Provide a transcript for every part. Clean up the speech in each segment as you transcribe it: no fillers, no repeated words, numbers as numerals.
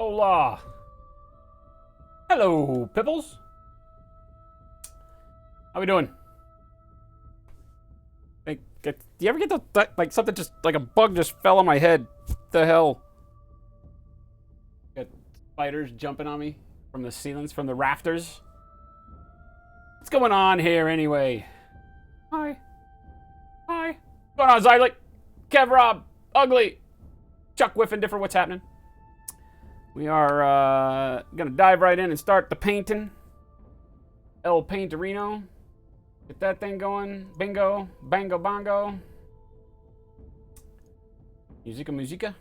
Hola. Hello, Pipples. How we doing? Do you ever get the, like, something just, like a bug just fell on my head? What the hell? Got spiders jumping on me from the ceilings, from the rafters. What's going on here, anyway? Hi. Hi. What's going on, Zylic? Kev Rob. Ugly. Chuck Whiffin, different. What's happening? We are going to dive right in and start the painting. El Painterino. Get that thing going. Bingo. Bango bongo. Musica.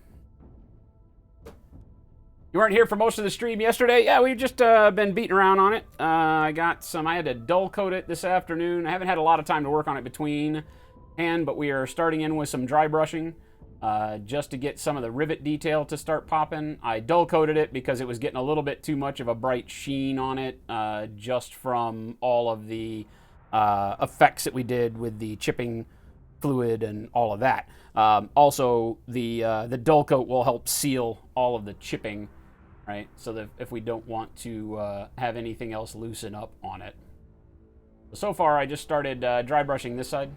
You weren't here for most of the stream yesterday? Yeah, we've just been beating around on it. I had to dull coat it this afternoon. I haven't had a lot of time to work on it between hand, but we are starting in with some dry brushing just to get some of the rivet detail to start popping. I dull coated it because it was getting a little bit too much of a bright sheen on it just from all of the effects that we did with the chipping fluid and all of that. Also, the dull coat will help seal all of the chipping, right? So that if we don't want to have anything else loosen up on it. So far, I just started dry brushing this side.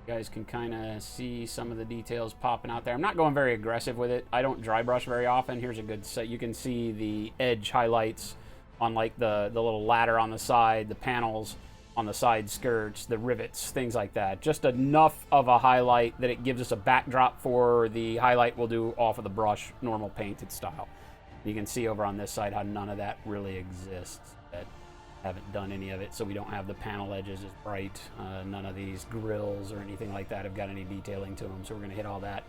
You guys can kind of see some of the details popping out there. I'm not going very aggressive with it. I don't dry brush very often. Here's a good set. You can see the edge highlights on like the little ladder on the side, the panels on the side skirts, the rivets, things like that. Just enough of a highlight that it gives us a backdrop for the highlight we'll do off of the brush, normal painted style. You can see over on this side how none of that really exists. That haven't done any of it, so we don't have the panel edges as bright. None of these grills or anything like that have got any detailing to them, so we're going to hit all that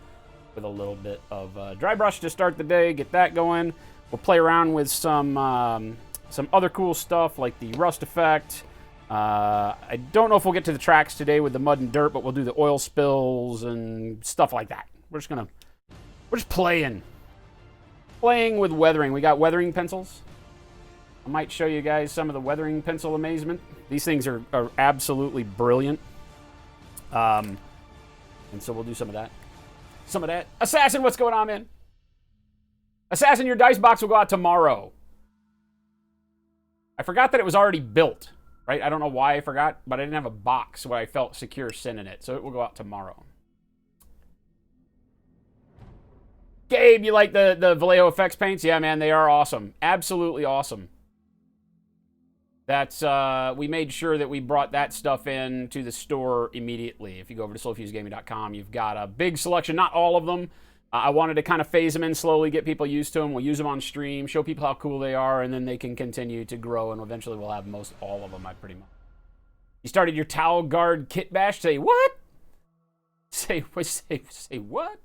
with a little bit of dry brush to start the day, get that going. We'll play around with some other cool stuff like the rust effect. I don't know if we'll get to the tracks today with the mud and dirt, but we'll do the oil spills and stuff like that. We're just playing with weathering. We got weathering pencils. I might show you guys some of the weathering pencil amazement. These things are absolutely brilliant. And so we'll do some of that. Assassin, what's going on, man? Assassin, your dice box will go out tomorrow. I forgot that it was already built, right? I don't know why I forgot, but I didn't have a box where I felt secure sending it, so it will go out tomorrow. Gabe, you like the Vallejo effects paints? Yeah, man, they are awesome. Absolutely awesome. That's we made sure that we brought that stuff in to the store immediately. If you go over to slowfusegaming.com, you've got a big selection, not all of them. I wanted to kind of phase them in slowly, get people used to them. We'll use them on stream, show people how cool they are, and then they can continue to grow, and eventually we'll have most all of them, I pretty much. You started your Towel Guard kit bash? Say what? Say what?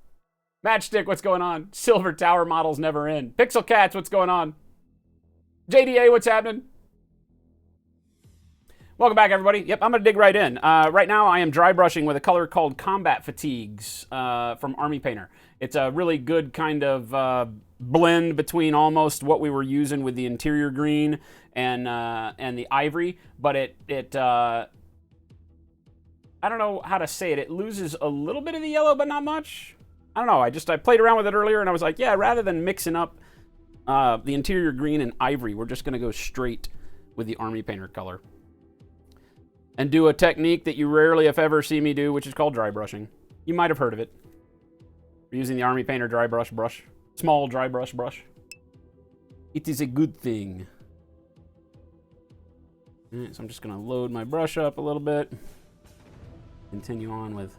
Matchstick, what's going on? Silver Tower models never in. Pixel Cats, what's going on? JDA, what's happening? Welcome back, everybody. Yep, I'm going to dig right in. Right now, I am dry brushing with a color called Combat Fatigues from Army Painter. It's a really good kind of blend between almost what we were using with the interior green and the ivory, but it I don't know how to say it. It loses a little bit of the yellow, but not much. I don't know. I played around with it earlier, and I was like, yeah, rather than mixing up the interior green and ivory, we're just going to go straight with the Army Painter color. And do a technique that you rarely, if ever, see me do, which is called dry brushing. You might have heard of it. We're using the Army Painter dry brush. Small dry brush. It is a good thing. All right, so I'm just going to load my brush up a little bit. Continue on with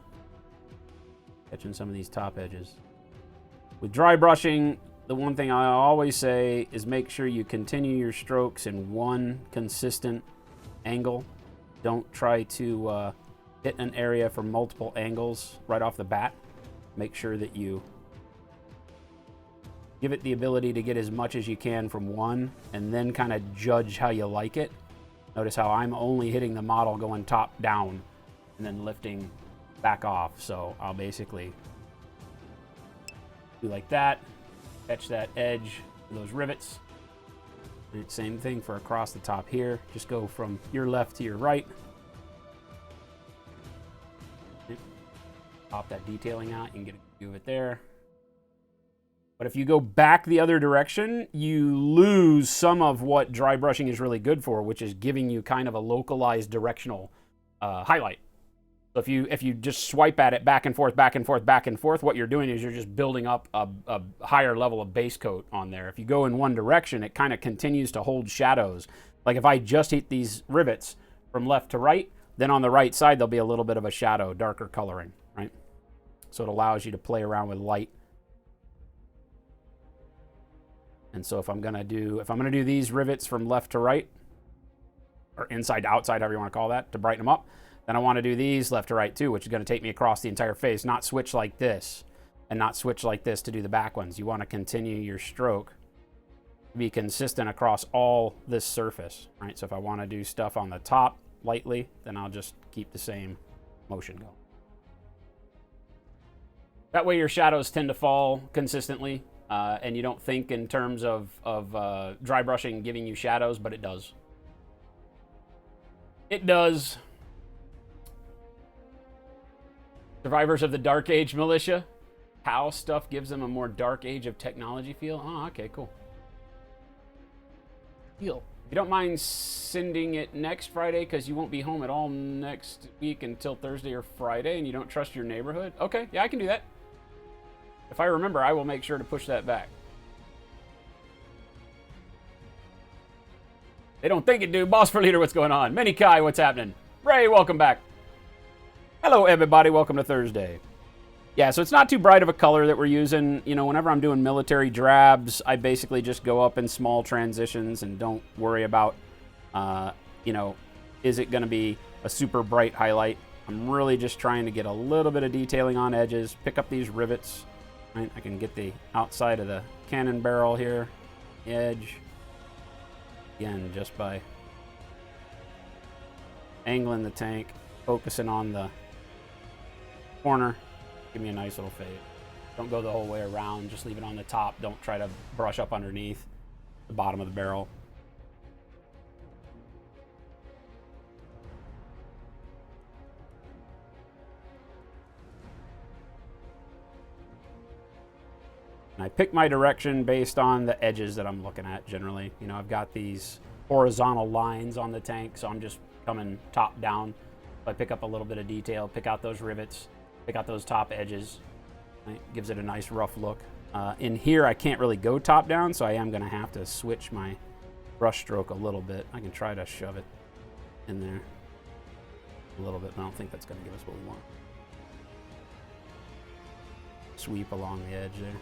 catching some of these top edges. With dry brushing, the one thing I always say is make sure you continue your strokes in one consistent angle. Don't try to hit an area from multiple angles right off the bat. Make sure that you give it the ability to get as much as you can from one, and then kind of judge how you like it. Notice how I'm only hitting the model going top down and then lifting back off. So I'll basically do like that, catch that edge of those rivets. And same thing for across the top here. Just go from your left to your right. Pop that detailing out. You can get a view of it there. But if you go back the other direction, you lose some of what dry brushing is really good for, which is giving you kind of a localized directional highlight. So if you just swipe at it back and forth, back and forth, back and forth, what you're doing is you're just building up a higher level of base coat on there. If you go in one direction, it kind of continues to hold shadows. Like if I just hit these rivets from left to right, then on the right side there'll be a little bit of a shadow, darker coloring, right? So it allows you to play around with light. And so if I'm gonna do these rivets from left to right, or inside to outside, however you want to call that, to brighten them up, then I want to do these left to right too, which is going to take me across the entire face, not switch like this, and not switch like this to do the back ones. You want to continue your stroke, be consistent across all this surface, right? So if I want to do stuff on the top lightly, then I'll just keep the same motion going. That way your shadows tend to fall consistently, and you don't think in terms of dry brushing giving you shadows, but it does. It does. Survivors of the Dark Age militia. How stuff gives them a more Dark Age of technology feel. Oh, okay, cool. Deal. If you don't mind sending it next Friday, because you won't be home at all next week until Thursday or Friday, and you don't trust your neighborhood. Okay, yeah, I can do that. If I remember, I will make sure to push that back. They don't think it, dude. Boss for leader, what's going on? Mini Kai, what's happening? Ray, welcome back. Hello, everybody. Welcome to Thursday. Yeah, so it's not too bright of a color that we're using. You know, whenever I'm doing military drabs, I basically just go up in small transitions and don't worry about, you know, is it going to be a super bright highlight? I'm really just trying to get a little bit of detailing on edges, pick up these rivets. Right? I can get the outside of the cannon barrel here, edge. Again, just by angling the tank, focusing on the corner, give me a nice little fade. Don't go the whole way around, just leave it on the top. Don't try to brush up underneath the bottom of the barrel. And I pick my direction based on the edges that I'm looking at generally. You know, I've got these horizontal lines on the tank, so I'm just coming top down. So I pick up a little bit of detail, pick out those rivets, pick out those top edges. Right? Gives it a nice rough look. In here, I can't really go top down, so I am going to have to switch my brush stroke a little bit. I can try to shove it in there a little bit, but I don't think that's going to give us what we want. Sweep along the edge there.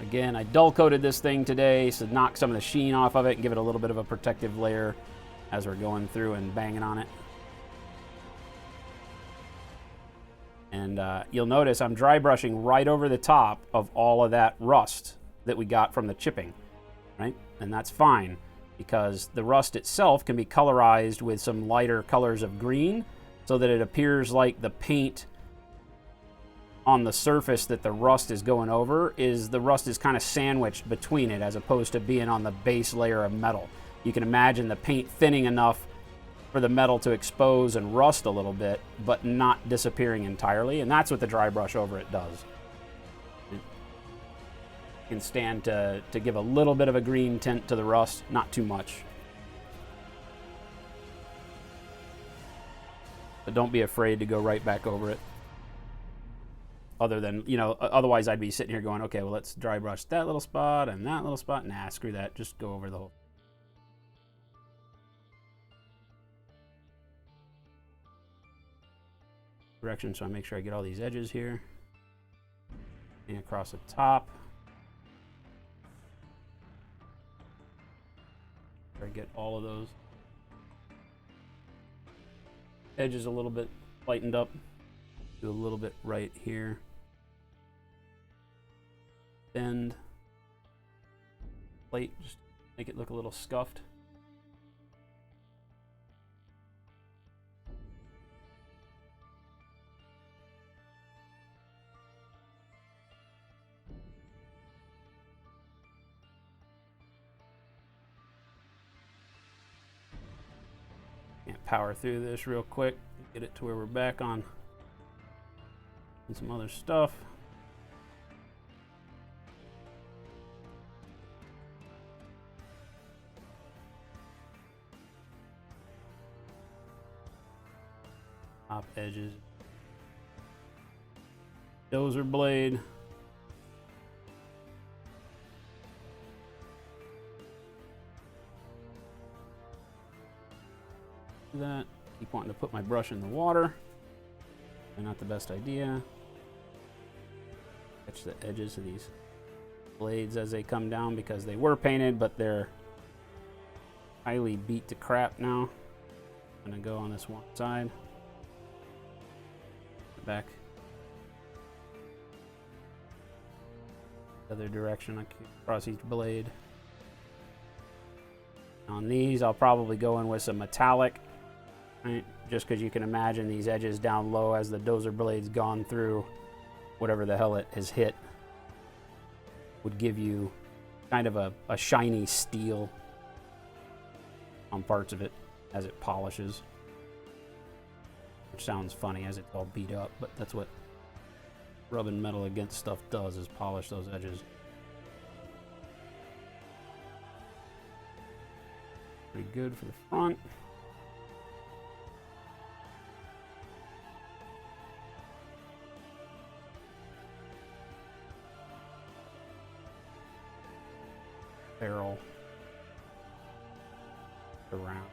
Again, I dull coated this thing today so to knock some of the sheen off of it and give it a little bit of a protective layer as we're going through and banging on it. And you'll notice I'm dry brushing right over the top of all of that rust that we got from the chipping, right? And that's fine because the rust itself can be colorized with some lighter colors of green so that it appears like the paint on the surface that the rust is going over is the rust is kind of sandwiched between it as opposed to being on the base layer of metal. You can imagine the paint thinning enough for the metal to expose and rust a little bit, but not disappearing entirely, and that's what the dry brush over it does. It can stand to give a little bit of a green tint to the rust, not too much. But don't be afraid to go right back over it. Other than, you know, otherwise I'd be sitting here going, okay, well, let's dry brush that little spot and that little spot. Nah, screw that. Just go over the whole. Direction, so I make sure I get all these edges here. And across the top. I get all of those edges a little bit lightened up. Do a little bit right here. Bend plate, just make it look a little scuffed. power through this real quick, get it to where we're back on and some other stuff. Top edges. Dozer blade. Do that. Keep wanting to put my brush in the water. Not the best idea. Catch the edges of these blades as they come down because they were painted, but they're highly beat to crap now. I'm gonna go on this one side. Back. The other direction, I keep across each blade. On these, I'll probably go in with some metallic, right? Just because you can imagine these edges down low as the dozer blade's gone through whatever the hell it has hit would give you kind of a shiny steel on parts of it as it polishes. Which sounds funny as it's all beat up, but that's what rubbing metal against stuff does, is polish those edges. Pretty good for the front. Barrel around.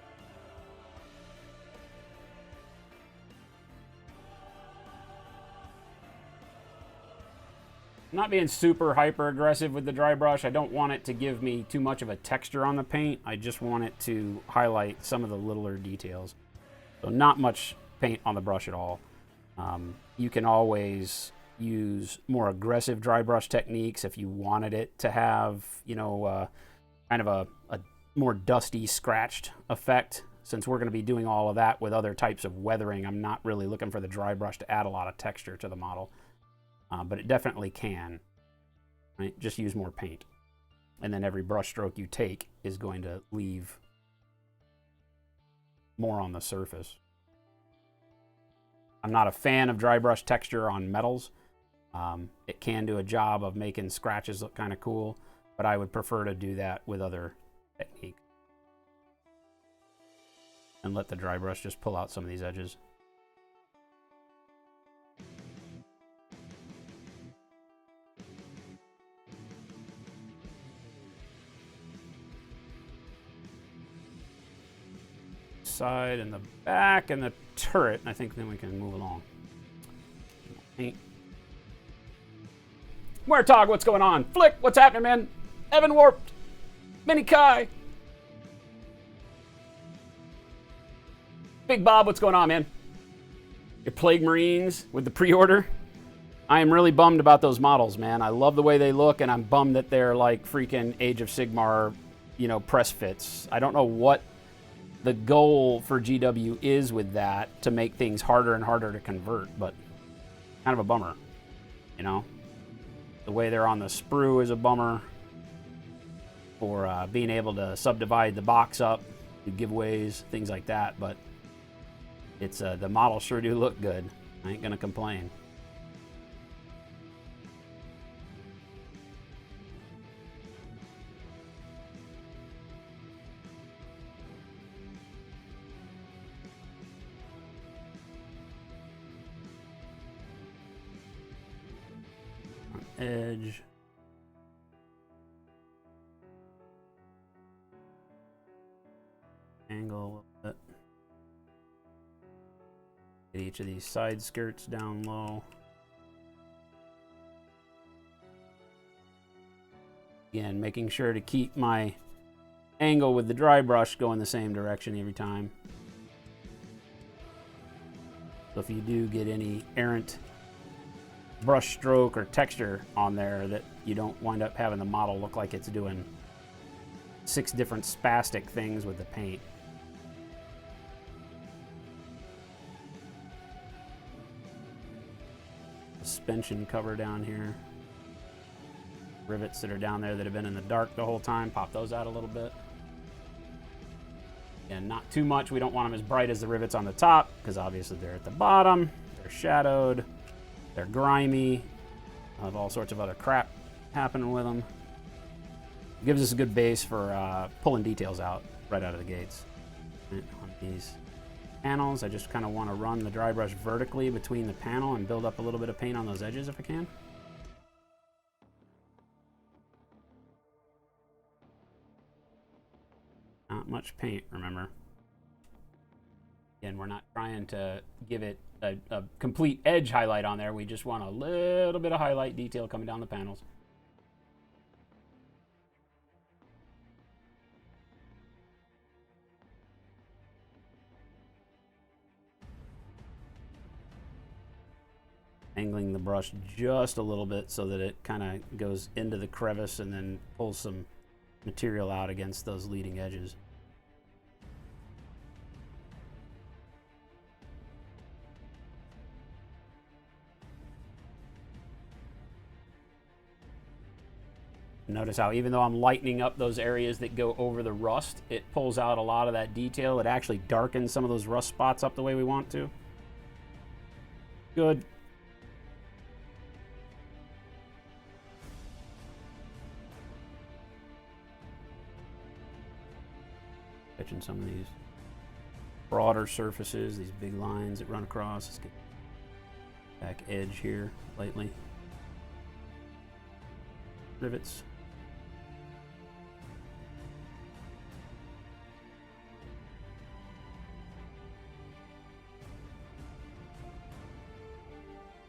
I'm not being super hyper aggressive with the dry brush. I don't want it to give me too much of a texture on the paint. I just want it to highlight some of the littler details. So not much paint on the brush at all. You can always use more aggressive dry brush techniques if you wanted it to have, you know, kind of a more dusty, scratched effect. Since we're going to be doing all of that with other types of weathering, I'm not really looking for the dry brush to add a lot of texture to the model. But it definitely can, right? Just use more paint. And then every brush stroke you take is going to leave more on the surface. I'm not a fan of dry brush texture on metals. It can do a job of making scratches look kind of cool, but I would prefer to do that with other techniques. And let the dry brush just pull out some of these edges. Side and the back and the turret, and I think then we can move along. Paint. Muertog, what's going on? Flick, what's happening, man? Evan Warped. Mini Kai. Big Bob, what's going on, man? Your Plague Marines with the pre-order. I am really bummed about those models, man. I love the way they look, and I'm bummed that they're like freaking Age of Sigmar, you know, press fits. I don't know what the goal for GW is with that, to make things harder and harder to convert, but kind of a bummer, you know? The way they're on the sprue is a bummer. For being able to subdivide the box up, do giveaways, things like that, but it's the models sure do look good. I ain't gonna complain. Edge. Angle a little bit. Get each of these side skirts down low. Again, making sure to keep my angle with the dry brush going the same direction every time. So if you do get any errant brush stroke or texture on there, that you don't wind up having the model look like it's doing 6 different spastic things with the paint. Suspension cover down here. Rivets that are down there that have been in the dark the whole time, pop those out a little bit. And not too much. We don't want them as bright as the rivets on the top, because obviously they're at the bottom. They're shadowed. They're grimy. Have all sorts of other crap happening with them. Gives us a good base for pulling details out right out of the gates. On these panels, I just kind of want to run the dry brush vertically between the panel and build up a little bit of paint on those edges if I can. Not much paint, remember. Again, we're not trying to give it a complete edge highlight on there. We just want a little bit of highlight detail coming down the panels. Angling the brush just a little bit so that it kind of goes into the crevice and then pulls some material out against those leading edges. Notice how even though I'm lightening up those areas that go over the rust, it pulls out a lot of that detail. It actually darkens some of those rust spots up the way we want to. Good. Catching some of these broader surfaces, these big lines that run across. Let's get back edge here lightly. Rivets.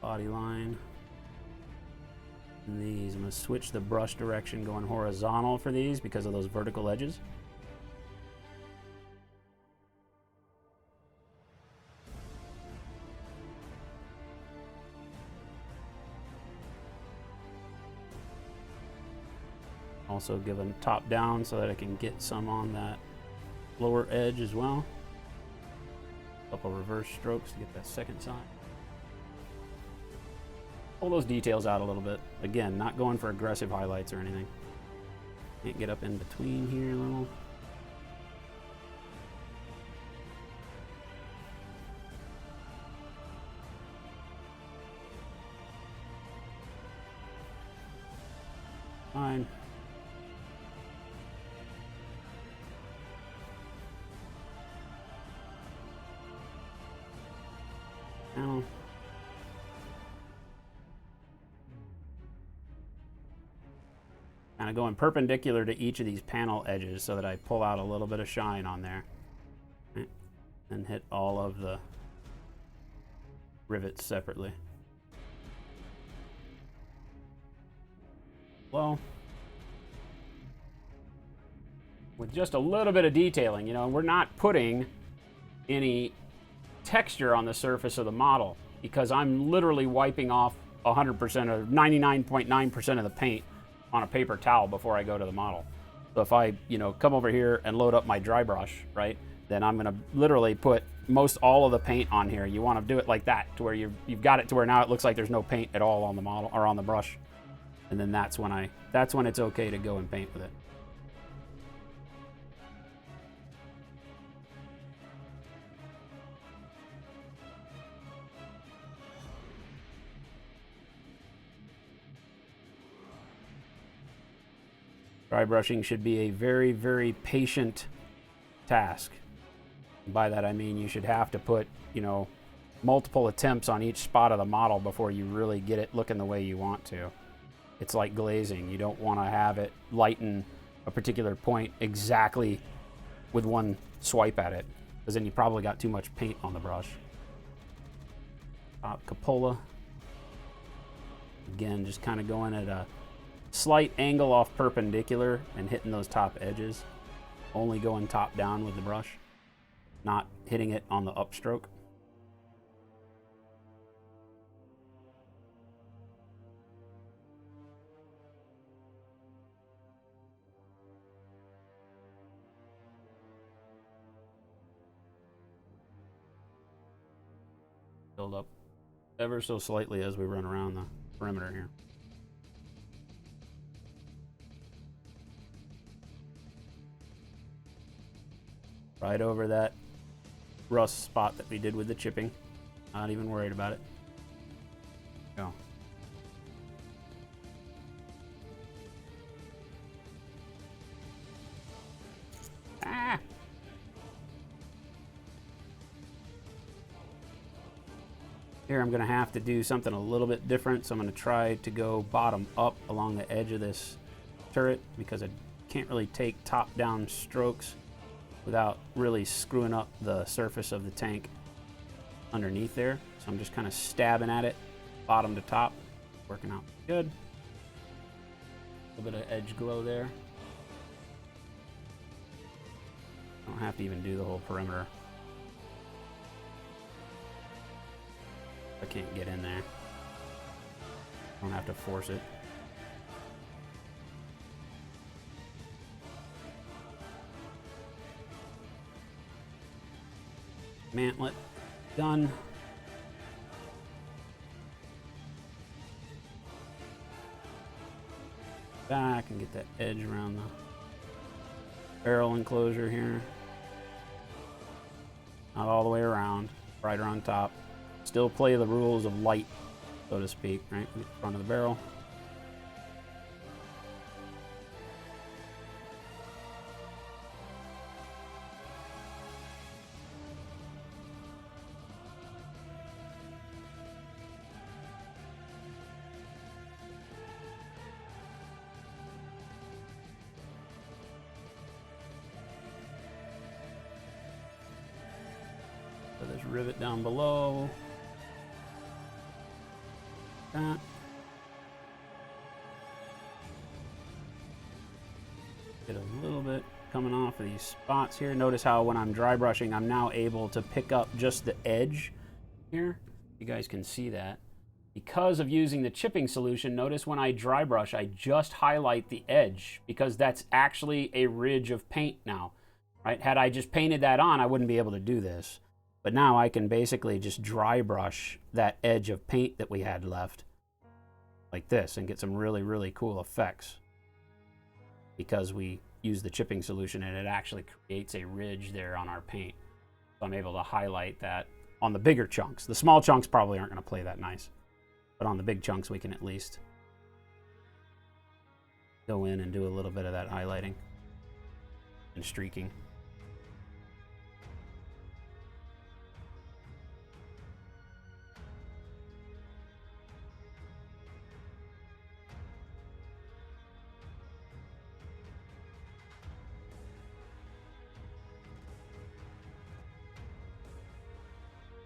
Body line. And these, I'm going to switch the brush direction going horizontal for these because of those vertical edges. Also give them top down so that I can get some on that lower edge as well. A couple reverse strokes to get that second side. Pull those details out a little bit. Again, not going for aggressive highlights or anything. Can't get up in between here a little. Fine. Now, kind of going perpendicular to each of these panel edges so that I pull out a little bit of shine on there. And hit all of the rivets separately. Well, with just a little bit of detailing, you know, we're not putting any texture on the surface of the model because I'm literally wiping off 100% or 99.9% of the paint on a paper towel before I go to the model. So if I, you know, come over here and load up my dry brush, right, then I'm going to literally put most all of the paint on here. You want to do it like that to where you've got it to where now it looks like there's no paint at all on the model or on the brush. And then that's when it's okay to go and paint with it. Dry brushing should be a very, very patient task. And by that I mean you should have to put, you know, multiple attempts on each spot of the model before you really get it looking the way you want to. It's like glazing. You don't want to have it lighten a particular point exactly with one swipe at it, because then you probably got too much paint on the brush. Top cupola. Again, just kind of going at a slight angle off perpendicular and hitting those top edges. Only going top down with the brush, not hitting it on the upstroke. Build up ever so slightly as we run around the perimeter here. Right over that rust spot that we did with the chipping. Not even worried about it. Go. Ah! Here I'm going to have to do something a little bit different, so I'm going to try to go bottom up along the edge of this turret because I can't really take top-down strokes without really screwing up the surface of the tank underneath there. So I'm just kind of stabbing at it, bottom to top, working out good. A little bit of edge glow there. I don't have to even do the whole perimeter. I can't get in there. I don't have to force it. Mantlet done. Back and get that edge around the barrel enclosure here. Not all the way around, right on top. Still play the rules of light, so to speak, right? In front of the barrel. So there's rivet down below. That. Get a little bit coming off of these spots here. Notice how when I'm dry brushing, I'm now able to pick up just the edge here. You guys can see that. Because of using the chipping solution, notice when I dry brush, I just highlight the edge because that's actually a ridge of paint now, right? Had I just painted that on, I wouldn't be able to do this. But now I can basically just dry brush that edge of paint that we had left like this and get some really, really cool effects because we use the chipping solution and it actually creates a ridge there on our paint. So I'm able to highlight that on the bigger chunks. The small chunks probably aren't going to play that nice, but on the big chunks we can at least go in and do a little bit of that highlighting and streaking.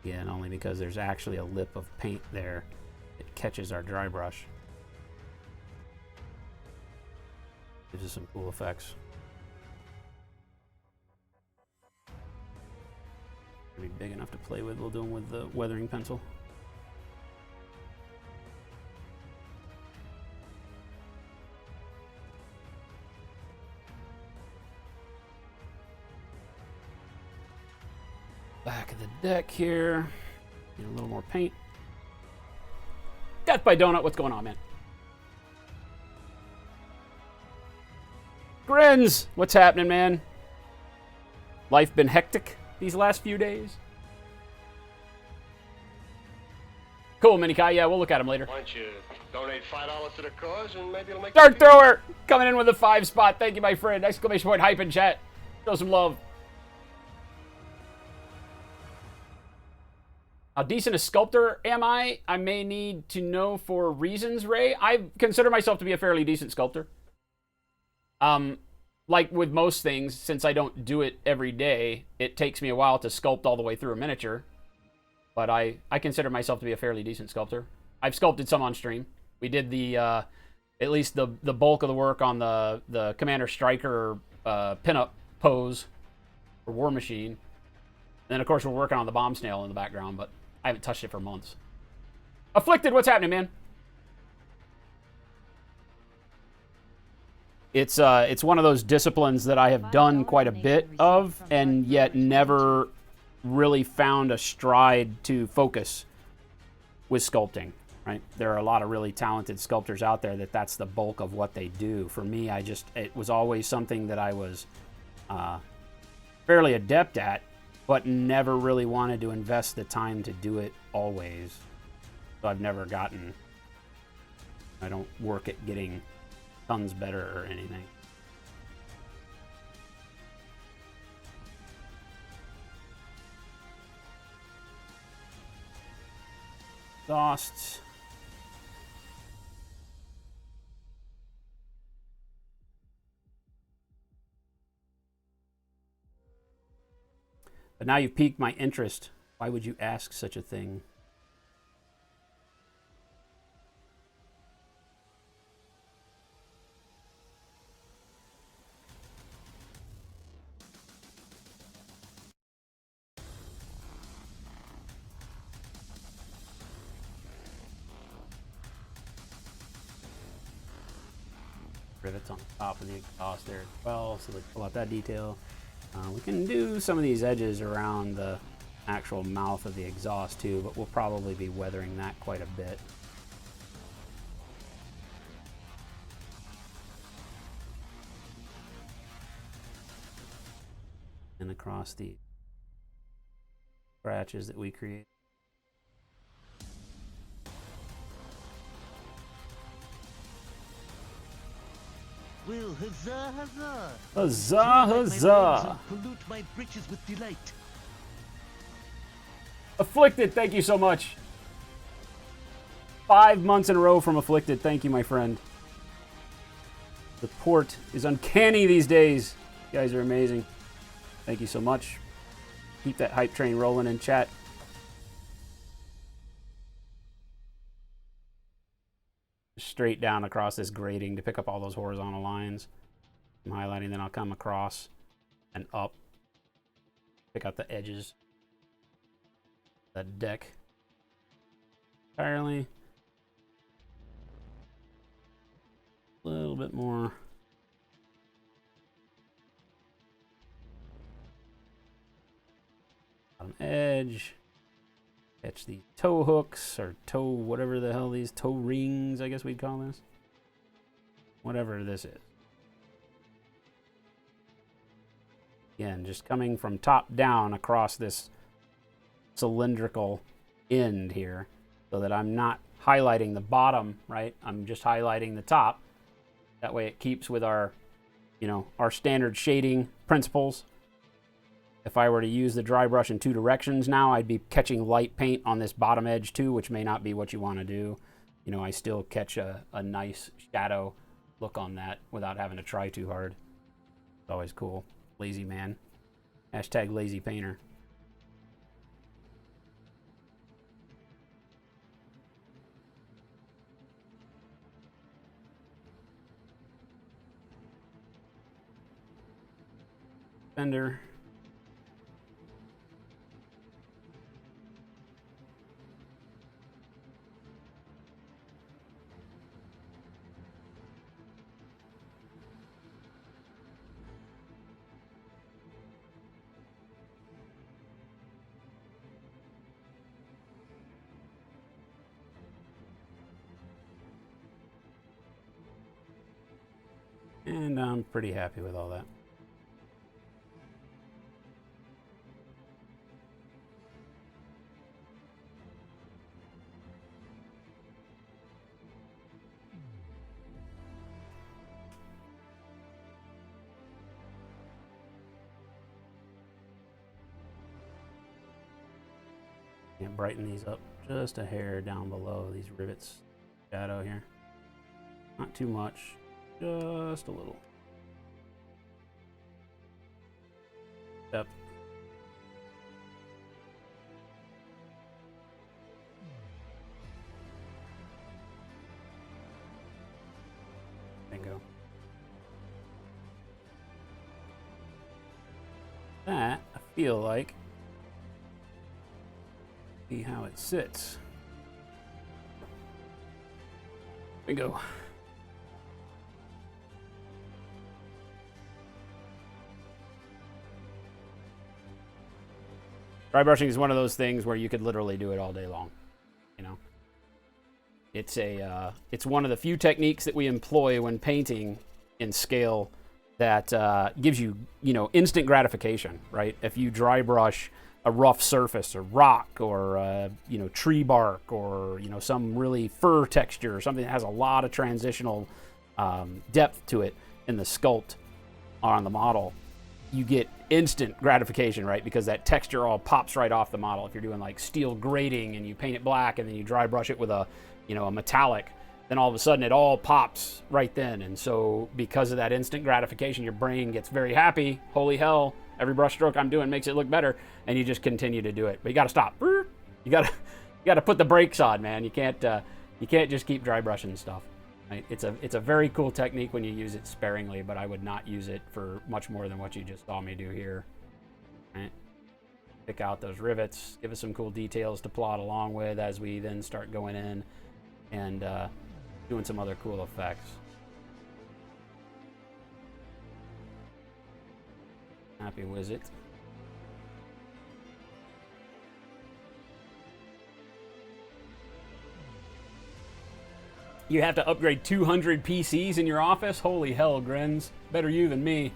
Yeah, and only because there's actually a lip of paint there, it catches our dry brush. Gives us some cool effects. Be big enough to play with. We'll do them with the weathering pencil. Back of the deck here. Need a little more paint. Death by Donut, what's going on, man? Grins, what's happening, man? Life been hectic these last few days? Cool, Mini Kai. Yeah, we'll look at him later. Why don't you donate $5 to the cause and maybe it'll make Dart Thrower coming in with a 5 spot. Thank you, my friend. Exclamation point hype in chat. Show some love. How decent a sculptor am I? I may need to know for reasons, Ray. I consider myself to be a fairly decent sculptor. Like with most things, since I don't do it every day, it takes me a while to sculpt all the way through a miniature. But I consider myself to be a fairly decent sculptor. I've sculpted some on stream. We did the, at least the bulk of the work on the Commander Striker pinup pose for War Machine. And then, of course, we're working on the Bomb Snail in the background, but I haven't touched it for months. Afflicted, what's happening, man? It's one of those disciplines that I have done quite a bit of, and yet never really found a stride to focus with sculpting, right? There are a lot of really talented sculptors out there that's the bulk of what they do. For me, it was always something that I was fairly adept at, but never really wanted to invest the time to do it always. So I've never gotten, I don't work at getting tons better or anything. Exhausts. But now you've piqued my interest. Why would you ask such a thing? Rivets on the top of the exhaust there as well, so let's pull out that detail. We can do some of these edges around the actual mouth of the exhaust too, but we'll probably be weathering that quite a bit. And across the scratches that we create. Well, huzzah, huzzah! Huzzah, huzzah! Pollute my britches with delight. Afflicted, thank you so much. 5 months in a row from Afflicted. Thank you, my friend. The port is uncanny these days. You guys are amazing. Thank you so much. Keep that hype train rolling in chat. Straight down across this grading to pick up all those horizontal lines. I'm highlighting, then I'll come across and up. Pick out the edges. That deck. Entirely. A little bit more. Bottom edge. Catch these toe hooks or toe, whatever the hell these toe rings, I guess we'd call this. Whatever this is. Again, just coming from top down across this cylindrical end here so that I'm not highlighting the bottom, right? I'm just highlighting the top. That way it keeps with our, you know, our standard shading principles. If I were to use the dry brush in two directions now, I'd be catching light paint on this bottom edge too, which may not be what you want to do. You know, I still catch a nice shadow look on that without having to try too hard. It's always cool. Lazy man. Hashtag lazy painter. Fender. And I'm pretty happy with all that. And brighten these up just a hair down below these rivets. Shadow here. Not too much, just a little. Yep. Bingo. That, I feel like, see how it sits. Bingo. Dry brushing is one of those things where you could literally do it all day long. You know, it's one of the few techniques that we employ when painting in scale that gives you, instant gratification, right? If you dry brush a rough surface or rock or, tree bark or, some really fur texture or something that has a lot of transitional depth to it in the sculpt on the model, you get instant gratification, right? Because that texture all pops right off the model. If you're doing like steel grating and you paint it black and then you dry brush it with a metallic, then all of a sudden it all pops right then. And so because of that instant gratification, your brain gets very happy. Holy hell, every brush stroke I'm doing makes it look better. And you just continue to do it. But you got to stop. You got to put the brakes on, man. You can't just keep dry brushing stuff. Right? It's a very cool technique when you use it sparingly, but I would not use it for much more than what you just saw me do here. Right? Pick out those rivets, give us some cool details to plot along with as we then start going in and doing some other cool effects. Happy with it. You have to upgrade 200 PCs in your office? Holy hell, Grins. Better you than me.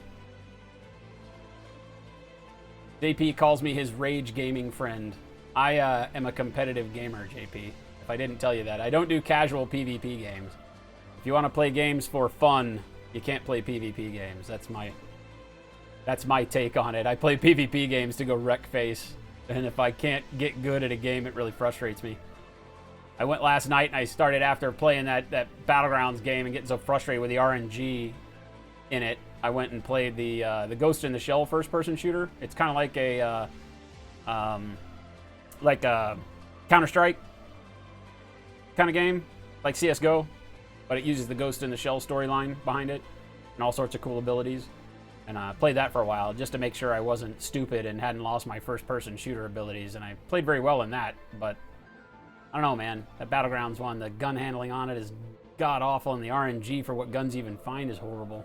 JP calls me his rage gaming friend. I am a competitive gamer, JP. If I didn't tell you that. I don't do casual PvP games. If you want to play games for fun, you can't play PvP games. That's my take on it. I play PvP games to go wreck face. And if I can't get good at a game, it really frustrates me. I went last night and I started after playing that Battlegrounds game and getting so frustrated with the RNG in it. I went and played the Ghost in the Shell first-person shooter. It's kind of like a Counter-Strike kind of game, like CS:GO, but it uses the Ghost in the Shell storyline behind it and all sorts of cool abilities. And I played that for a while just to make sure I wasn't stupid and hadn't lost my first-person shooter abilities. And I played very well in that, but I don't know, man. That Battlegrounds one, the gun handling on it is god-awful, and the RNG for what guns even find is horrible.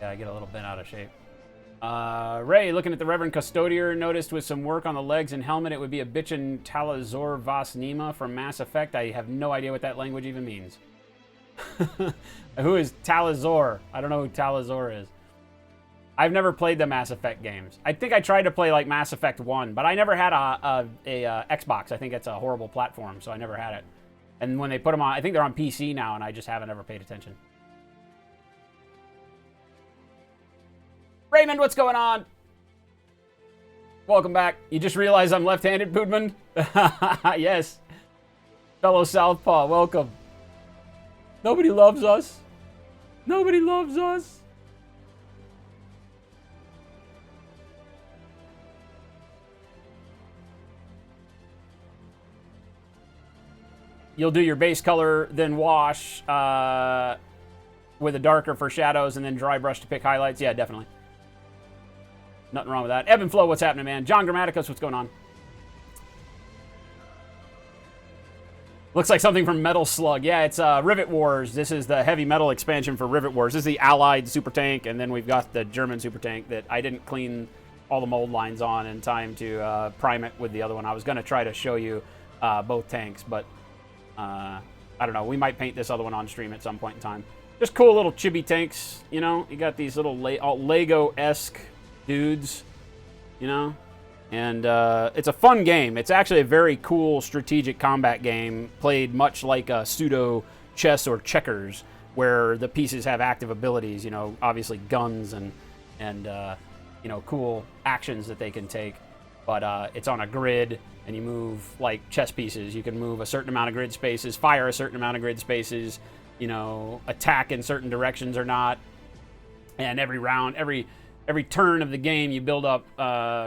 Yeah, I get a little bent out of shape. Ray, looking at the Reverend Custodier, noticed with some work on the legs and helmet, it would be a bitchin' Talazor Vas Nima from Mass Effect. I have no idea what that language even means. Who is Talazor? I don't know who Talazor is. I've never played the Mass Effect games. I think I tried to play like Mass Effect 1, but I never had a Xbox. I think it's a horrible platform, so I never had it. And when they put them on, I think they're on PC now, and I just haven't ever paid attention. Raymond, what's going on? Welcome back. You just realized I'm left-handed, Poodman? Yes. Fellow Southpaw, welcome. Nobody loves us. Nobody loves us. You'll do your base color, then wash with a darker for shadows, and then dry brush to pick highlights. Yeah, definitely. Nothing wrong with that. Ebb and Flow, what's happening, man? John Grammaticus, what's going on? Looks like something from Metal Slug. Yeah, it's Rivet Wars. This is the heavy metal expansion for Rivet Wars. This is the Allied super tank, and then we've got the German super tank that I didn't clean all the mold lines on in time to prime it with the other one. I was going to try to show you both tanks, but I don't know. We might paint this other one on stream at some point in time. Just cool little chibi tanks, you know. You got these little Lego-esque dudes, you know. And it's a fun game. It's actually a very cool strategic combat game, played much like a pseudo chess or checkers, where the pieces have active abilities, you know, obviously guns and you know, cool actions that they can take. But it's on a grid, and you move like chess pieces. You can move a certain amount of grid spaces, fire a certain amount of grid spaces, you know, attack in certain directions or not. And every round, every turn of the game, you build up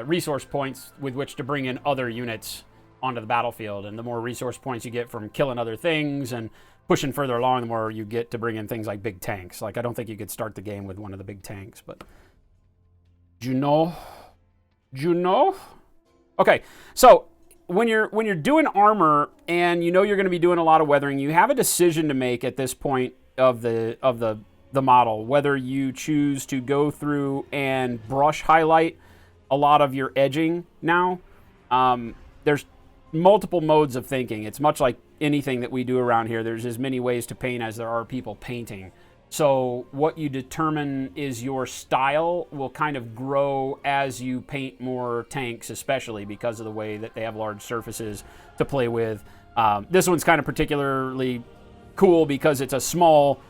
resource points with which to bring in other units onto the battlefield. And the more resource points you get from killing other things and pushing further along, the more you get to bring in things like big tanks. Like, I don't think you could start the game with one of the big tanks, but... Juno? Okay, so when you're doing armor and you know you're going to be doing a lot of weathering, you have a decision to make at this point of the model, whether you choose to go through and brush highlight a lot of your edging now. There's multiple modes of thinking. It's much like anything that we do around here. There's as many ways to paint as there are people painting. So what you determine is your style will kind of grow as you paint more tanks, especially because of the way that they have large surfaces to play with. This one's kind of particularly cool because it's a small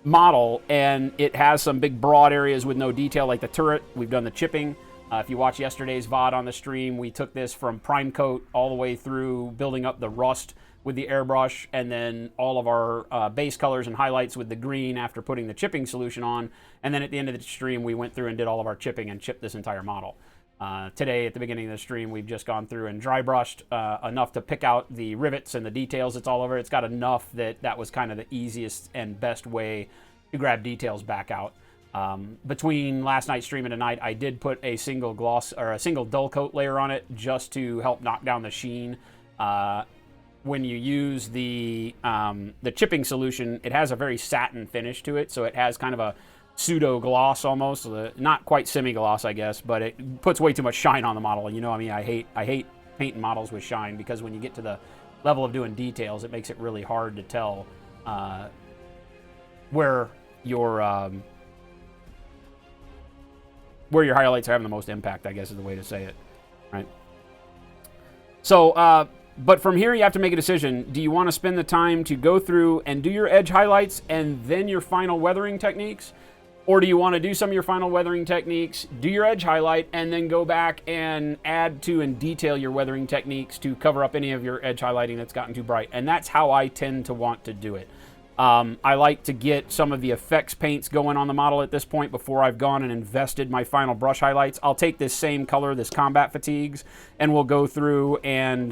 model and it has some big broad areas with no detail, like the turret. We've done the chipping. If you watch yesterday's VOD on the stream, we took this from prime coat all the way through building up the rust with the airbrush, and then all of our base colors and highlights with the green after putting the chipping solution on. And then at the end of the stream, we went through and did all of our chipping and chipped this entire model. Today, at the beginning of the stream, we've just gone through and dry brushed enough to pick out the rivets and the details it's all over. It's got enough that was kind of the easiest and best way to grab details back out. Between last night's stream and tonight, I did put a single gloss or a single dull coat layer on it just to help knock down the sheen. When you use the chipping solution, it has a very satin finish to it, so it has kind of a pseudo gloss almost, not quite semi-gloss, I guess, but it puts way too much shine on the model. And you know, I mean, I hate painting models with shine, because when you get to the level of doing details, it makes it really hard to tell where your highlights are having the most impact, I guess is the way to say it, right? So, but from here, you have to make a decision. Do you want to spend the time to go through and do your edge highlights and then your final weathering techniques? Or do you want to do some of your final weathering techniques, do your edge highlight, and then go back and add to and detail your weathering techniques to cover up any of your edge highlighting that's gotten too bright? And that's how I tend to want to do it. I like to get some of the effects paints going on the model at this point before I've gone and invested my final brush highlights. I'll take this same color, this Combat Fatigues, and we'll go through and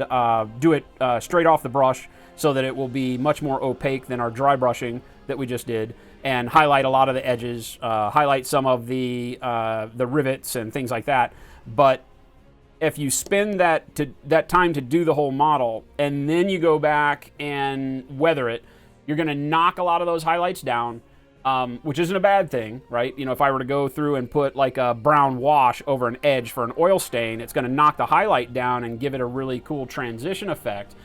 do it straight off the brush so that it will be much more opaque than our dry brushing that we just did, and highlight a lot of the edges, highlight some of the rivets and things like that. But if you spend that time to do the whole model and then you go back and weather it, you're going to knock a lot of those highlights down, which isn't a bad thing, right? You know, if I were to go through and put like a brown wash over an edge for an oil stain, it's going to knock the highlight down and give it a really cool transition effect.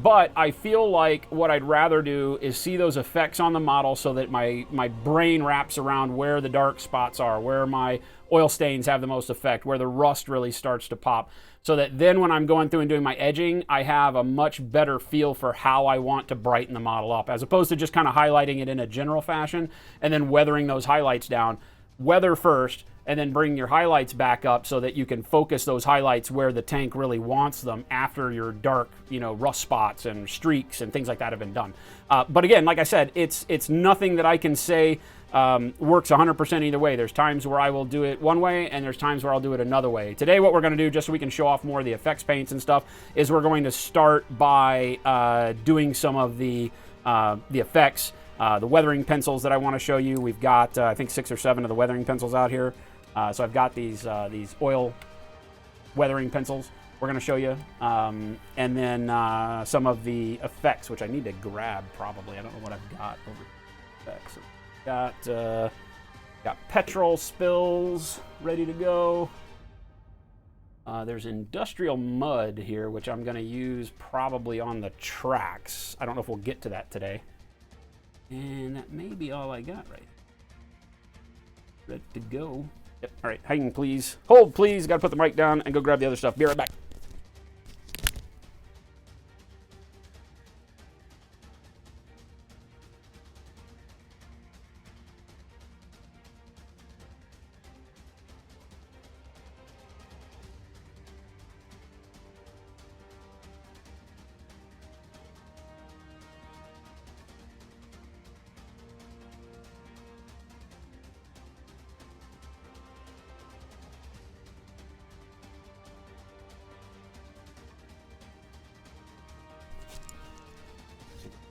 But I feel like what I'd rather do is see those effects on the model so that my brain wraps around where the dark spots are, where my oil stains have the most effect, where the rust really starts to pop, so that then when I'm going through and doing my edging, I have a much better feel for how I want to brighten the model up, as opposed to just kind of highlighting it in a general fashion and then weathering those highlights down. Weather first, and then bring your highlights back up so that you can focus those highlights where the tank really wants them after your dark, rust spots and streaks and things like that have been done. But again, like I said, it's nothing that I can say works 100% either way. There's times where I will do it one way, and there's times where I'll do it another way. Today, what we're going to do, just so we can show off more of the effects paints and stuff, is we're going to start by doing some of the effects. The weathering pencils that I want to show you. We've got, I think, 6 or 7 of the weathering pencils out here. So I've got these oil weathering pencils we're going to show you. And then some of the effects, which I need to grab probably. I don't know what I've got over effects. Got petrol spills ready to go. There's industrial mud here, which I'm going to use probably on the tracks. I don't know if we'll get to that today. And that may be all I got right. Ready to go. Yep. All right. Hang, please. Hold, please. Got to put the mic down and go grab the other stuff. Be right back.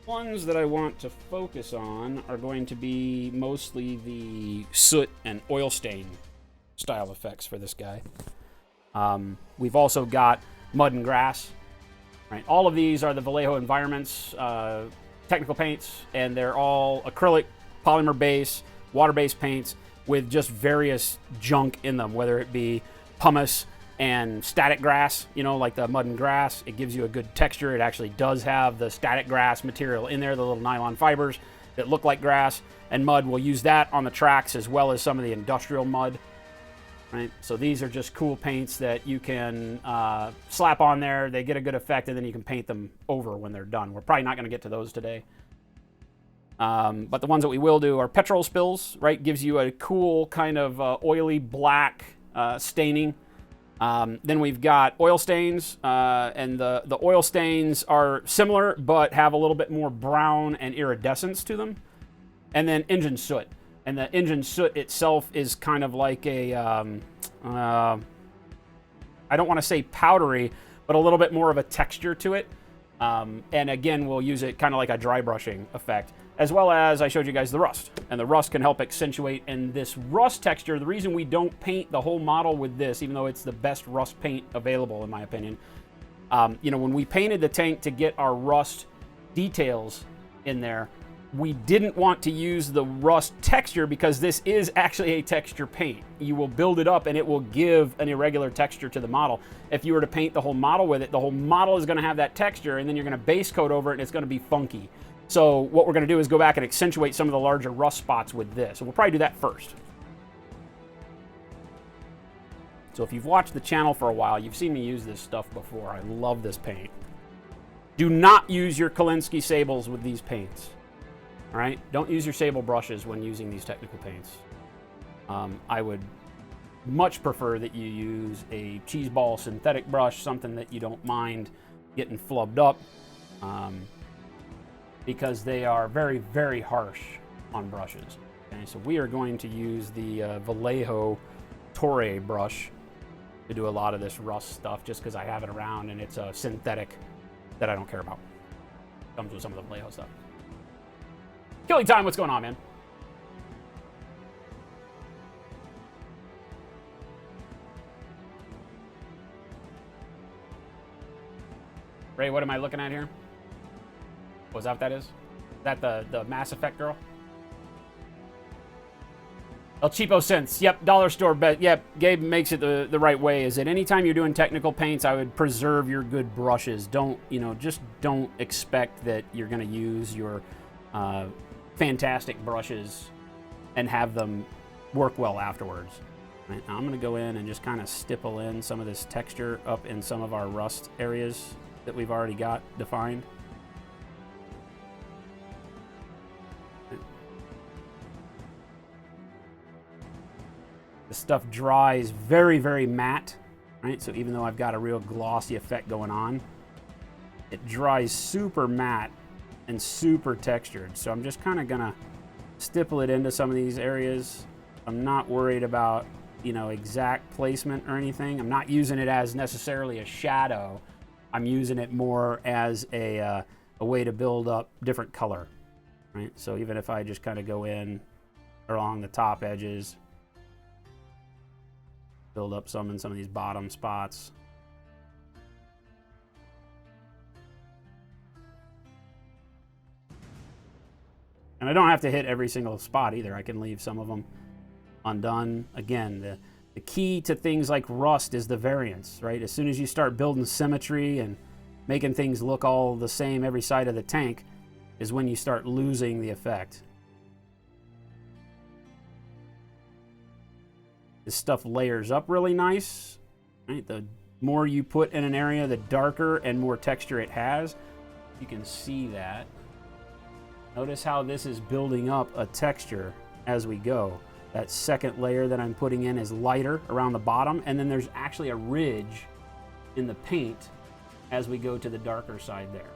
Ones that I want to focus on are going to be mostly the soot and oil stain style effects for this guy. We've also got mud and grass. Right, all of these are the Vallejo Environments technical paints, and they're all acrylic, polymer base, water-based paints with just various junk in them, whether it be pumice and static grass, like the mud and grass. It gives you a good texture. It actually does have the static grass material in there, the little nylon fibers that look like grass and mud. We'll use that on the tracks as well as some of the industrial mud. Right? So these are just cool paints that you can slap on there. They get a good effect, and then you can paint them over when they're done. We're probably not going to get to those today. But the ones that we will do are petrol spills, right? Gives you a cool kind of oily black staining. Then we've got oil stains, and the oil stains are similar, but have a little bit more brown and iridescence to them. And then engine soot. And the engine soot itself is kind of like a, I don't want to say powdery, but a little bit more of a texture to it. And again, we'll use it kind of like a dry brushing effect, as well as I showed you guys the rust. And the rust can help accentuate. And this rust texture, the reason we don't paint the whole model with this, even though it's the best rust paint available, in my opinion, you know, when we painted the tank to get our rust details in there, we didn't want to use the rust texture because this is actually a texture paint. You will build it up and it will give an irregular texture to the model. If you were to paint the whole model with it, the whole model is going to have that texture, and then you're going to base coat over it and it's going to be funky. So what we're going to do is go back and accentuate some of the larger rust spots with this. So we'll probably do that first. So if you've watched the channel for a while, you've seen me use this stuff before. I love this paint. Do not use your Kolinsky sables with these paints. All right, don't use your sable brushes when using these technical paints. I would much prefer that you use a cheese ball synthetic brush, something that you don't mind getting flubbed up, because they are very, very harsh on brushes. Okay, so we are going to use the Vallejo Torre brush to do a lot of this rust stuff, just because I have it around and it's a synthetic that I don't care about. Comes with some of the Vallejo stuff. Killing Time, what's going on, man? Ray, what am I looking at here? Was that what that is? Is that the Mass Effect girl? El Cheapo Synths. Yep, dollar store bet. Yep, Gabe makes it the right way. Is that anytime you're doing technical paints, I would preserve your good brushes. Don't, you know, just don't expect that you're going to use your fantastic brushes and have them work well afterwards. Right, now I'm going to go in and just kind of stipple in some of this texture up in some of our rust areas that we've already got defined. The stuff dries very, very matte, right? So even though I've got a real glossy effect going on, it dries super matte and super textured. So I'm just kind of gonna stipple it into some of these areas. I'm not worried about, you know, exact placement or anything. I'm not using it as necessarily a shadow. I'm using it more as a way to build up different color, right? So even if I just kind of go in along the top edges, build up some in some of these bottom spots. And I don't have to hit every single spot either. I can leave some of them undone. Again, the key to things like rust is the variance, right? As soon as you start building symmetry and making things look all the same every side of the tank is when you start losing the effect. This stuff layers up really nice, right? The more you put in an area, the darker and more texture it has. You can see that. Notice how this is building up a texture as we go. That second layer that I'm putting in is lighter around the bottom, and then there's actually a ridge in the paint as we go to the darker side there.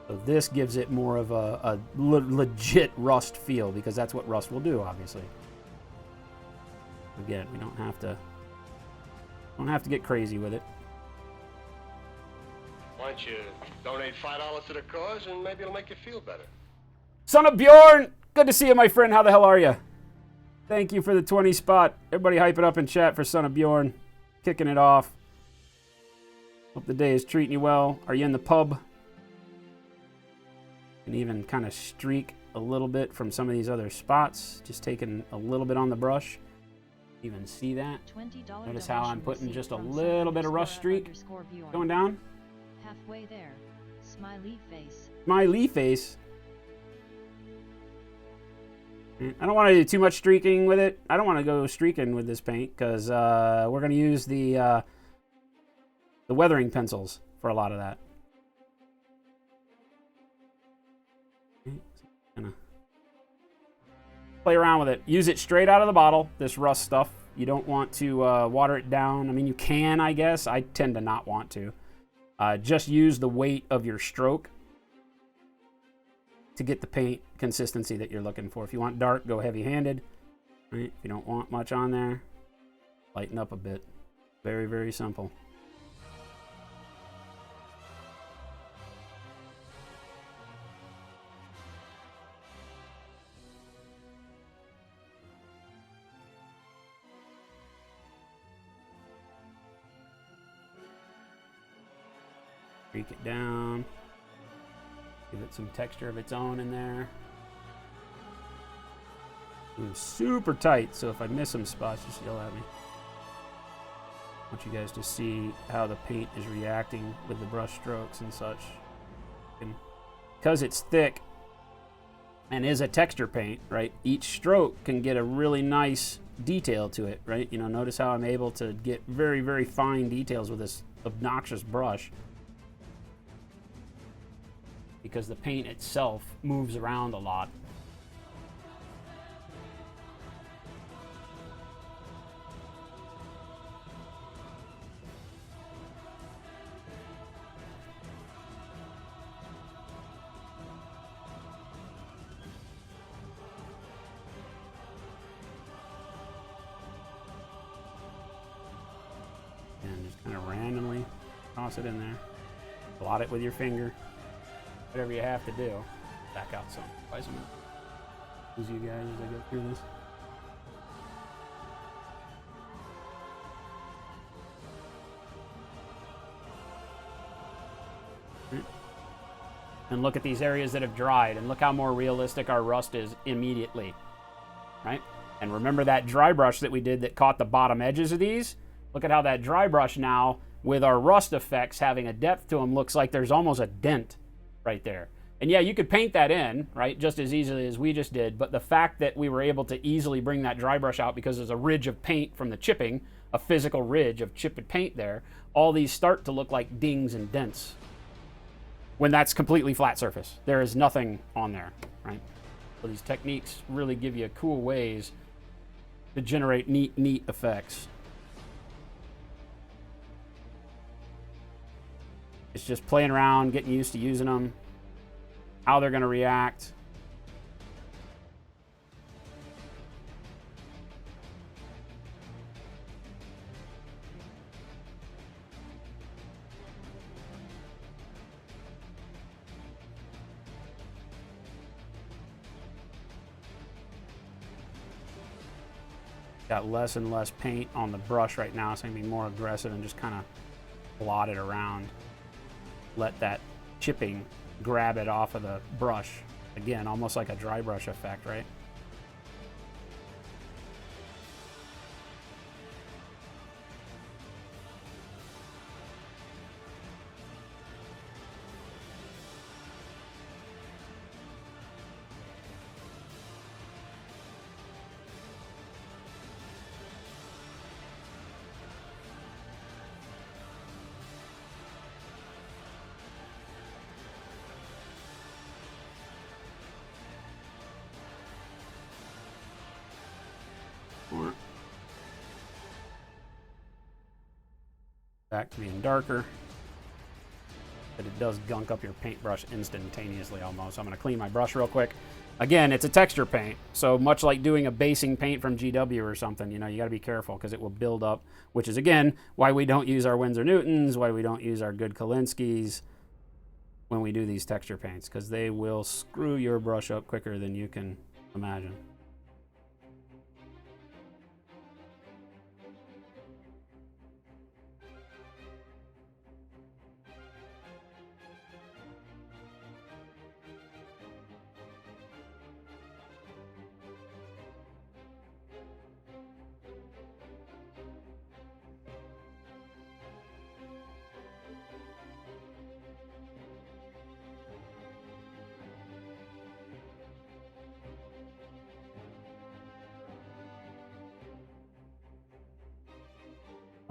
So this gives it more of a legit rust feel, because that's what rust will do, obviously. Again, we don't have to get crazy with it. Why don't you donate $5 to the cause and maybe it'll make you feel better. Son of Bjorn, good to see you, my friend. How the hell are you? Thank you for the 20 spot. Everybody hype it up in chat for Son of Bjorn. Kicking it off. Hope the day is treating you well. Are you in the pub? And even kind of streak a little bit from some of these other spots. Just taking a little bit on the brush. Even see that? Notice how I'm putting just a little bit of rust streak going down? Halfway there. Smiley face. Smiley face. I don't want to do too much streaking with it. I don't want to go streaking with this paint because we're going to use the weathering pencils for a lot of that. Gonna play around with it. Use it straight out of the bottle, this rust stuff. You don't want to water it down. I mean, you can, I guess. I tend to not want to. Just use the weight of your stroke to get the paint consistency that you're looking for. If you want dark, go heavy-handed. Right? If you don't want much on there, lighten up a bit. Very, very simple. Break it down. Give it some texture of its own in there. It's super tight, so if I miss some spots, just yell at me. I want you guys to see how the paint is reacting with the brush strokes and such. And because it's thick and is a texture paint, right, each stroke can get a really nice detail to it, right? You know, notice how I'm able to get very, very fine details with this obnoxious brush. Because the paint itself moves around a lot. And just kind of randomly toss it in there. Blot it with your finger. Whatever you have to do. Back out some. Buy some. Use you guys as I go through this. And look at these areas that have dried, and look how more realistic our rust is immediately. Right? And remember that dry brush that we did that caught the bottom edges of these? Look at how that dry brush now, with our rust effects having a depth to them, looks like there's almost a dent right there. And yeah, you could paint that in, right, just as easily as we just did, but the fact that we were able to easily bring that dry brush out because there's a ridge of paint from the chipping, a physical ridge of chipped paint there, all these start to look like dings and dents when that's completely flat surface. There is nothing on there, right? So these techniques really give you cool ways to generate neat effects. It's just playing around, getting used to using them, how they're going to react. Got less and less paint on the brush right now, so I'm going to be more aggressive and just kind of blot it around. Let that chipping grab it off of the brush. Again, almost like a dry brush effect, right? Back to being darker. But it does gunk up your paintbrush instantaneously almost. So I'm going to clean my brush real quick. Again, it's a texture paint. So much like doing a basing paint from GW or something, you know, you got to be careful because it will build up, which is, again, why we don't use our Winsor Newtons, why we don't use our good Kalinskis when we do these texture paints, because they will screw your brush up quicker than you can imagine.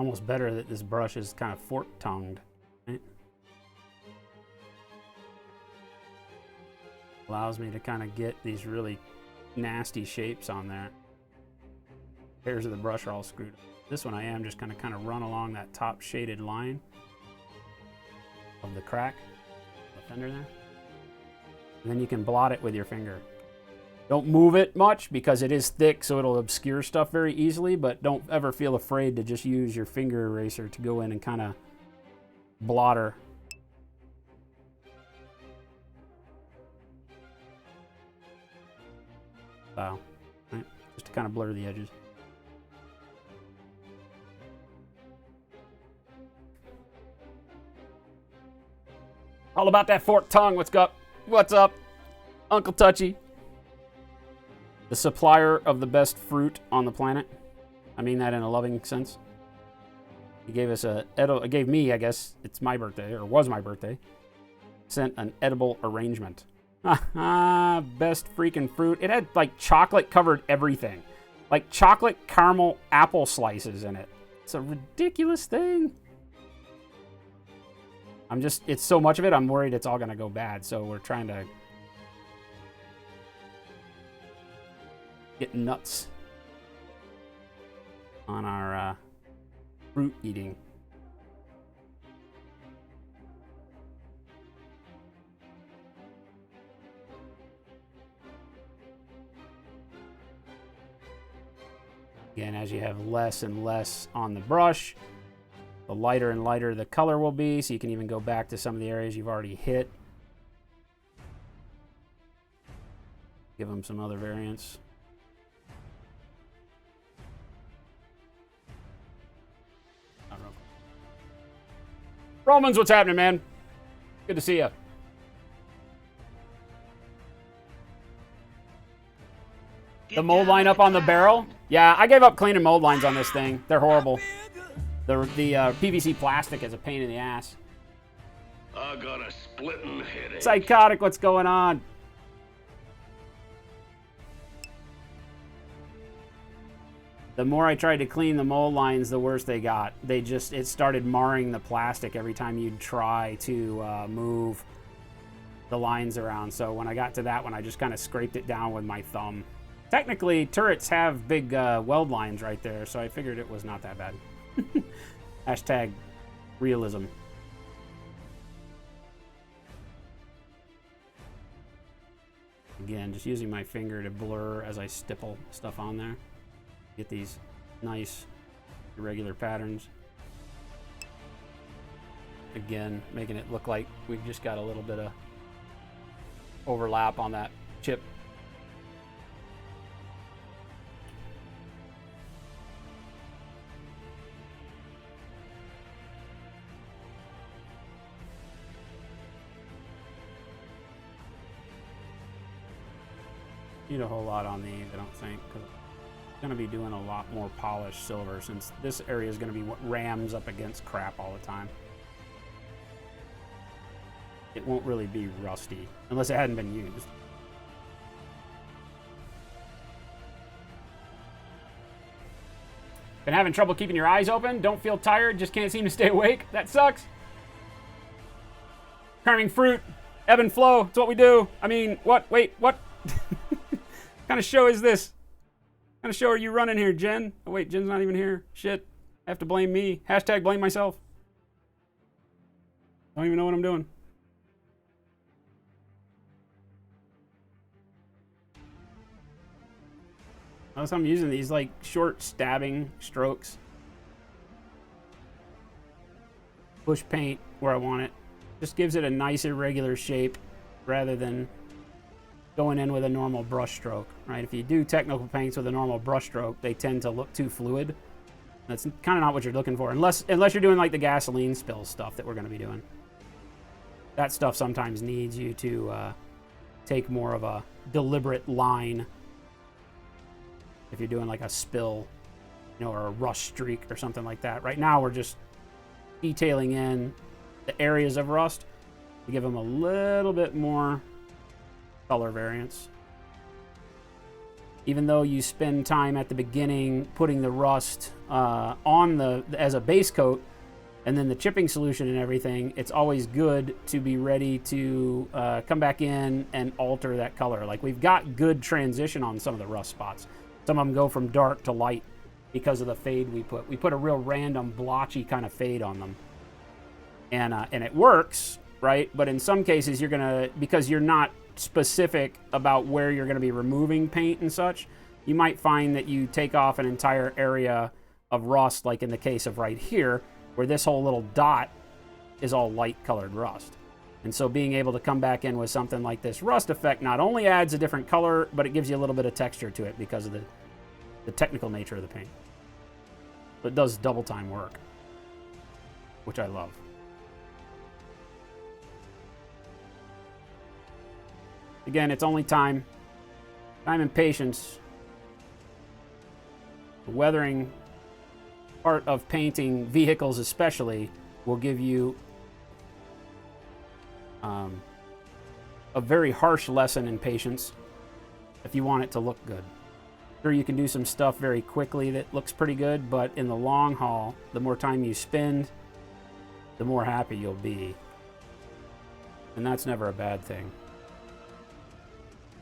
Almost better that this brush is kind of fork-tongued. Right? Allows me to kind of get these really nasty shapes on there. Hairs of the brush are all screwed up. This one I am just going to kind of run along that top shaded line of the crack, the fender there. And then you can blot it with your finger. Don't move it much because it is thick, so it'll obscure stuff very easily, but don't ever feel afraid to just use your finger eraser to go in and kind of blotter. So, right? Just to kind of blur the edges. All about that forked tongue. What's up? What's up, Uncle Touchy? The supplier of the best fruit on the planet. I mean that in a loving sense. He gave us gave me, I guess, it's my birthday, or was my birthday, sent an edible arrangement. Best freaking fruit. It had like chocolate covered everything. Like chocolate caramel apple slices in it. It's a ridiculous thing. It's so much of it, I'm worried it's all going to go bad. So we're trying to get nuts on our fruit eating. Again, as you have less and less on the brush, the lighter and lighter the color will be, so you can even go back to some of the areas you've already hit. Give them some other variants. Romans, what's happening, man? Good to see you. The mold line up on the barrel? Yeah, I gave up cleaning mold lines on this thing. They're horrible. The PVC plastic is a pain in the ass. I got a splitting headache. Psychotic, what's going on? The more I tried to clean the mold lines, the worse they got. It started marring the plastic every time you'd try to move the lines around. So when I got to that one, I just kind of scraped it down with my thumb. Technically, turrets have big weld lines right there, so I figured it was not that bad. Hashtag realism. Again, just using my finger to blur as I stipple stuff on there. Get these nice irregular patterns. Again, making it look like we've just got a little bit of overlap on that chip. Need a whole lot on these, I don't think, because I'm going to be doing a lot more polished silver since this area is going to be what rams up against crap all the time. It won't really be rusty unless it hadn't been used. Been having trouble keeping your eyes open? Don't feel tired? Just can't seem to stay awake? That sucks. Carving fruit, ebb and flow. It's what we do. I mean, what? Wait, what? What kind of show is this? What kind of show are you running here, Jen? Oh, wait, Jen's not even here. Shit. I have to blame me. Hashtag blame myself. Don't even know what I'm doing. Notice I'm using these like short stabbing strokes. Push paint where I want it. Just gives it a nice irregular shape rather than going in with a normal brush stroke, right? If you do technical paints with a normal brush stroke, they tend to look too fluid. That's kind of not what you're looking for, unless you're doing like the gasoline spill stuff that we're going to be doing. That stuff sometimes needs you to take more of a deliberate line. If you're doing like a spill, or a rust streak or something like that. Right now we're just detailing in the areas of rust to give them a little bit more color variance. even though you spend time at the beginning putting the rust on as a base coat, and then the chipping solution and everything, it's always good to be ready to come back in and alter that color. Like, we've got good transition on some of the rust spots. Some of them go from dark to light because of the fade we put. We put a real random blotchy kind of fade on them. And it works, right? But in some cases, you're gonna, because you're not specific about where you're gonna be removing paint and such, you might find that you take off an entire area of rust, like in the case of right here, where this whole little dot is all light colored rust. And so being able to come back in with something like this rust effect not only adds a different color, but it gives you a little bit of texture to it because of the technical nature of the paint. But it does double time work, which I love. Again, it's only time and patience. The weathering part of painting vehicles especially will give you a very harsh lesson in patience if you want it to look good. Sure, you can do some stuff very quickly that looks pretty good, but in the long haul, the more time you spend, the more happy you'll be. And that's never a bad thing.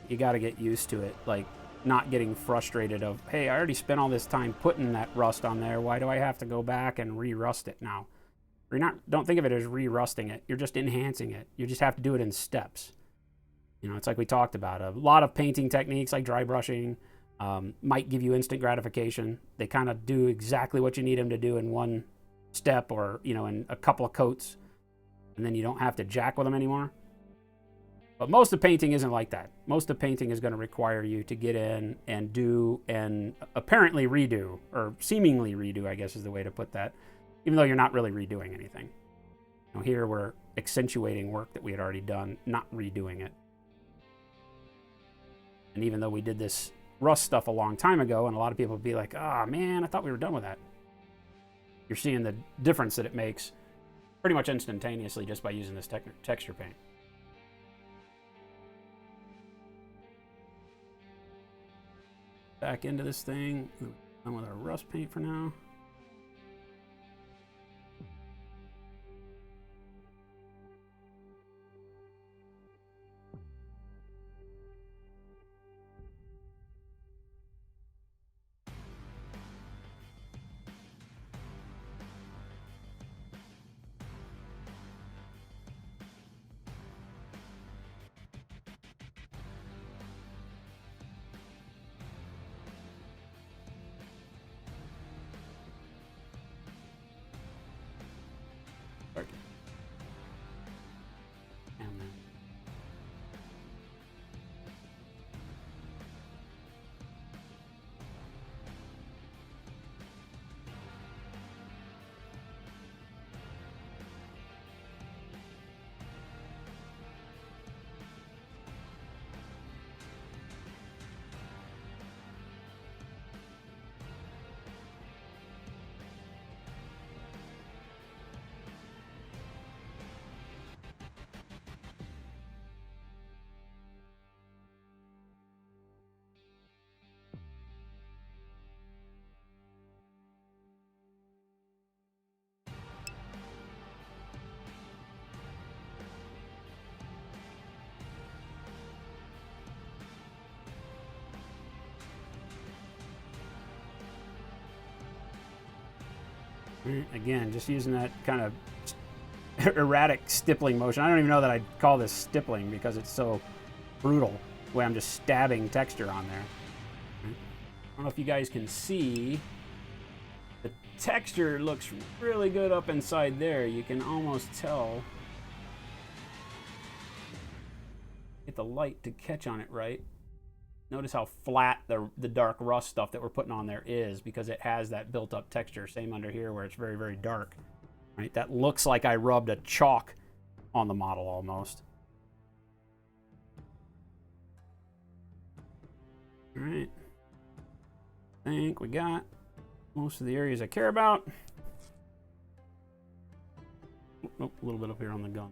You got to get used to it, like not getting frustrated of, hey, I already spent all this time putting that rust on there. Why do I have to go back and re-rust it now? Don't think of it as re-rusting it. You're just enhancing it. You just have to do it in steps. You know, it's like we talked about. A lot of painting techniques like dry brushing might give you instant gratification. They kind of do exactly what you need them to do in one step, or, you know, in a couple of coats, and then you don't have to jack with them anymore. But most of painting isn't like that. Most of painting is going to require you to get in and do and apparently redo, or seemingly redo, I guess is the way to put that, even though you're not really redoing anything. You know, here we're accentuating work that we had already done, not redoing it. And even though we did this rust stuff a long time ago, and a lot of people would be like, ah, man, I thought we were done with that. You're seeing the difference that it makes pretty much instantaneously just by using this texture paint. Back into this thing. Done with our rust paint for now. Again, just using that kind of erratic stippling motion. I don't even know that I'd call this stippling because it's so brutal the way I'm just stabbing texture on there. I don't know if you guys can see. The texture looks really good up inside there. You can almost tell. Get the light to catch on it right. Notice how flat the dark rust stuff that we're putting on there is, because it has that built-up texture. Same under here where it's very, very dark. Right? That looks like I rubbed a chalk on the model almost. All right. I think we got most of the areas I care about. Nope, a little bit up here on the gun.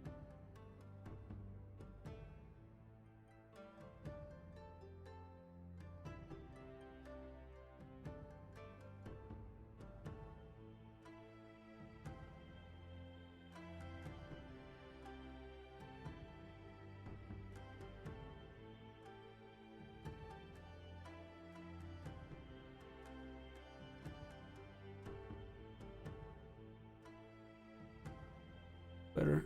Better.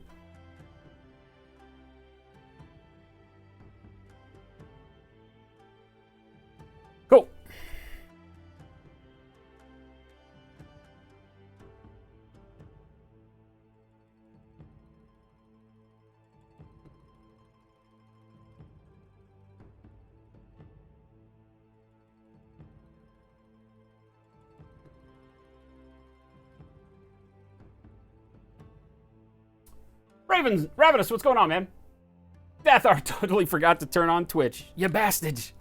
Cool. Ravenous, what's going on, man? Deathar totally forgot to turn on Twitch. You bastards.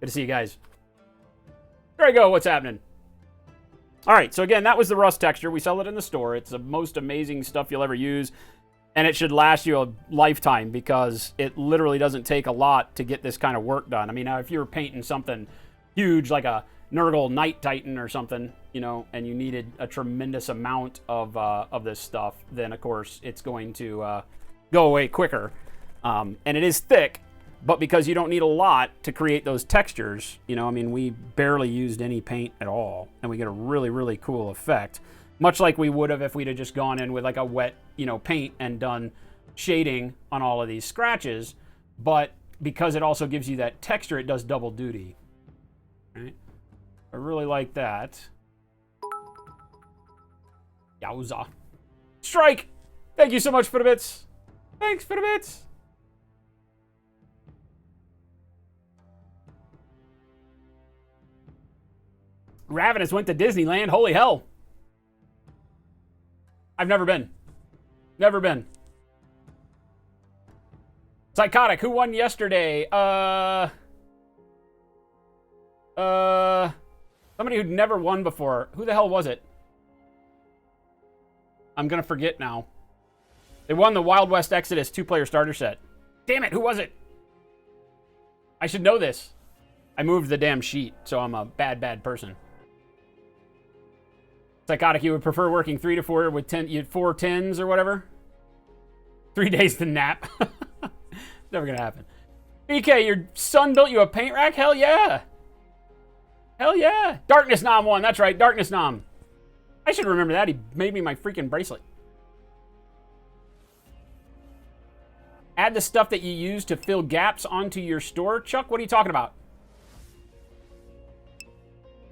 Good to see you guys. There you go, what's happening? Alright, so again, that was the rust texture. We sell it in the store. It's the most amazing stuff you'll ever use. And it should last you a lifetime because it literally doesn't take a lot to get this kind of work done. I mean, if you were painting something huge like a Nurgle Night Titan or something, you know, and you needed a tremendous amount of this stuff, then of course it's going to go away quicker. And it is thick, but because you don't need a lot to create those textures, you know, I mean, we barely used any paint at all, and we get a really, really cool effect. Much like we would have if we'd have just gone in with like a wet, you know, paint and done shading on all of these scratches. But because it also gives you that texture, it does double duty. Right? I really like that. Yowza. Strike! Thank you so much for the bits. Thanks for the bits. Ravenous went to Disneyland. Holy hell. I've never been. Never been. Psychotic, who won yesterday? Somebody who'd never won before. Who the hell was it? I'm gonna forget now. They won the Wild West Exodus 2-player starter set. Damn it, who was it? I should know this. I moved the damn sheet, so I'm a bad, bad person. Psychotic, you would prefer working 3 to 4 with 4 10s or whatever? 3 days to nap. Never gonna happen. BK, your son built you a paint rack? Hell yeah. Hell yeah. Darkness Nom won. That's right, Darkness Nom. I should remember that. He made me my freaking bracelet. Add the stuff that you use to fill gaps onto your store. Chuck, what are you talking about?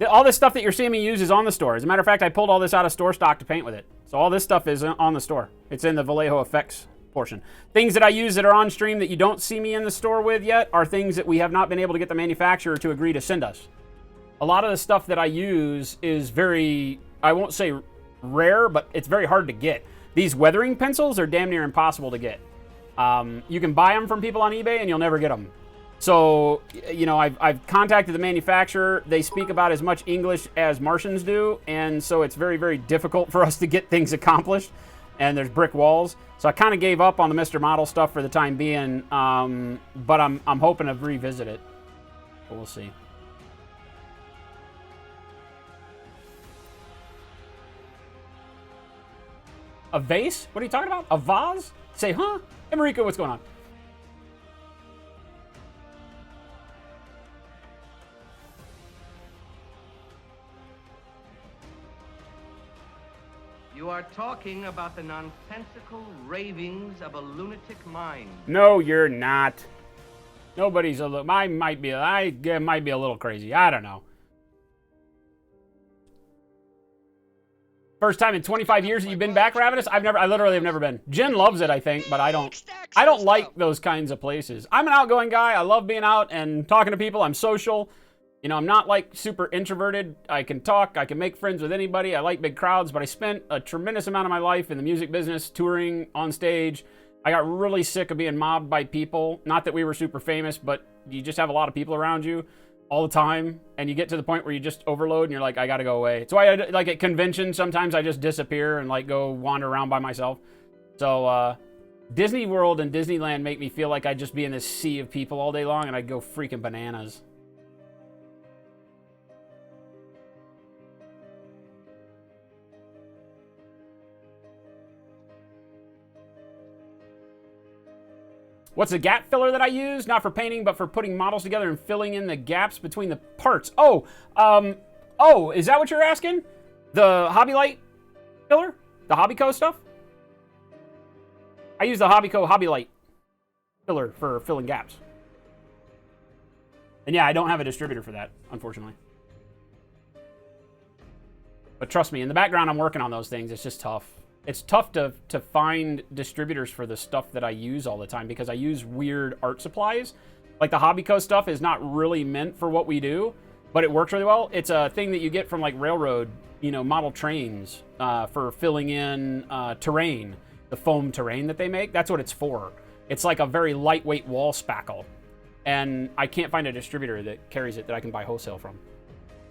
All this stuff that you're seeing me use is on the store. As a matter of fact, I pulled all this out of store stock to paint with it. So all this stuff is on the store. It's in the Vallejo effects portion. Things that I use that are on stream that you don't see me in the store with yet are things that we have not been able to get the manufacturer to agree to send us. A lot of the stuff that I use is very, I won't say rare, but it's very hard to get. These weathering pencils are damn near impossible to get. You can buy them from people on eBay and you'll never get them. So, you know, I've contacted the manufacturer. They speak about as much English as Martians do, and so it's very, very difficult for us to get things accomplished, and there's brick walls. So I kind of gave up on the Mr. Model stuff for the time being, but I'm hoping to revisit it. But we'll see. A vase? What are you talking about? A vase? Say, huh? Hey, Marika, what's going on? You are talking about the nonsensical ravings of a lunatic mind. No, you're not. Nobody's a little. I might be a little crazy. I don't know. First time in 25 years that you've been back, Ravenous? I literally have never been. Jen loves it, I think, but I don't like those kinds of places. I'm an outgoing guy. I love being out and talking to people. I'm social. You know, I'm not like super introverted. I can talk. I can make friends with anybody. I like big crowds, but I spent a tremendous amount of my life in the music business, touring, on stage. I got really sick of being mobbed by people. Not that we were super famous, but you just have a lot of people around you all the time, and you get to the point where you just overload and you're like, I gotta go away. That's why like at conventions, sometimes I just disappear and like go wander around by myself. So Disney World and Disneyland make me feel like I'd just be in this sea of people all day long and I'd go freaking bananas. What's the gap filler that I use? Not for painting, but for putting models together and filling in the gaps between the parts. Oh, is that what you're asking? The Hobby Light filler? The Hobbyco stuff? I use the Hobbyco Hobby Light filler for filling gaps. And yeah, I don't have a distributor for that, unfortunately. But trust me, in the background, I'm working on those things. It's just tough. It's tough to find distributors for the stuff that I use all the time because I use weird art supplies. Like the Hobbyco stuff is not really meant for what we do, but it works really well. It's a thing that you get from like railroad, model trains for filling in terrain, the foam terrain that they make. That's what it's for. It's like a very lightweight wall spackle. And I can't find a distributor that carries it that I can buy wholesale from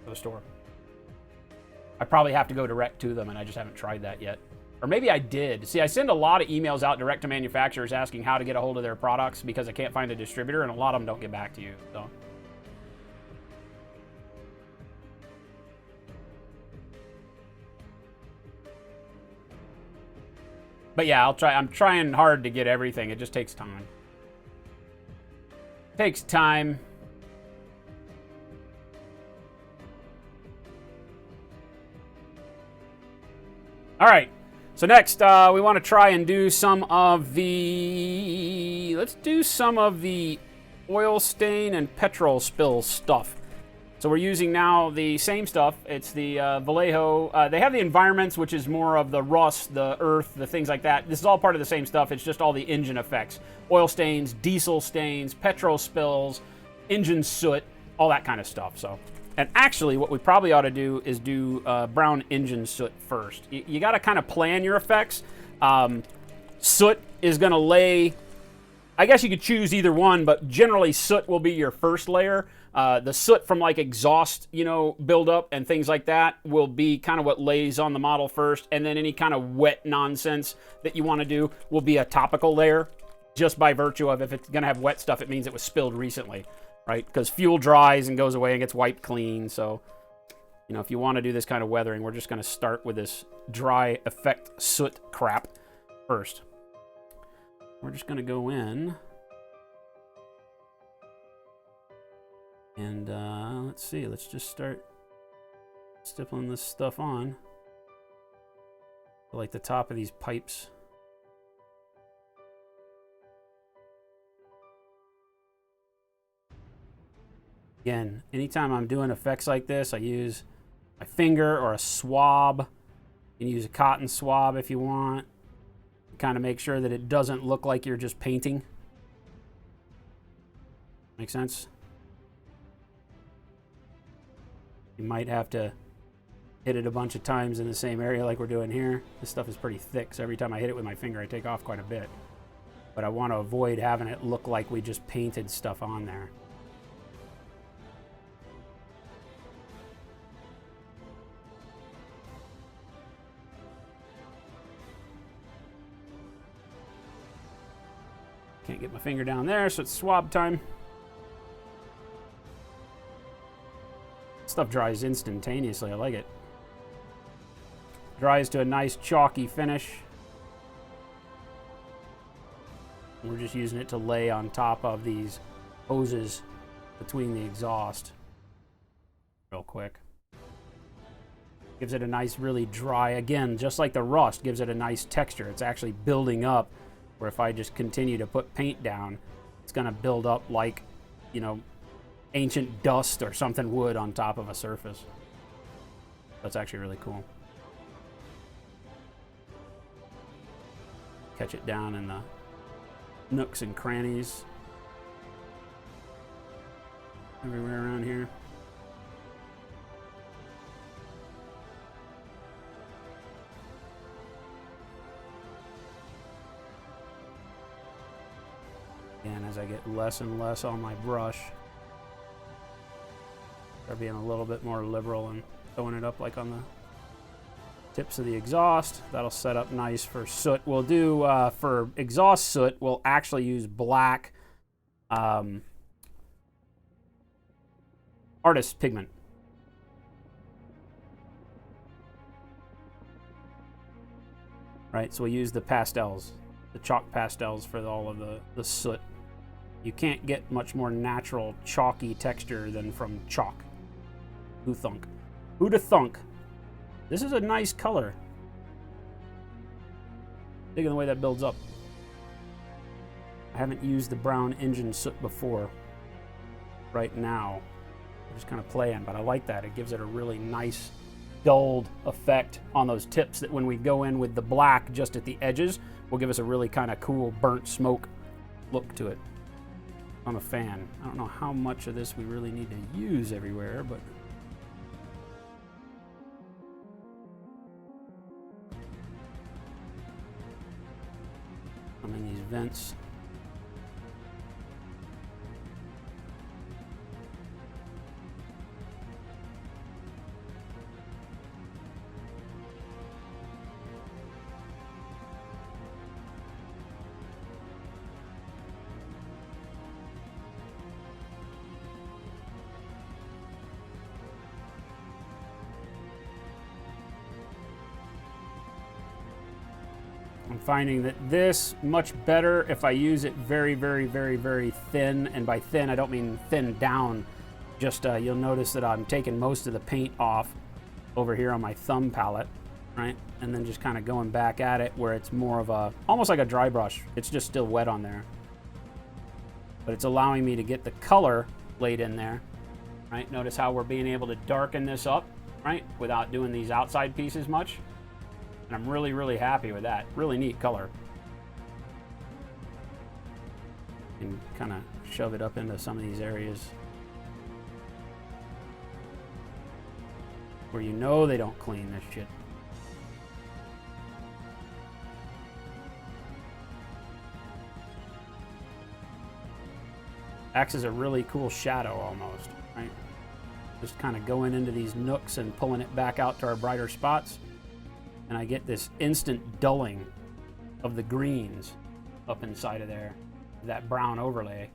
for the store. I probably have to go direct to them, and I just haven't tried that yet. Or maybe I did. See, I send a lot of emails out direct to manufacturers asking how to get a hold of their products because I can't find a distributor, and a lot of them don't get back to you. So. But yeah, I'm trying hard to get everything. It just takes time. Takes time. All right. So next, we want to try and do some of the... Let's do some of the oil stain and petrol spill stuff. So we're using now the same stuff. It's the Vallejo. They have the environments, which is more of the rust, the earth, the things like that. This is all part of the same stuff. It's just all the engine effects. Oil stains, diesel stains, petrol spills, engine soot, all that kind of stuff. So, and actually, what we probably ought to do is do brown engine soot first. You got to kind of plan your effects. Soot is going to lay... I guess you could choose either one, but generally soot will be your first layer. The soot from like exhaust, buildup and things like that will be kind of what lays on the model first. And then any kind of wet nonsense that you want to do will be a topical layer, just by virtue of if it's going to have wet stuff, it means it was spilled recently, right? Because fuel dries and goes away and gets wiped clean. So, if you want to do this kind of weathering, we're just going to start with this dry effect soot crap first. We're just going to go in and let's see, let's just start stippling this stuff on like the top of these pipes. Again, anytime I'm doing effects like this, I use my finger or a swab. You can use a cotton swab if you want. Kind of make sure that it doesn't look like you're just painting. Make sense? You might have to hit it a bunch of times in the same area like we're doing here. This stuff is pretty thick, so every time I hit it with my finger, I take off quite a bit. But I want to avoid having it look like we just painted stuff on there. Can't get my finger down there, so it's swab time. Stuff dries instantaneously. I like it. Dries to a nice chalky finish. We're just using it to lay on top of these hoses between the exhaust. Real quick. Gives it a nice, really dry, again, just like the rust, gives it a nice texture. It's actually building up. Where if I just continue to put paint down, it's going to build up like, ancient dust or something would on top of a surface. That's actually really cool. Catch it down in the nooks and crannies. Everywhere around here. And as I get less and less on my brush, start being a little bit more liberal and throwing it up like on the tips of the exhaust. That'll set up nice for soot. We'll do, for exhaust soot, we'll actually use black artist pigment. Right, so we use the pastels, the chalk pastels for all of the soot. You can't get much more natural chalky texture than from chalk. Who thunk? Who'da thunk? This is a nice color. Digging the way that builds up. I haven't used the brown engine soot before right now. I'm just kind of playing, but I like that. It gives it a really nice dulled effect on those tips that when we go in with the black just at the edges will give us a really kind of cool burnt smoke look to it. I'm a fan. I don't know how much of this we really need to use everywhere, but I'm in these vents. I'm finding that this much better if I use it very, very, very, very thin. And by thin, I don't mean thin down. Just you'll notice that I'm taking most of the paint off over here on my thumb palette, right? And then just kind of going back at it where it's more of a, almost like a dry brush. It's just still wet on there. But it's allowing me to get the color laid in there, right? Notice how we're being able to darken this up, right? Without doing these outside pieces much. And I'm really, really happy with that. Really neat color. And kind of shove it up into some of these areas where you know they don't clean this shit. Acts as a really cool shadow almost, right? Just kind of going into these nooks and pulling it back out to our brighter spots. And I get this instant dulling of the greens up inside of there. That brown overlay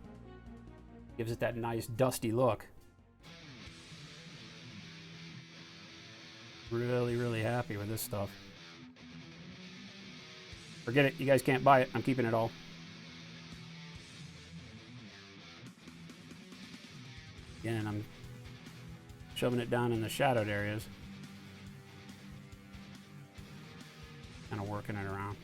gives it that nice dusty look. Really, really happy with this stuff. Forget it, you guys can't buy it. I'm keeping it all. Again, I'm shoving it down in the shadowed areas. Kind of working it around.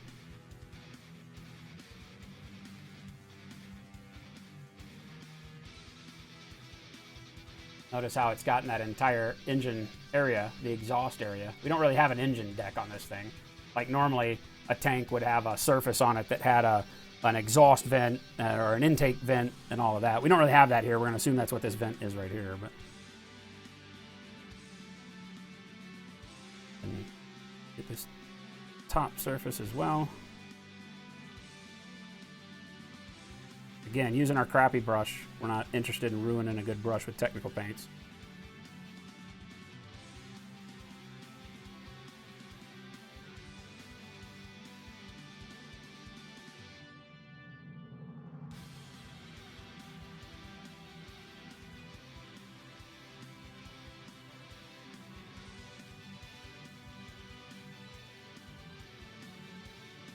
Notice how it's gotten that entire engine area, the exhaust area. We don't really have an engine deck on this thing. Like normally a tank would have a surface on it that had an exhaust vent or an intake vent and all of that. We don't really have that here. We're going to assume that's what this vent is right here. But and get this top surface as well. Again, using our crappy brush. We're not interested in ruining a good brush with technical paints.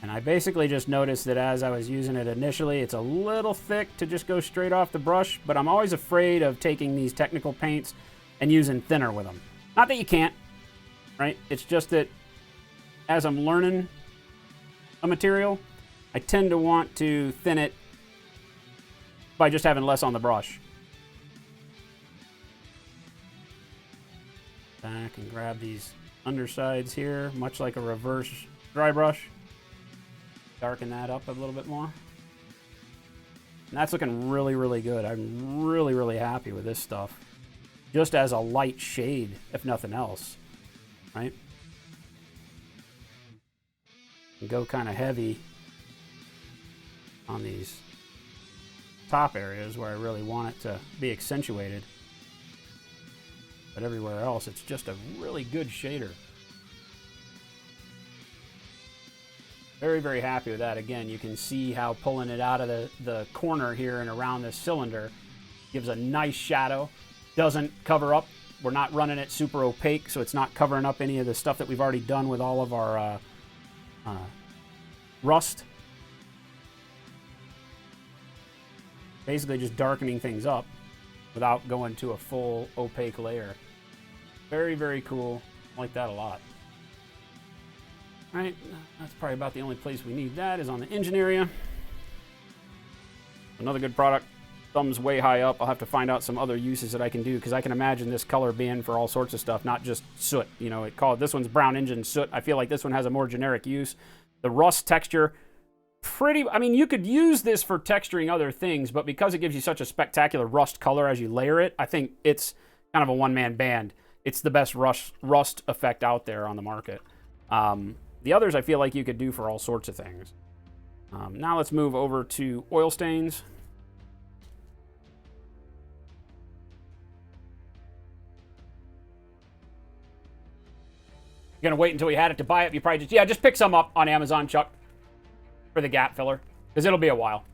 And I basically just noticed that as I was using it initially, it's a little thick to just go straight off the brush, but I'm always afraid of taking these technical paints and using thinner with them. Not that you can't, right? It's just that as I'm learning a material, I tend to want to thin it by just having less on the brush. Back and grab these undersides here, much like a reverse dry brush. Darken that up a little bit more. And that's looking really, really good. I'm really, really happy with this stuff. Just as a light shade, if nothing else, right? And go kind of heavy on these top areas where I really want it to be accentuated. But everywhere else, it's just a really good shader. Very, very happy with that. Again, you can see how pulling it out of the corner here and around this cylinder gives a nice shadow. Doesn't cover up. We're not running it super opaque, so it's not covering up any of the stuff that we've already done with all of our rust. Basically just darkening things up without going to a full opaque layer. Very, very cool. I like that a lot. All right, that's probably about the only place we need that is on the engine area. Another good product. Thumbs way high up. I'll have to find out some other uses that I can do, because I can imagine this color being for all sorts of stuff, not just soot. You know, this one's brown engine soot. I feel like this one has a more generic use. The rust texture, I mean, you could use this for texturing other things, but because it gives you such a spectacular rust color as you layer it, I think it's kind of a one-man band. It's the best rust effect out there on the market. The others I feel like you could do for all sorts of things. Now let's move over to oil stains. You're going to wait until we had it to buy it. You probably just pick some up on Amazon, Chuck, for the gap filler, because it'll be a while.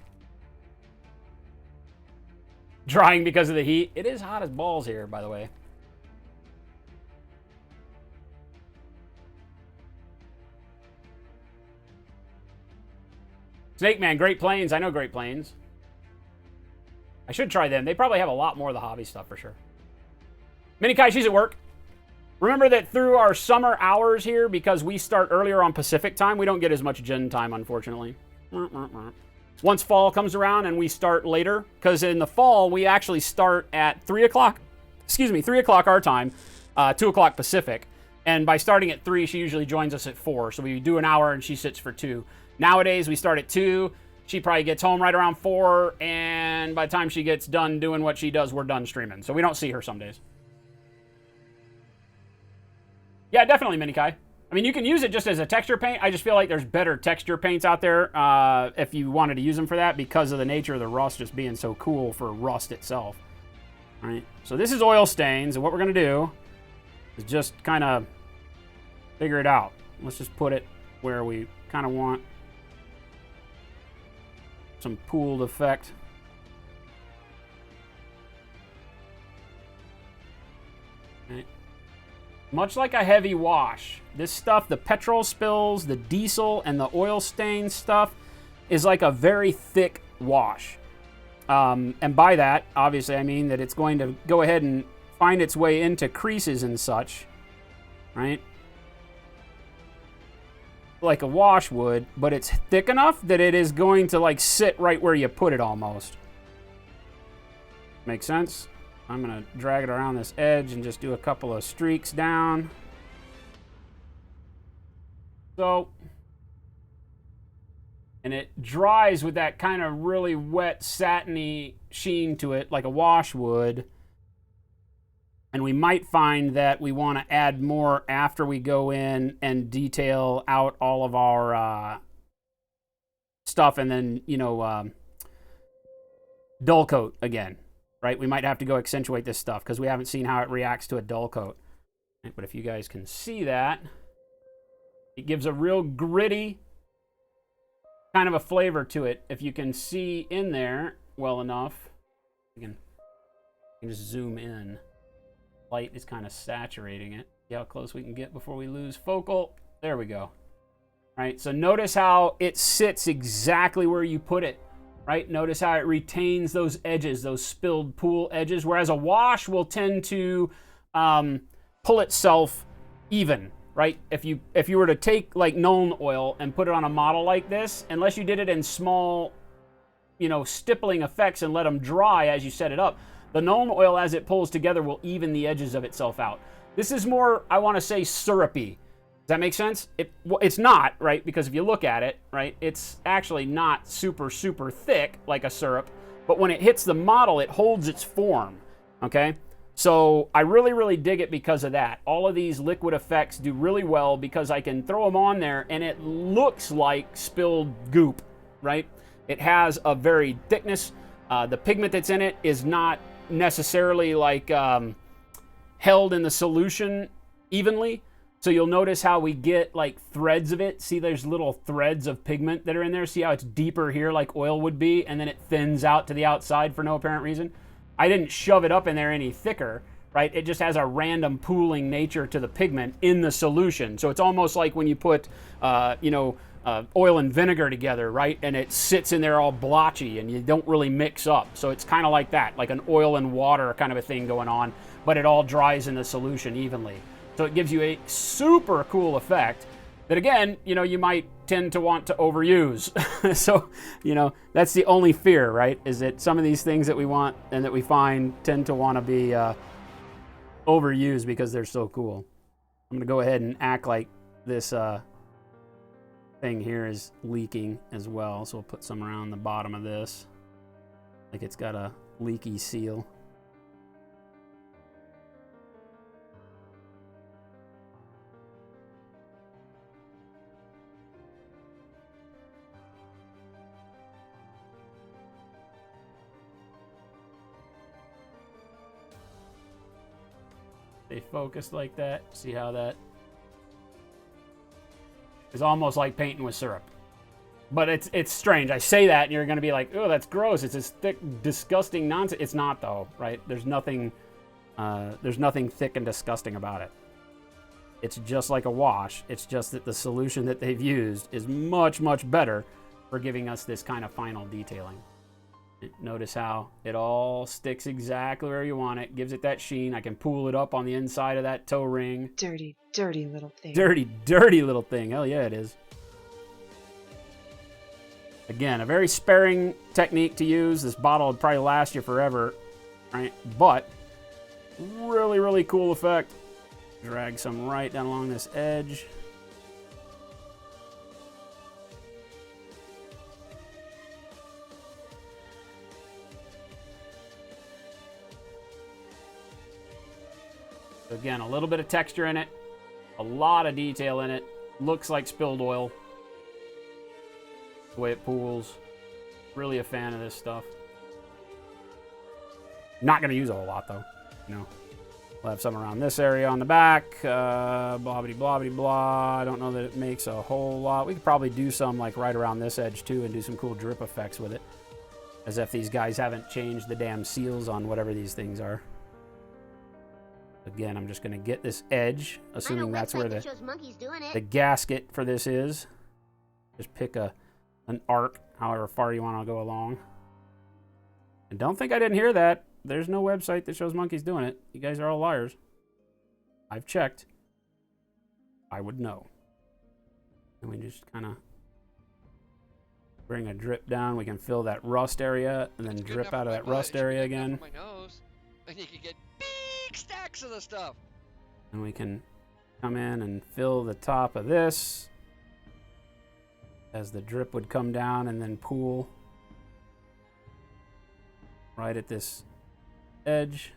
Drying because of the heat. It is hot as balls here, by the way. Snake Man, Great Plains. I know Great Plains. I should try them. They probably have a lot more of the hobby stuff for sure. Mini Kai, she's at work. Remember that through our summer hours here, because we start earlier on Pacific time, we don't get as much gen time, unfortunately. Once fall comes around and we start later, because in the fall, we actually start at 3 o'clock. Excuse me, 3 o'clock our time, 2 o'clock Pacific. And by starting at 3, she usually joins us at 4. So we do an hour and she sits for 2. Nowadays, we start at 2. She probably gets home right around 4. And by the time she gets done doing what she does, we're done streaming. So we don't see her some days. Yeah, definitely, Mini Kai. I mean, you can use it just as a texture paint. I just feel like there's better texture paints out there if you wanted to use them for that, because of the nature of the rust just being so cool for rust itself. All right, so this is oil stains, and what we're going to do is just kind of figure it out. Let's just put it where we kind of want some pooled effect. Right. Much like a heavy wash, this stuff, the petrol spills, the diesel, and the oil stain stuff is like a very thick wash. And by that, obviously, I mean that it's going to go ahead and find its way into creases and such, right? Like a wash would, but it's thick enough that it is going to like sit right where you put it almost. Make sense? I'm going to drag it around this edge and just do a couple of streaks down. So, and it dries with that kind of really wet, satiny sheen to it, like a wash would. And we might find that we want to add more after we go in and detail out all of our stuff, and then, you know, dull coat again. Right, we might have to go accentuate this stuff because we haven't seen how it reacts to a dull coat. Right, but if you guys can see that, it gives a real gritty kind of a flavor to it. If you can see in there well enough, you can just zoom in. Light is kind of saturating it. See how close we can get before we lose focal. There we go. All right, so notice how it sits exactly where you put it. Right? Notice how it retains those edges, those spilled pool edges, whereas a wash will tend to pull itself even, right? If you were to take like Nuln oil and put it on a model like this, unless you did it in small, you know, stippling effects and let them dry as you set it up, the Nuln oil as it pulls together will even the edges of itself out. This is more, I want to say, syrupy. Does that make sense? It's not, right? Because if you look at it, right, it's actually not super, super thick like a syrup. But when it hits the model, it holds its form, okay? So I really, really dig it because of that. All of these liquid effects do really well because I can throw them on there and it looks like spilled goop, right? It has a very thickness. The pigment that's in it is not necessarily like held in the solution evenly. So you'll notice how we get like threads of it. See, there's little threads of pigment that are in there. See how it's deeper here like oil would be, and then it thins out to the outside for no apparent reason. I didn't shove it up in there any thicker, right? It just has a random pooling nature to the pigment in the solution. So it's almost like when you put, oil and vinegar together, right? And it sits in there all blotchy and you don't really mix up. So it's kind of like that, like an oil and water kind of a thing going on, but it all dries in the solution evenly. So it gives you a super cool effect. that again, you know, you might tend to want to overuse. So, you know, that's the only fear, right? Is that some of these things that we want and that we find tend to want to be overused because they're so cool. I'm going to go ahead and act like this thing here is leaking as well. So we'll put some around the bottom of this. Like it's got a leaky seal. Stay focused like that. See how that is almost like painting with syrup. But it's strange. I say that and you're going to be like, oh, that's gross. It's this thick, disgusting nonsense. It's not though, right? There's nothing thick and disgusting about it. It's just like a wash. It's just that the solution that they've used is much, much better for giving us this kind of final detailing. Notice how it all sticks exactly where you want it. Gives it that sheen. I can pull it up on the inside of that toe ring. Dirty, dirty little thing. Dirty, dirty little thing. Hell yeah, it is. Again, a very sparing technique to use. This bottle would probably last you forever, right? But really, really cool effect. Drag some right down along this edge. Again, a little bit of texture in it, a lot of detail in it. Looks like spilled oil. The way it pools. Really a fan of this stuff. Not going to use a whole lot though. You know, we'll have some around this area on the back. Blah, blah, blah, blah, blah. I don't know that it makes a whole lot. We could probably do some like right around this edge too and do some cool drip effects with it. As if these guys haven't changed the damn seals on whatever these things are. Again, I'm just going to get this edge, assuming that's where the gasket for this is. Just pick an arc, however far you want to go along. And don't think I didn't hear that. There's no website that shows monkeys doing it. You guys are all liars. I've checked. I would know. And we just kind of bring a drip down. We can fill that rust area and then drip out of that rust area again. My nose, and you can get big stacks of the stuff. And we can come in and fill the top of this as the drip would come down and then pool right at this edge.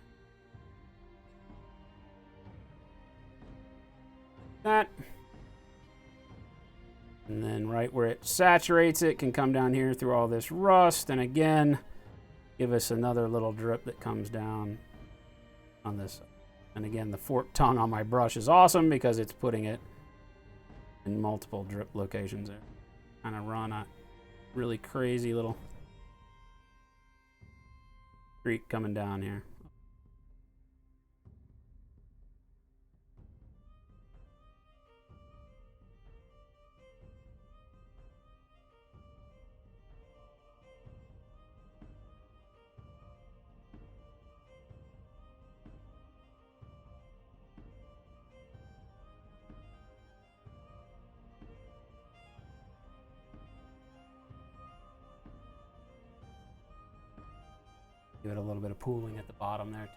That. And then right where it saturates it can come down here through all this rust and again give us another little drip that comes down on this. And again, the forked tongue on my brush is awesome because it's putting it in multiple drip locations there. Kind of run a really crazy little streak coming down here. Give it a little bit of pooling at the bottom there.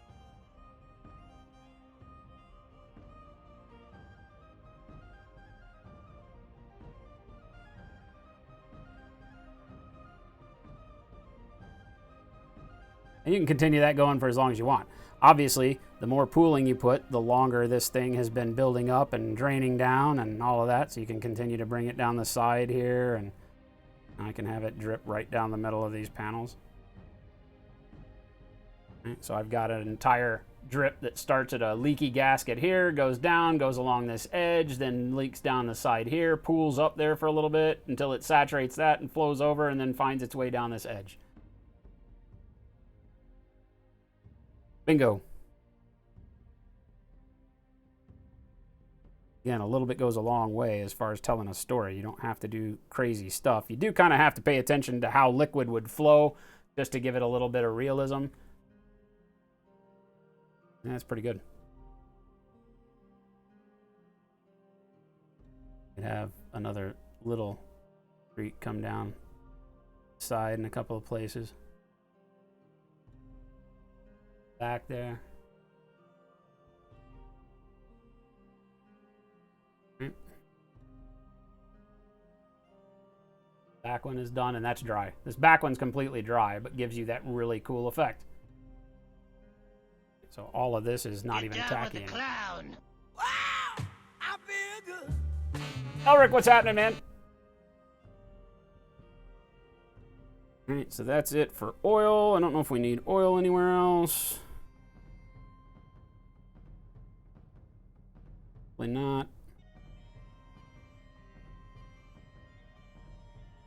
And you can continue that going for as long as you want. Obviously, the more pooling you put, the longer this thing has been building up and draining down and all of that. So you can continue to bring it down the side here, and I can have it drip right down the middle of these panels. So I've got an entire drip that starts at a leaky gasket here, goes down, goes along this edge, then leaks down the side here, pools up there for a little bit until it saturates that and flows over and then finds its way down this edge. Bingo. Again, a little bit goes a long way as far as telling a story. You don't have to do crazy stuff. You do kind of have to pay attention to how liquid would flow just to give it a little bit of realism. That's pretty good. We'd have another little streak come down the side in a couple of places. Back there. Back one is done, and that's dry. This back one's completely dry, but gives you that really cool effect. So all of this is not even tacky anymore. Wow, I feel good. Elric, what's happening, man? All right, so that's it for oil. I don't know if we need oil anywhere else. Probably not.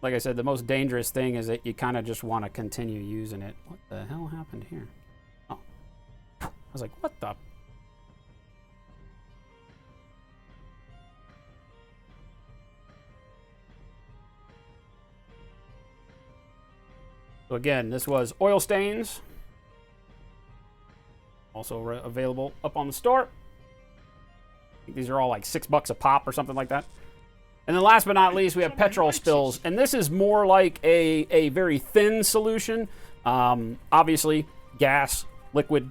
Like I said, the most dangerous thing is that you kind of just want to continue using it. What the hell happened here? Oh. I was like, what the? So again, this was oil stains. Also available up on the store. I think these are all like $6 a pop or something like that. And then last but not least, we have petrol spills. And this is more like a very thin solution. Obviously, gas, liquid,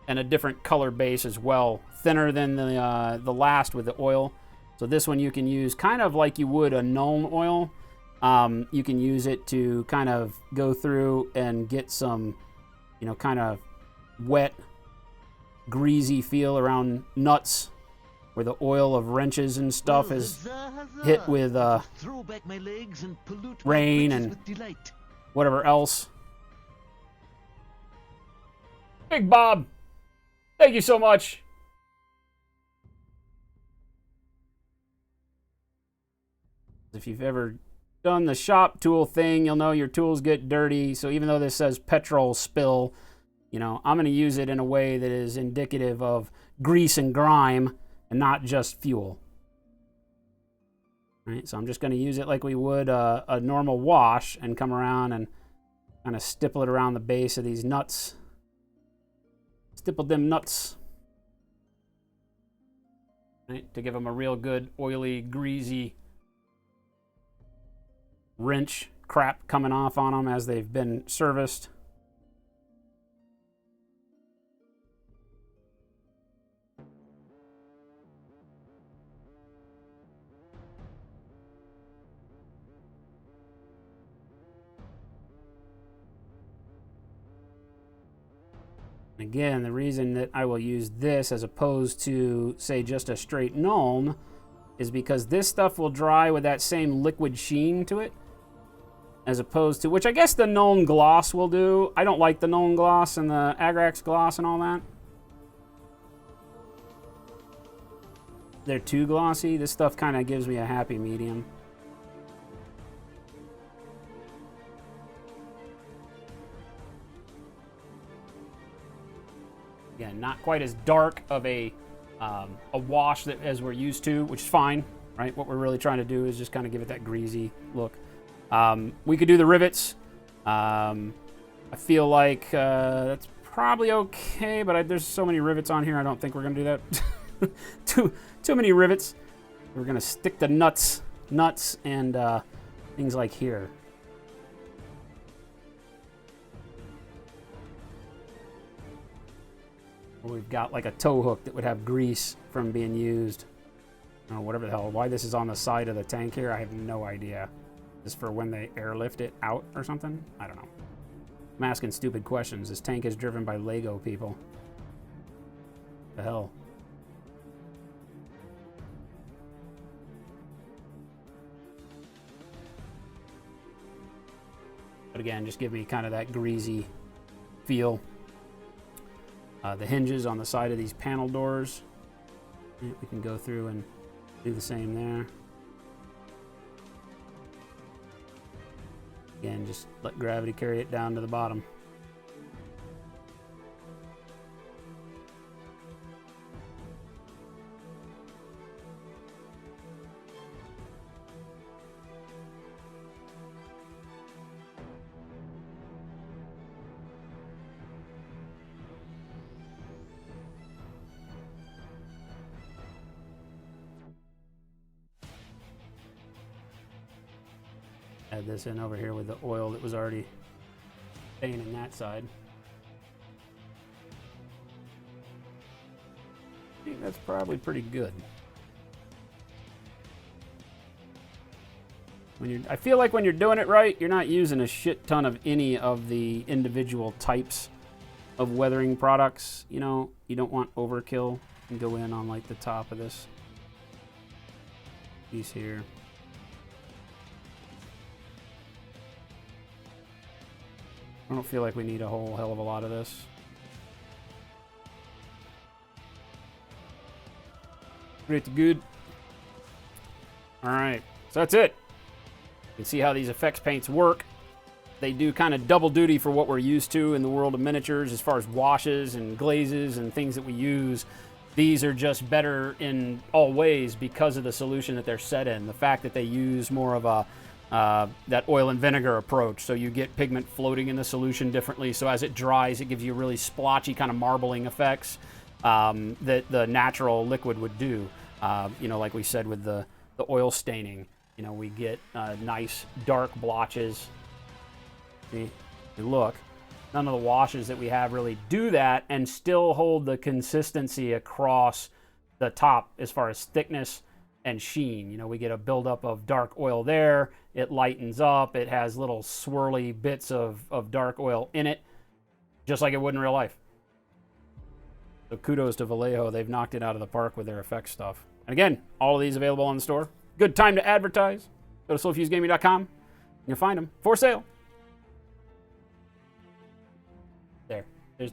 and a different color base as well. Thinner than the last with the oil. So this one you can use kind of like you would a Nuln oil. You can use it to kind of go through and get some, you know, kind of wet, greasy feel around nuts, where the oil of wrenches and stuff is hit with rain and whatever else. Big Bob, thank you so much. If you've ever done the shop tool thing, you'll know your tools get dirty. So even though this says petrol spill, you know, I'm going to use it in a way that is indicative of grease and grime, and not just fuel. All right, so I'm just going to use it like we would a normal wash and come around and kind of stipple it around the base of these nuts. Stipple them nuts. Right, to give them a real good oily, greasy wrench crap coming off on them as they've been serviced. Again, the reason that I will use this as opposed to, say, just a straight Nuln is because this stuff will dry with that same liquid sheen to it, as opposed to, which I guess the Nuln gloss will do. I don't like the Nuln gloss and the Agrax gloss and all that. They're too glossy. This stuff kind of gives me a happy medium. Again, not quite as dark of a wash that as we're used to, which is fine, right? What we're really trying to do is just kind of give it that greasy look. We could do the rivets. I feel like that's probably okay, but there's so many rivets on here, I don't think we're going to do that. too many rivets. We're going to stick to nuts and things like here. We've got like a tow hook that would have grease from being used. Oh, whatever the hell. Why this is on the side of the tank here, I have no idea. Is for when they airlift it out or something? I don't know. I'm asking stupid questions. This tank is driven by Lego people. The hell? But again, just give me kind of that greasy feel. The hinges on the side of these panel doors, we can go through and do the same there. Again, just let gravity carry it down to the bottom. Add this in over here with the oil that was already staining that side. I think that's probably pretty good. I feel like when you're doing it right, you're not using a shit ton of any of the individual types of weathering products. You know, you don't want overkill. And go in on like the top of this piece here. I don't feel like we need a whole hell of a lot of this. Pretty good. All right, so that's it. You can see how these effects paints work. They do kind of double duty for what we're used to in the world of miniatures as far as washes and glazes and things that we use. These are just better in all ways because of the solution that they're set in. The fact that they use more of a that oil and vinegar approach, so you get pigment floating in the solution differently. So as it dries, it gives you really splotchy kind of marbling effects that the natural liquid would do. You know, like we said with the oil staining, you know, we get nice dark blotches. See, look. None of the washes that we have really do that and still hold the consistency across the top as far as thickness and sheen. You know, we get a buildup of dark oil there. It lightens up. It has little swirly bits of dark oil in it, just like it would in real life. So kudos to Vallejo. They've knocked it out of the park with their effects stuff. And again, all of these available on the store. Good time to advertise. Go to slowfusegaming.com. You'll find them for sale.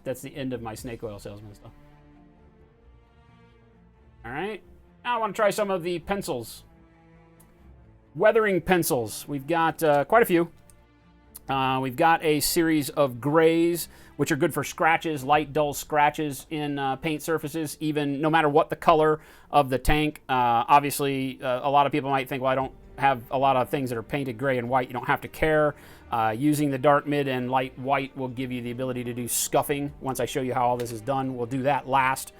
That's the end of my snake oil salesman stuff. All right. Now I want to try some of the pencils. Weathering pencils. We've got quite a few. We've got a series of grays, which are good for scratches, light, dull scratches in paint surfaces, even no matter what the color of the tank. Obviously, a lot of people might think, well, I don't have a lot of things that are painted gray and white. You don't have to care. Using the dark mid and light white will give you the ability to do scuffing. Once I show you how all this is done, we'll do that last.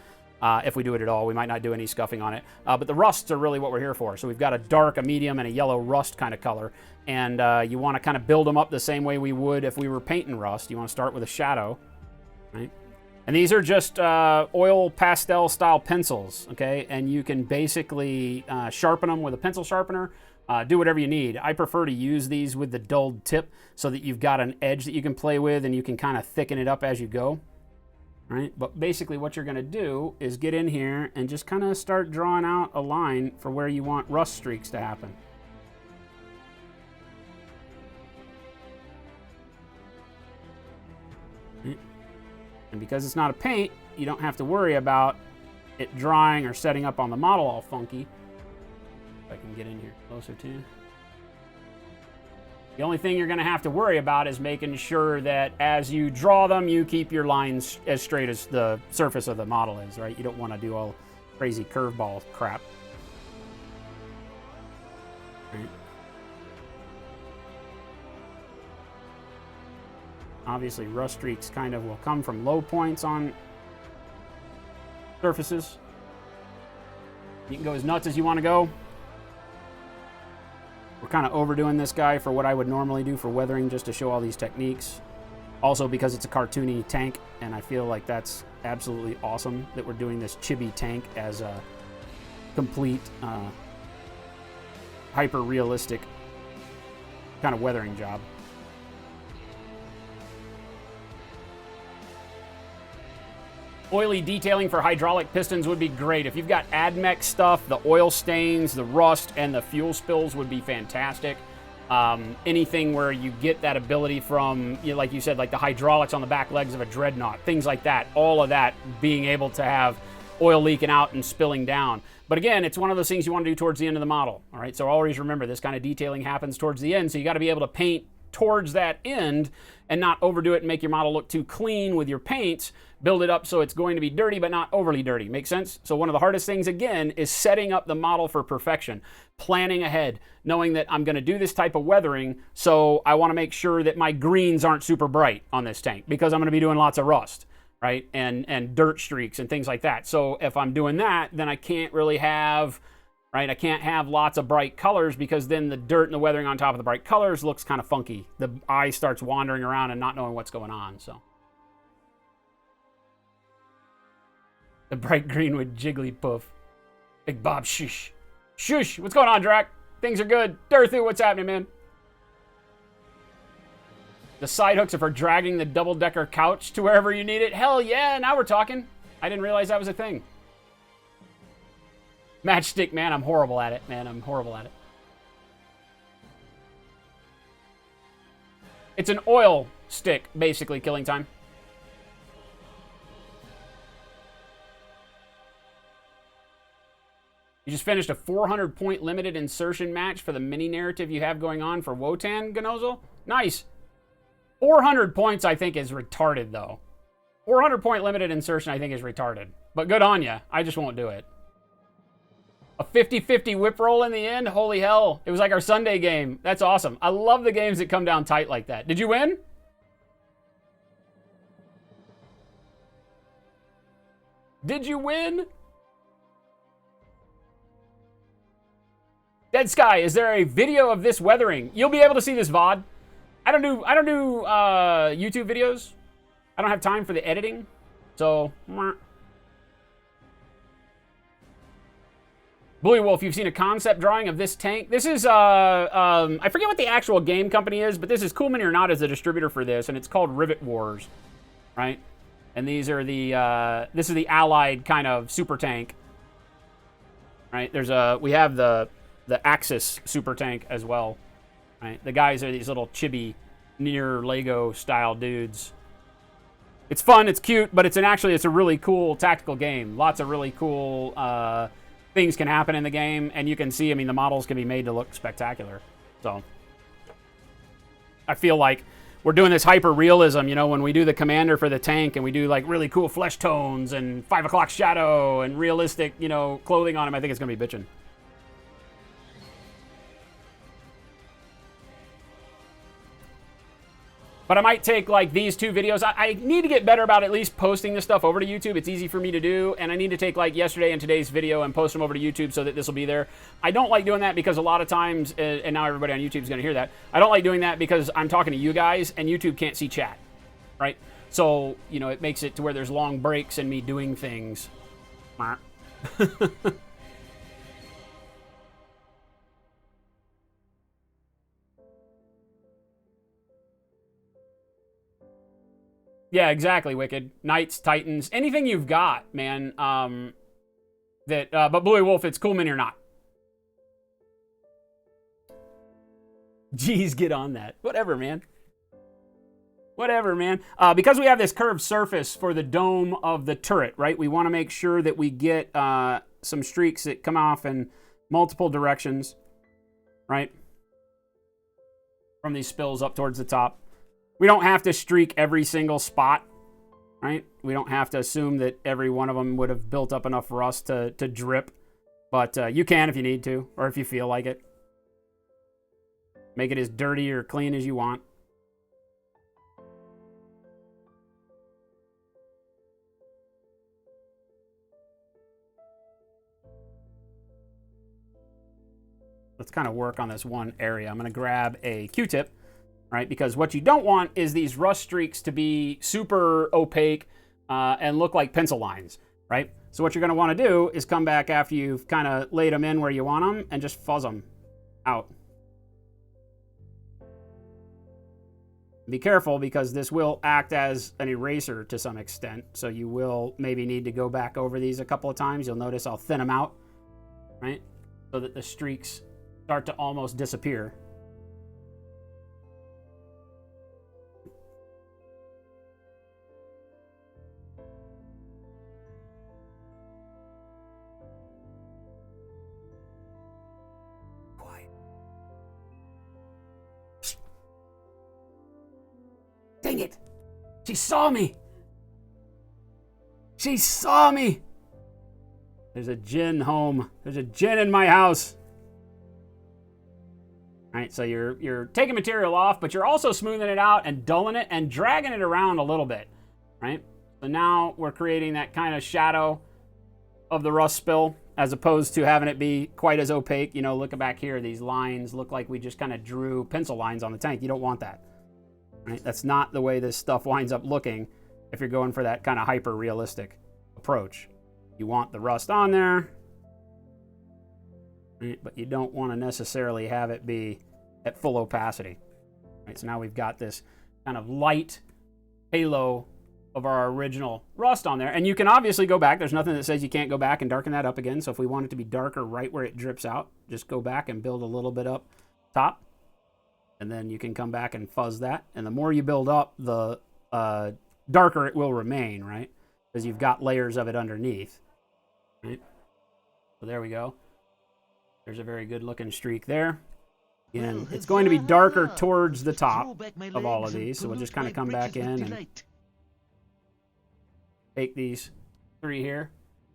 If we do it at all, we might not do any scuffing on it. But the rusts are really what we're here for. So we've got a dark, a medium, and a yellow rust kind of color. And you want to kind of build them up the same way we would if we were painting rust. You want to start with a shadow, right? And these are just oil pastel style pencils, okay? And you can basically sharpen them with a pencil sharpener. Do whatever you need. I prefer to use these with the dulled tip so that you've got an edge that you can play with and you can kind of thicken it up as you go. Right? But basically what you're going to do is get in here and just kind of start drawing out a line for where you want rust streaks to happen. Right? And because it's not a paint, you don't have to worry about it drying or setting up on the model all funky. If I can get in here closer to you. The only thing you're going to have to worry about is making sure that as you draw them, you keep your lines as straight as the surface of the model is, right? You don't want to do all crazy curveball crap. Right. Obviously, rust streaks kind of will come from low points on surfaces. You can go as nuts as you want to go. We're kind of overdoing this guy for what I would normally do for weathering, just to show all these techniques. Also because it's a cartoony tank, and I feel like that's absolutely awesome that we're doing this chibi tank as a complete hyper-realistic kind of weathering job. Oily detailing for hydraulic pistons would be great. If you've got admech stuff, the oil stains, the rust, and the fuel spills would be fantastic. Anything where you get that ability from, you know, like you said, like the hydraulics on the back legs of a dreadnought, things like that, all of that being able to have oil leaking out and spilling down. But again, it's one of those things you want to do towards the end of the model. All right, so always remember this kind of detailing happens towards the end, so you got to be able to paint towards that end and not overdo it and make your model look too clean with your paints. Build it up so it's going to be dirty but not overly dirty. Make sense? So one of the hardest things, again, is setting up the model for perfection. Planning ahead, knowing that I'm going to do this type of weathering, so I want to make sure that my greens aren't super bright on this tank because I'm going to be doing lots of rust, right? And dirt streaks and things like that. So if I'm doing that, then I can't really have right? I can't have lots of bright colors because then the dirt and the weathering on top of the bright colors looks kind of funky. The eye starts wandering around and not knowing what's going on, so. The bright green with Jigglypuff. Big Bob, shush. Shush! What's going on, Drac? Things are good. Dirthu, what's happening, man? The side hooks are for dragging the double-decker couch to wherever you need it. Hell yeah, now we're talking. I didn't realize that was a thing. Matchstick, man, I'm horrible at it, man. I'm horrible at it. It's an oil stick, basically, killing time. You just finished a 400-point limited insertion match for the mini-narrative you have going on for Wotan, Ganozel. Nice. 400 points, I think, is retarded, though. 400-point limited insertion, I think, is retarded. But good on ya. I just won't do it. A 50-50 whip roll in the end? Holy hell. It was like our Sunday game. That's awesome. I love the games that come down tight like that. Did you win? Did you win? Dead Sky, is there a video of this weathering? You'll be able to see this VOD. I don't do YouTube videos. I don't have time for the editing. So, Bluey Wolf, you've seen a concept drawing of this tank. This is, I forget what the actual game company is, but this is Cool Mini or Not as a distributor for this, and it's called Rivet Wars, right? And these are the, this is the Allied kind of super tank, right? We have the Axis super tank as well, right? The guys are these little chibi, near Lego style dudes. It's fun, it's cute, but it's a really cool tactical game. Lots of really cool things can happen in the game, and you can see, I mean, the models can be made to look spectacular. So, I feel like we're doing this hyper realism, you know, when we do the commander for the tank, and we do like really cool flesh tones and 5 o'clock shadow and realistic, you know, clothing on him. I think it's gonna be bitchin'. But I might take, like, these two videos. I need to get better about at least posting this stuff over to YouTube. It's easy for me to do. And I need to take, like, yesterday and today's video and post them over to YouTube so that this will be there. I don't like doing that because a lot of times, and now everybody on YouTube is going to hear that, I don't like doing that because I'm talking to you guys and YouTube can't see chat, right? So, you know, it makes it to where there's long breaks in me doing things. Yeah, exactly, Wicked. Knights, Titans, anything you've got, man. But Bluey Wolf, it's Cool Mini or Not. Jeez, get on that. Whatever, man. Whatever, man. Because we have this curved surface for the dome of the turret, right? We want to make sure that we get some streaks that come off in multiple directions, right? From these spills up towards the top. We don't have to streak every single spot, right? We don't have to assume that every one of them would have built up enough rust to drip. But you can if you need to, or if you feel like it. Make it as dirty or clean as you want. Let's kind of work on this one area. I'm going to grab a Q-tip. Right, because what you don't want is these rust streaks to be super opaque and look like pencil lines, right? So what you're going to want to do is come back after you've kind of laid them in where you want them and just fuzz them out. Be careful because this will act as an eraser to some extent, so you will maybe need to go back over these a couple of times. You'll notice I'll thin them out, right, so that the streaks start to almost disappear. Dang it! She saw me! She saw me! There's a djinn home. There's a djinn in my house. Alright, so you're taking material off, but you're also smoothing it out and dulling it and dragging it around a little bit. Right? So now we're creating that kind of shadow of the rust spill as opposed to having it be quite as opaque. You know, look back here, these lines look like we just kind of drew pencil lines on the tank. You don't want that, right? That's not the way this stuff winds up looking if you're going for that kind of hyper-realistic approach. You want the rust on there, right? But you don't want to necessarily have it be at full opacity. Right? So now we've got this kind of light halo of our original rust on there. And you can obviously go back. There's nothing that says you can't go back and darken that up again. So if we want it to be darker right where it drips out, just go back and build a little bit up top. And then you can come back and fuzz that. And the more you build up, the darker it will remain, right? Because you've got layers of it underneath, right? So there we go. There's a very good looking streak there. Again, it's going to be darker towards the top of all of these. So we'll just kind of come back in and take these 3 here.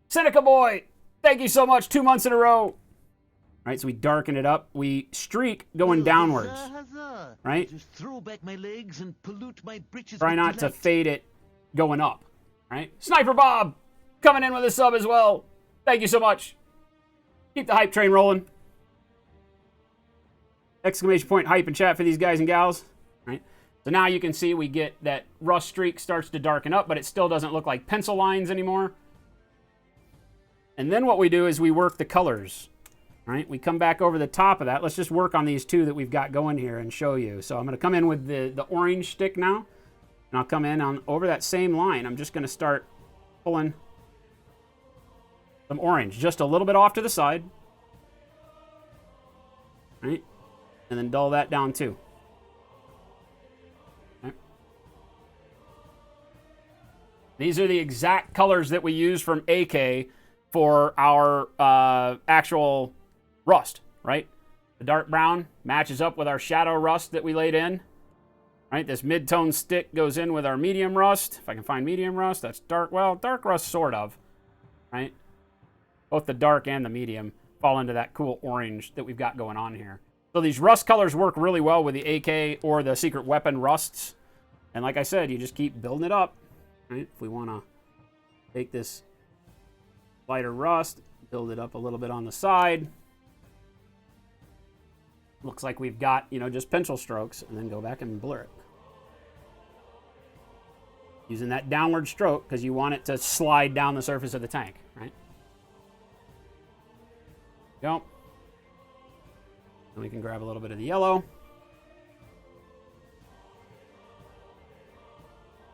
Seneca boy, thank you so much. 2 months in a row. All right, so we darken it up. We streak going downwards, right? Just throw back my legs and pollute my britches. Try not to fade it going up, right? Sniper Bob coming in with a sub as well. Thank you so much. Keep the hype train rolling. Exclamation point hype in chat for these guys and gals, right? So now you can see we get that rust streak starts to darken up, but it still doesn't look like pencil lines anymore. And then what we do is we work the colors, right? We come back over the top of that. Let's just work on these 2 that we've got going here and show you. So I'm going to come in with the orange stick now, and I'll come in on over that same line. I'm just going to start pulling some orange, just a little bit off to the side, right? And then dull that down too. Okay. These are the exact colors that we use from AK for our actual rust, right? The dark brown matches up with our shadow rust that we laid in, right? This mid-tone stick goes in with our medium rust. If I can find medium rust, that's dark. Well, dark rust, sort of, right? Both the dark and the medium fall into that cool orange that we've got going on here. So these rust colors work really well with the AK or the secret weapon rusts. And like I said, you just keep building it up, right? If we want to take this lighter rust, build it up a little bit on the side. Looks like we've got, you know, just pencil strokes, and then go back and blur it. Using that downward stroke because you want it to slide down the surface of the tank, right? Go. And we can grab a little bit of the yellow.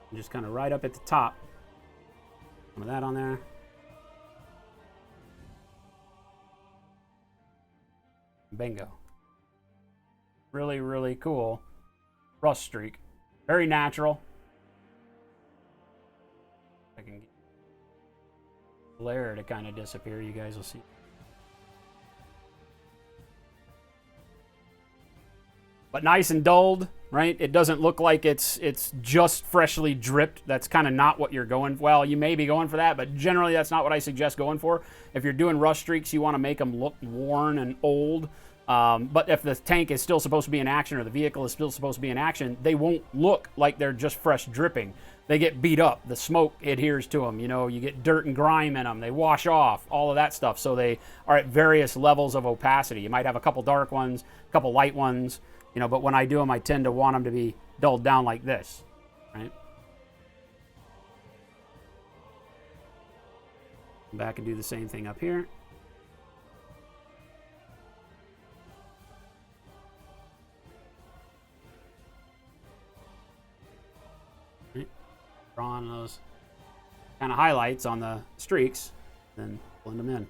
And just kind of right up at the top. Some of that on there. Bingo. Really, really cool rust streak. Very natural. I can get the glare to kind of disappear. You guys will see. But nice and dulled, right? It doesn't look like it's just freshly dripped. That's kind of not what you're going for. Well, you may be going for that, but generally that's not what I suggest going for. If you're doing rust streaks, you want to make them look worn and old. But if the tank is still supposed to be in action or the vehicle is still supposed to be in action, they won't look like they're just fresh dripping. They get beat up. The smoke adheres to them. You know, you get dirt and grime in them. They wash off, all of that stuff. So they are at various levels of opacity. You might have a couple dark ones, a couple light ones. You know, but when I do them, I tend to want them to be dulled down like this, right? Come back and do the same thing up here. Right. Draw on those kind of highlights on the streaks, then blend them in.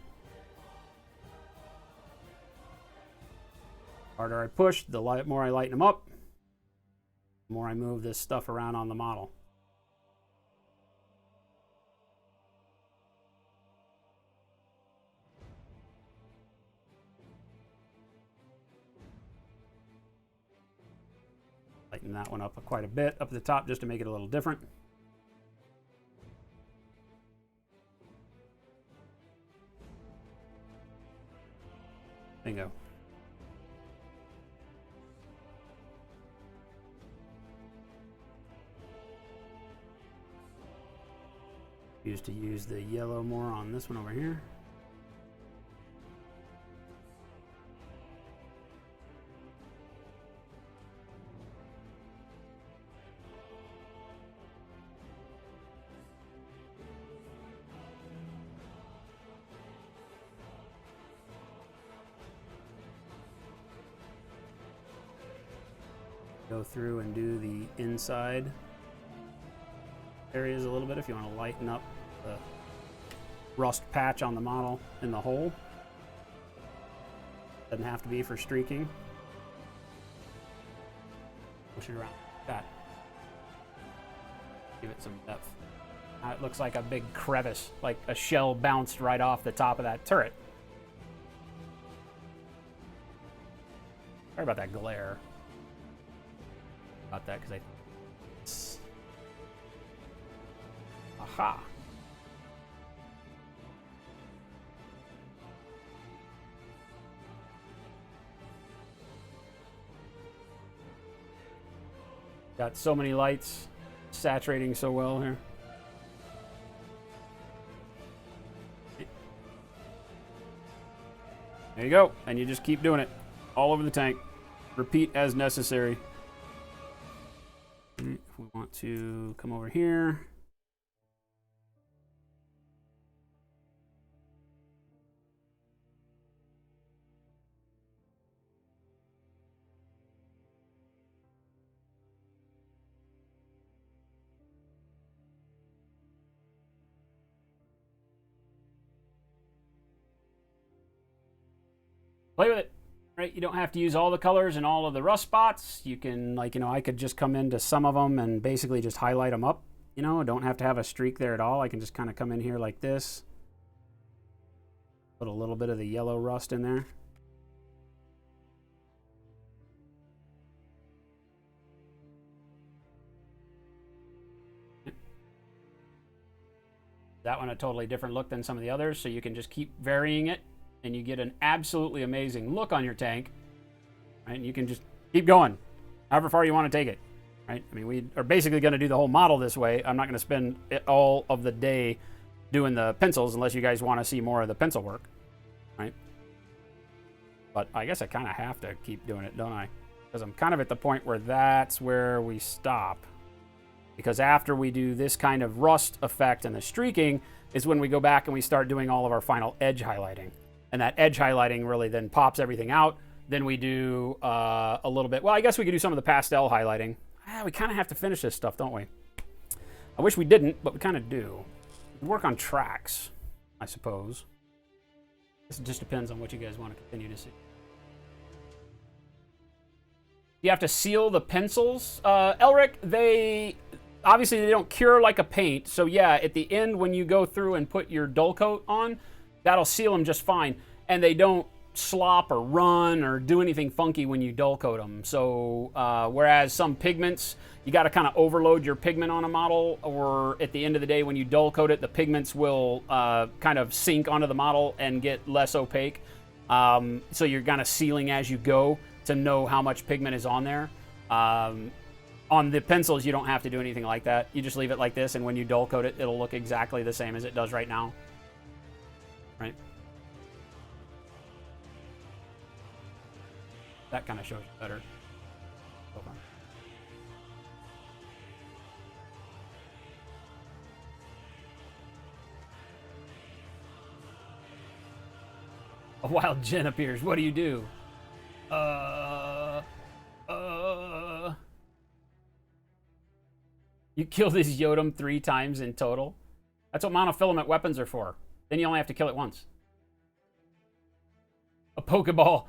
The harder I push, the more I lighten them up, the more I move this stuff around on the model. Lighten that one up quite a bit up at the top just to make it a little different. Bingo. Used to use the yellow more on this one over here. Go through and do the inside areas a little bit if you want to lighten up the rust patch on the model in the hole. Doesn't have to be for streaking. Push it around like that. Give it some depth. Now it looks like a big crevice, like a shell bounced right off the top of that turret. Sorry about that glare. About that because aha. Got so many lights saturating so well here. There you go. And you just keep doing it all over the tank. Repeat as necessary. If we want to come over here. Play with it, right? You don't have to use all the colors and all of the rust spots. You can, like, I could just come into some of them and basically just highlight them up. I don't have to have a streak there at all. I can just kind of come in here like this. Put a little bit of the yellow rust in there. That one a totally different look than some of the others, so you can just keep varying it. And you get an absolutely amazing look on your tank, right? And you can just keep going, however far you want to take it, right? I mean, we are basically going to do the whole model this way. I'm not going to spend all of the day doing the pencils unless you guys want to see more of the pencil work, right? But I guess I kind of have to keep doing it, don't I? Because I'm kind of at the point where that's where we stop. Because after we do this kind of rust effect and the streaking is when we go back and we start doing all of our final edge highlighting. And that edge highlighting really then pops everything out. Then we do a little bit. Well, I guess we could do some of the pastel highlighting. We kind of have to finish this stuff, don't we? I wish we didn't, but we kind of do. We work on tracks, I suppose. It just depends on what you guys want to continue to see. You have to seal the pencils. Elric, they don't cure like a paint. So yeah, at the end when you go through and put your dull coat on, that'll seal them just fine. And they don't slop or run or do anything funky when you dull coat them. So whereas some pigments, you got to kind of overload your pigment on a model, or at the end of the day when you dull coat it, the pigments will kind of sink onto the model and get less opaque. So you're kind of sealing as you go to know how much pigment is on there. On the pencils, you don't have to do anything like that. You just leave it like this, and when you dull coat it, it'll look exactly the same as it does right now. Right? That kind of shows you better. A wild Jinn appears. What do you do? You kill this Yodam 3 times in total? That's what monofilament weapons are for. Then you only have to kill it once. A Pokeball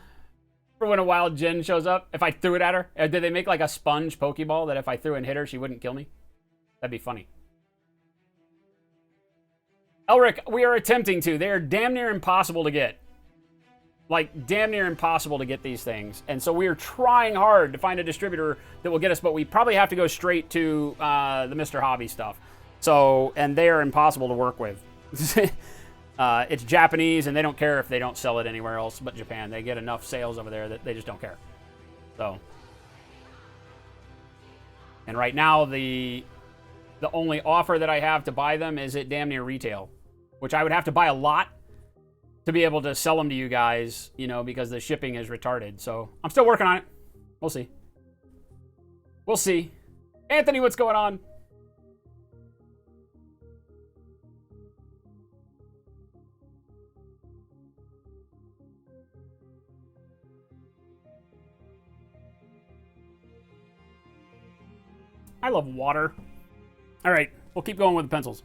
for when a wild Jinn shows up. If I threw it at her, did they make like a sponge Pokeball that if I threw and hit her, she wouldn't kill me? That'd be funny. Elric, we are attempting to. They are damn near impossible to get. Like, damn near impossible to get these things. And so we are trying hard to find a distributor that will get us, but we probably have to go straight to the Mr. Hobby stuff. So, and they are impossible to work with. It's Japanese, and they don't care if they don't sell it anywhere else but Japan. They get enough sales over there that they just don't care. So, and right now, the only offer that I have to buy them is at damn near retail, which I would have to buy a lot to be able to sell them to you guys, you know, because the shipping is retarded. So I'm still working on it. We'll see. We'll see. Anthony, what's going on? I love water. All right, we'll keep going with the pencils.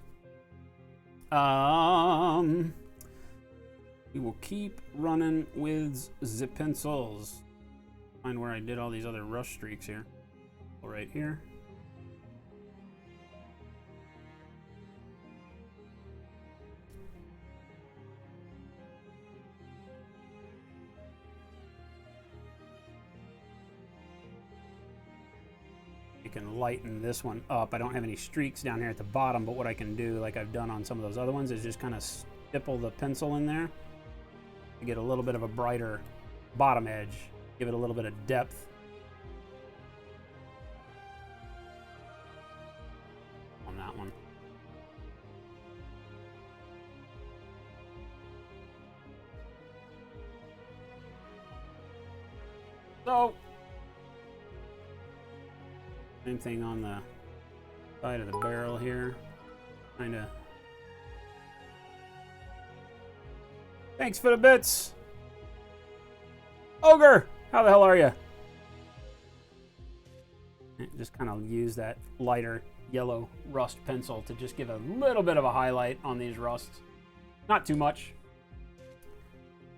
We will keep running with the pencils. Find where I did all these other rush streaks here. Right here. You can lighten this one up. I don't have any streaks down here at the bottom, but what I can do, like I've done on some of those other ones, is just kind of stipple the pencil in there to get a little bit of a brighter bottom edge, give it a little bit of depth. On that one. So, same thing on the side of the barrel here. Kind of. Thanks for the bits. Ogre, how the hell are you? Just kind of use that lighter yellow rust pencil to just give a little bit of a highlight on these rusts. Not too much.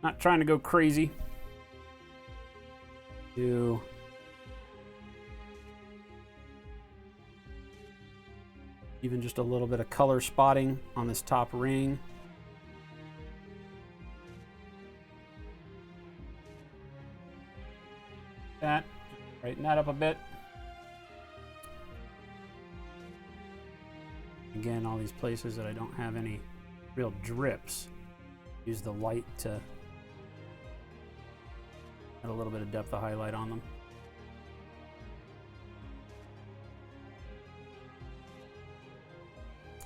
Not trying to go crazy. Do even just a little bit of color spotting on this top ring. That, brighten that up a bit. Again, all these places that I don't have any real drips, use the light to add a little bit of depth of highlight on them.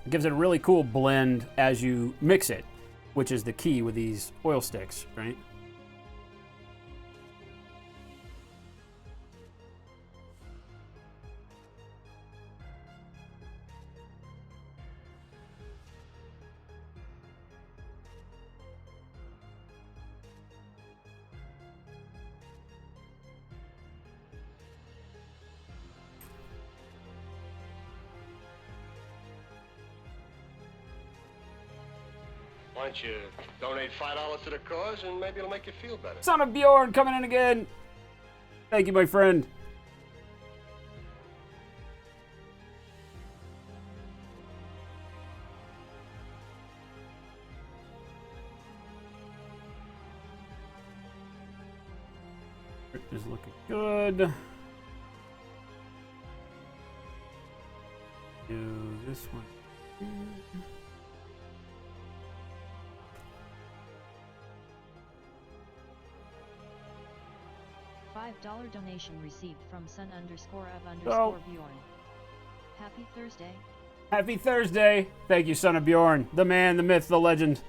It gives it a really cool blend as you mix it, which is the key with these oil sticks, right? Why don't you donate $5 to the cause and maybe it'll make you feel better. Son of Bjorn coming in again. Thank you, my friend. Is looking good. Do this one. $5 donation received from son_of_Bjorn. Happy Thursday. Happy Thursday. Thank you, Son of Bjorn. The man, the myth, the legend.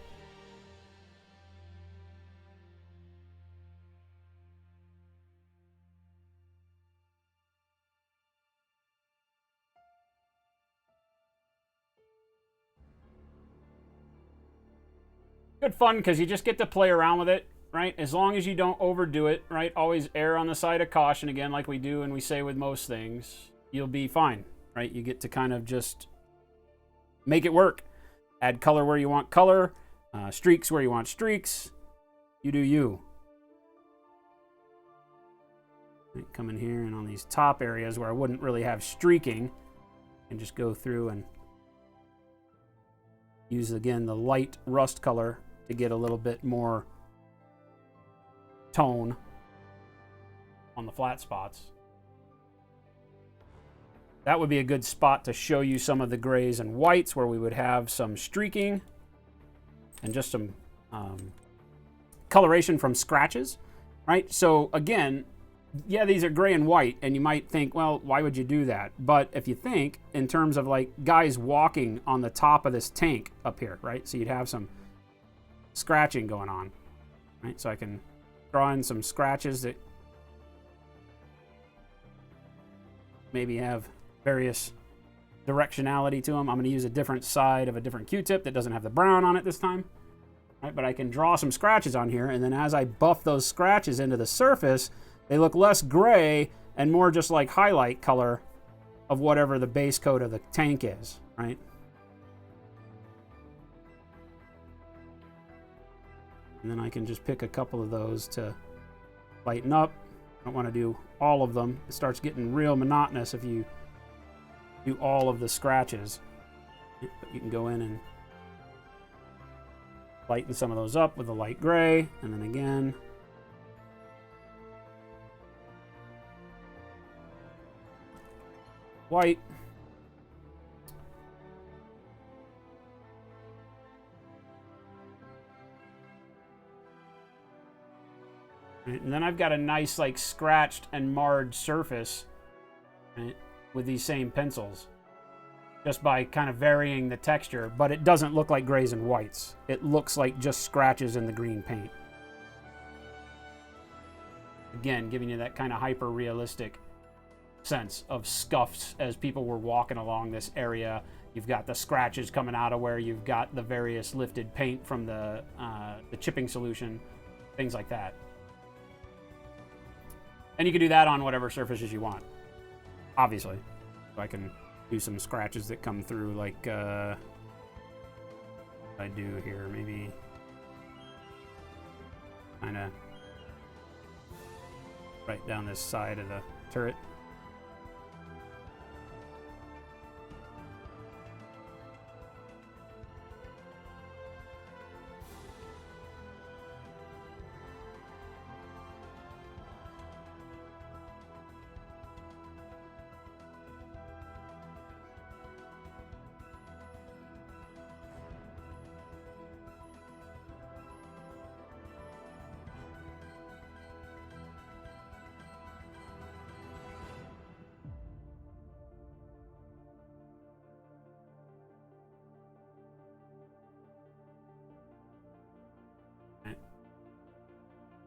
Good fun because you just get to play around with it, right? As long as you don't overdo it, right? Always err on the side of caution, again, like we do and we say with most things. You'll be fine, right? You get to kind of just make it work. Add color where you want color, streaks where you want streaks. You do you. Right, come in here and on these top areas where I wouldn't really have streaking, and just go through and use, again, the light rust color to get a little bit more tone on the flat spots. That would be a good spot to show you some of the grays and whites where we would have some streaking and just some coloration from scratches, right? So again, yeah, these are gray and white, and you might think, well, why would you do that? But if you think in terms of like guys walking on the top of this tank up here, right? So you'd have some scratching going on, right? So I can draw in some scratches that maybe have various directionality to them. I'm going to use a different side of a different Q-tip that doesn't have the brown on it this time, right? But I can draw some scratches on here, and then as I buff those scratches into the surface, they look less gray and more just like highlight color of whatever the base coat of the tank is, right? And then I can just pick a couple of those to lighten up. I don't want to do all of them. It starts getting real monotonous if you do all of the scratches. But you can go in and lighten some of those up with a light gray, and then again. White. Right, and then I've got a nice, like, scratched and marred surface, right, with these same pencils, just by kind of varying the texture, but it doesn't look like grays and whites. It looks like just scratches in the green paint. Again, giving you that kind of hyper-realistic sense of scuffs as people were walking along this area. You've got the scratches coming out of where you've got the various lifted paint from the chipping solution, things like that. And you can do that on whatever surfaces you want, obviously. So I can do some scratches that come through, like I do here, maybe kind of right down this side of the turret.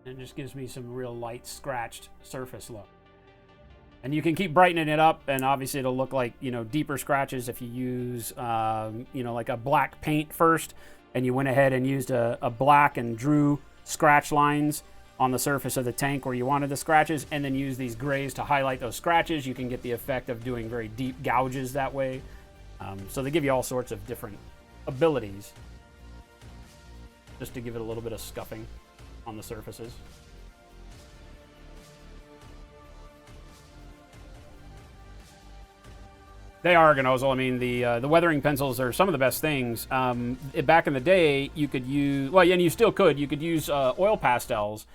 It just gives me some real light scratched surface look. And you can keep brightening it up, and obviously it'll look like, you know, deeper scratches if you use, you know, like a black paint first, and you went ahead and used a black and drew scratch lines on the surface of the tank where you wanted the scratches, and then use these grays to highlight those scratches. You can get the effect of doing very deep gouges that way. So they give you all sorts of different abilities just to give it a little bit of scuffing on the surfaces. They are ergonozzle. I mean, the weathering pencils are some of the best things. Back in the day, you could use, well, and you still could, you could use oil pastels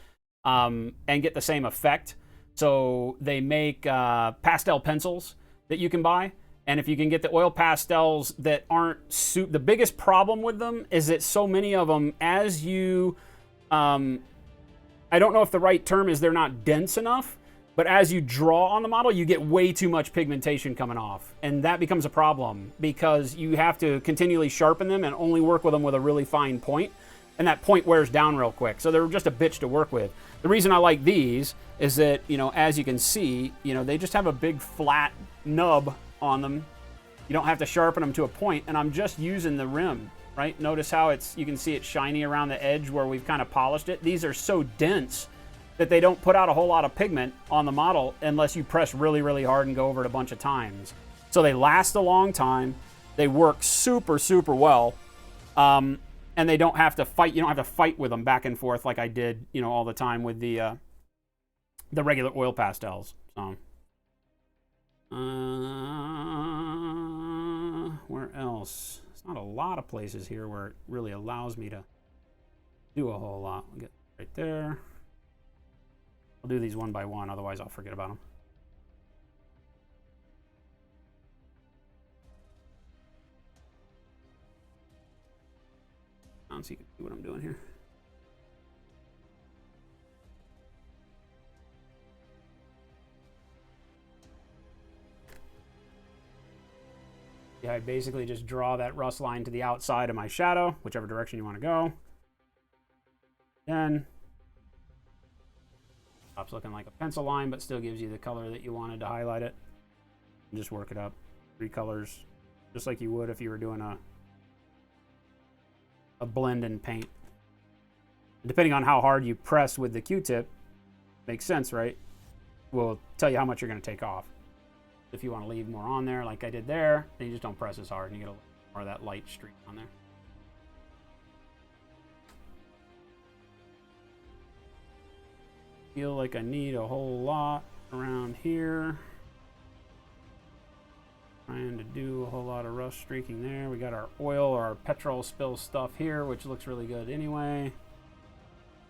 and get the same effect. So they make pastel pencils that you can buy. And if you can get the oil pastels that aren't the biggest problem with them is that so many of them, as you I don't know if the right term is they're not dense enough, but as you draw on the model, you get way too much pigmentation coming off. And that becomes a problem because you have to continually sharpen them and only work with them with a really fine point. And that point wears down real quick. So they're just a bitch to work with. The reason I like these is that, you know, as you can see, you know, they just have a big flat nub on them. You don't have to sharpen them to a point, and I'm just using the rim. Right? Notice how you can see it's shiny around the edge where we've kind of polished it. These are so dense that they don't put out a whole lot of pigment on the model unless you press really, really hard and go over it a bunch of times. So they last a long time. They work super, super well. And they don't have to fight. You don't have to fight with them back and forth like I did, you know, all the time with the regular oil pastels. So, where else? Not a lot of places here where it really allows me to do a whole lot. I'll get right there. I'll do these one by one, otherwise I'll forget about them. So you can see what I'm doing here. I basically just draw that rust line to the outside of my shadow, whichever direction you want to go. Then, stops looking like a pencil line, but still gives you the color that you wanted to highlight it. And just work it up. 3 colors, just like you would if you were doing a blend in paint. Depending on how hard you press with the Q-tip, makes sense, right? Will tell you how much you're going to take off. if you want to leave more on there like I did there, then you just don't press as hard and you get a little more of that light streak on there. Feel like I need a whole lot around here. Trying to do a whole lot of rust streaking there. We got our oil or our petrol spill stuff here, which looks really good anyway.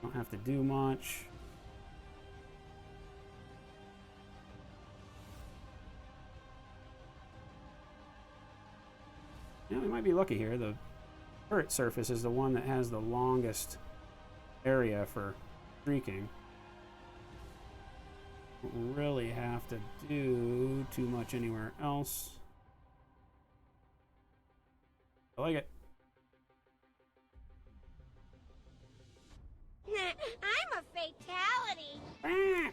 Don't have to do much. Yeah, we might be lucky here. The turret surface is the one that has the longest area for streaking. Don't really have to do too much anywhere else. I like it. I'm a fatality. Ah.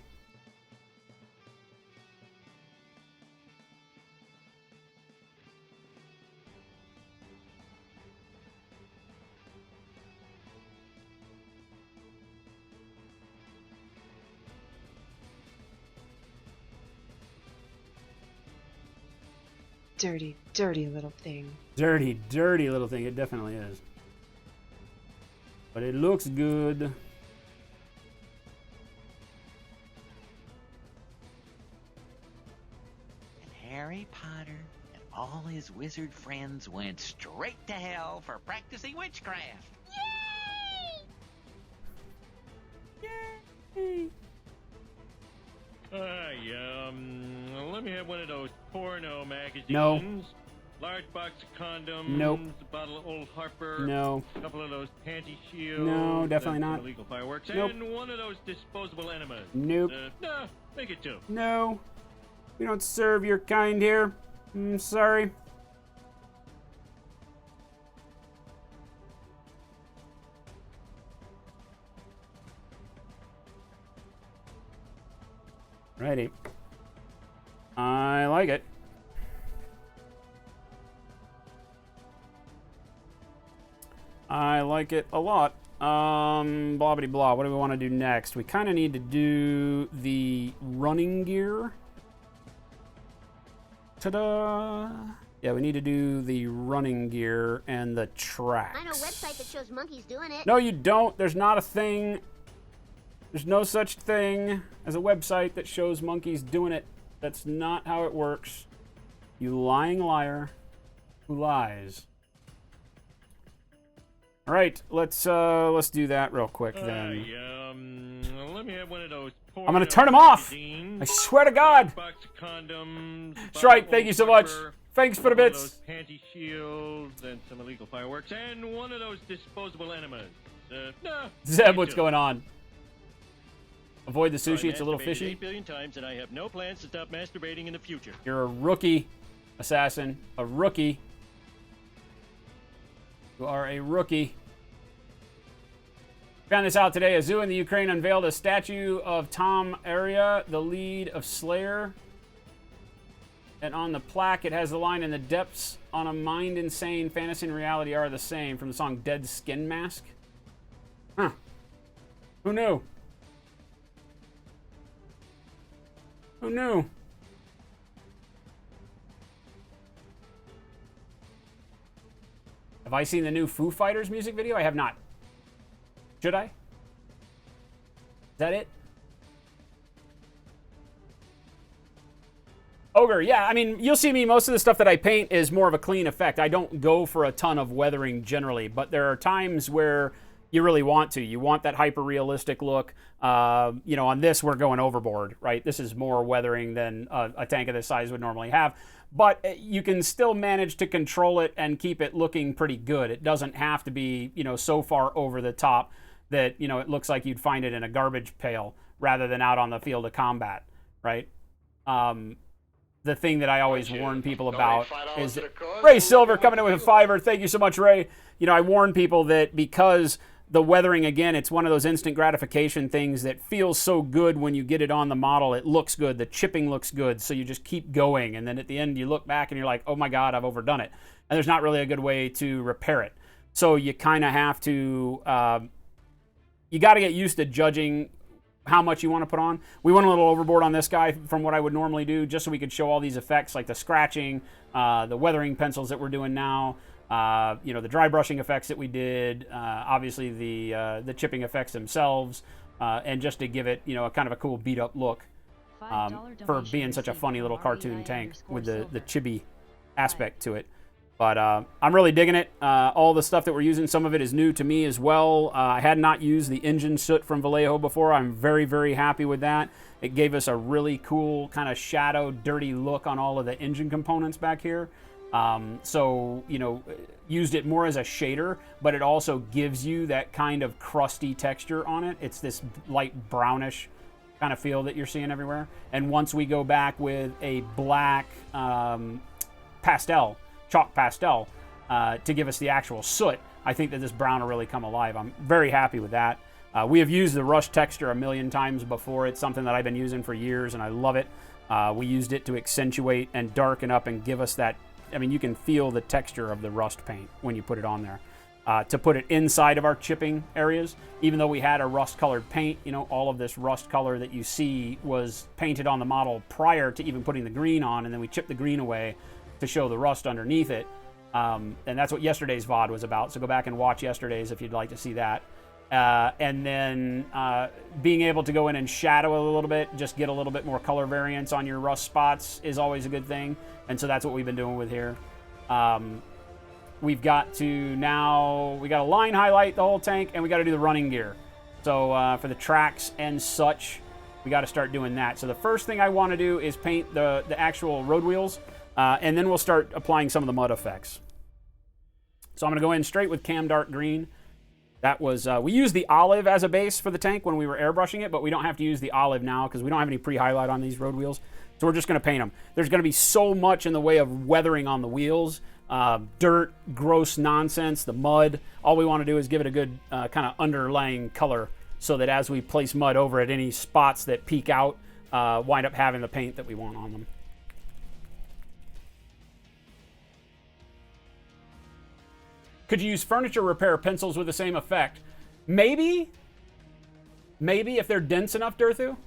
Dirty, dirty little thing. Dirty, dirty little thing. It definitely is. But it looks good. And Harry Potter and all his wizard friends went straight to hell for practicing witchcraft. Yay! Let me have one of those porno magazines. No. Large box of condoms. Nope. A bottle of Old Harper. No. A couple of those panty shields. No, definitely some not. illegal fireworks. Nope. And one of those disposable enemas. Nope. No, make it two. No. We don't serve your kind here. I'm sorry. Righty. I like it. I like it a lot. Blah blah blah. What do we want to do next? We kind of need to do the running gear. Ta-da! Yeah, we need to do the running gear and the tracks. I know a website that shows monkeys doing it. No, you don't. There's not a thing. There's no such thing as a website that shows monkeys doing it. That's not how it works. You lying liar who lies. All right, let's do that real quick then. Let me have one of those. I'm gonna turn them off. I swear to God. Box of condoms. That's right. Thank you so much. Thanks for the One of bits. those panty shields and some illegal fireworks and one of those disposable enemas. No. Zeb, what's going on? Avoid the sushi. It's a little Masturbated fishy. 8 billion times, and I have no plans to stop masturbating in the future. You're a rookie, assassin. A rookie. You are a rookie. Found this out today. A zoo in the Ukraine unveiled a statue of Tom Araya, the lead of Slayer. And on the plaque, it has the line, "In the depths on a mind insane, fantasy and reality are the same," from the song Dead Skin Mask. Huh. Who knew? Who knew? Have I seen the new Foo Fighters music video? I have not. Should I? Is that it? Ogre, yeah, I mean, you'll see me, most of the stuff that I paint is more of a clean effect. I don't go for a ton of weathering generally, but there are times where you really want to. You want that hyper-realistic look. You know, on this, we're going overboard, right? This is more weathering than a tank of this size would normally have. But you can still manage to control it and keep it looking pretty good. It doesn't have to be, you know, so far over the top that, you know, it looks like you'd find it in a garbage pail rather than out on the field of combat, right? The thing that I always warn people about is Ray Silver coming in with a $5. Thank you so much, Ray. You know, I warn people that because the weathering, again, it's one of those instant gratification things that feels so good when you get it on the model. It looks good. The chipping looks good. So you just keep going. And then at the end, you look back and you're like, oh my God, I've overdone it. And there's not really a good way to repair it. So you kind of have to, you got to get used to judging how much you want to put on. We went a little overboard on this guy from what I would normally do, just so we could show all these effects, like the scratching, the weathering pencils that we're doing now, the dry brushing effects that we did, obviously the chipping effects themselves, and just to give it, a kind of a cool beat up look, for being such a funny little cartoon tank with the chibi aspect to it. But I'm really digging it. All the stuff that we're using, some of it is new to me as well. I had not used the engine soot from Vallejo before. I'm very, very happy with that. It gave us a really cool kind of shadow, dirty look on all of the engine components back here. Used it more as a shader, but it also gives you that kind of crusty texture on it. It's this light brownish kind of feel that you're seeing everywhere. And once we go back with a black chalk pastel, to give us the actual soot, I think that this brown will really come alive. I'm very happy with that. We have used the rush texture a million times before. It's something that I've been using for years, and I love it. We used it to accentuate and darken up and give us that. I mean, you can feel the texture of the rust paint when you put it on there. To put it inside of our chipping areas, even though we had a rust-colored paint, all of this rust color that you see was painted on the model prior to even putting the green on, and then we chipped the green away to show the rust underneath it. And that's what yesterday's VOD was about. So go back and watch yesterday's if you'd like to see that. And then being able to go in and shadow a little bit, just get a little bit more color variance on your rust spots is always a good thing. And so that's what we've been doing with here. We've got to now, we got to line highlight the whole tank, and we got to do the running gear. So for the tracks and such, we got to start doing that. So the first thing I want to do is paint the actual road wheels, and then we'll start applying some of the mud effects. So I'm going to go in straight with Cam Dark Green. That was, we used the olive as a base for the tank when we were airbrushing it, but we don't have to use the olive now because we don't have any pre-highlight on these road wheels. So we're just going to paint them. There's going to be so much in the way of weathering on the wheels. Dirt, gross nonsense, the mud. All we want to do is give it a good kind of underlying color so that as we place mud over it, any spots that peek out wind up having the paint that we want on them. Could you use furniture repair pencils with the same effect? Maybe. Maybe if they're dense enough, Durthu.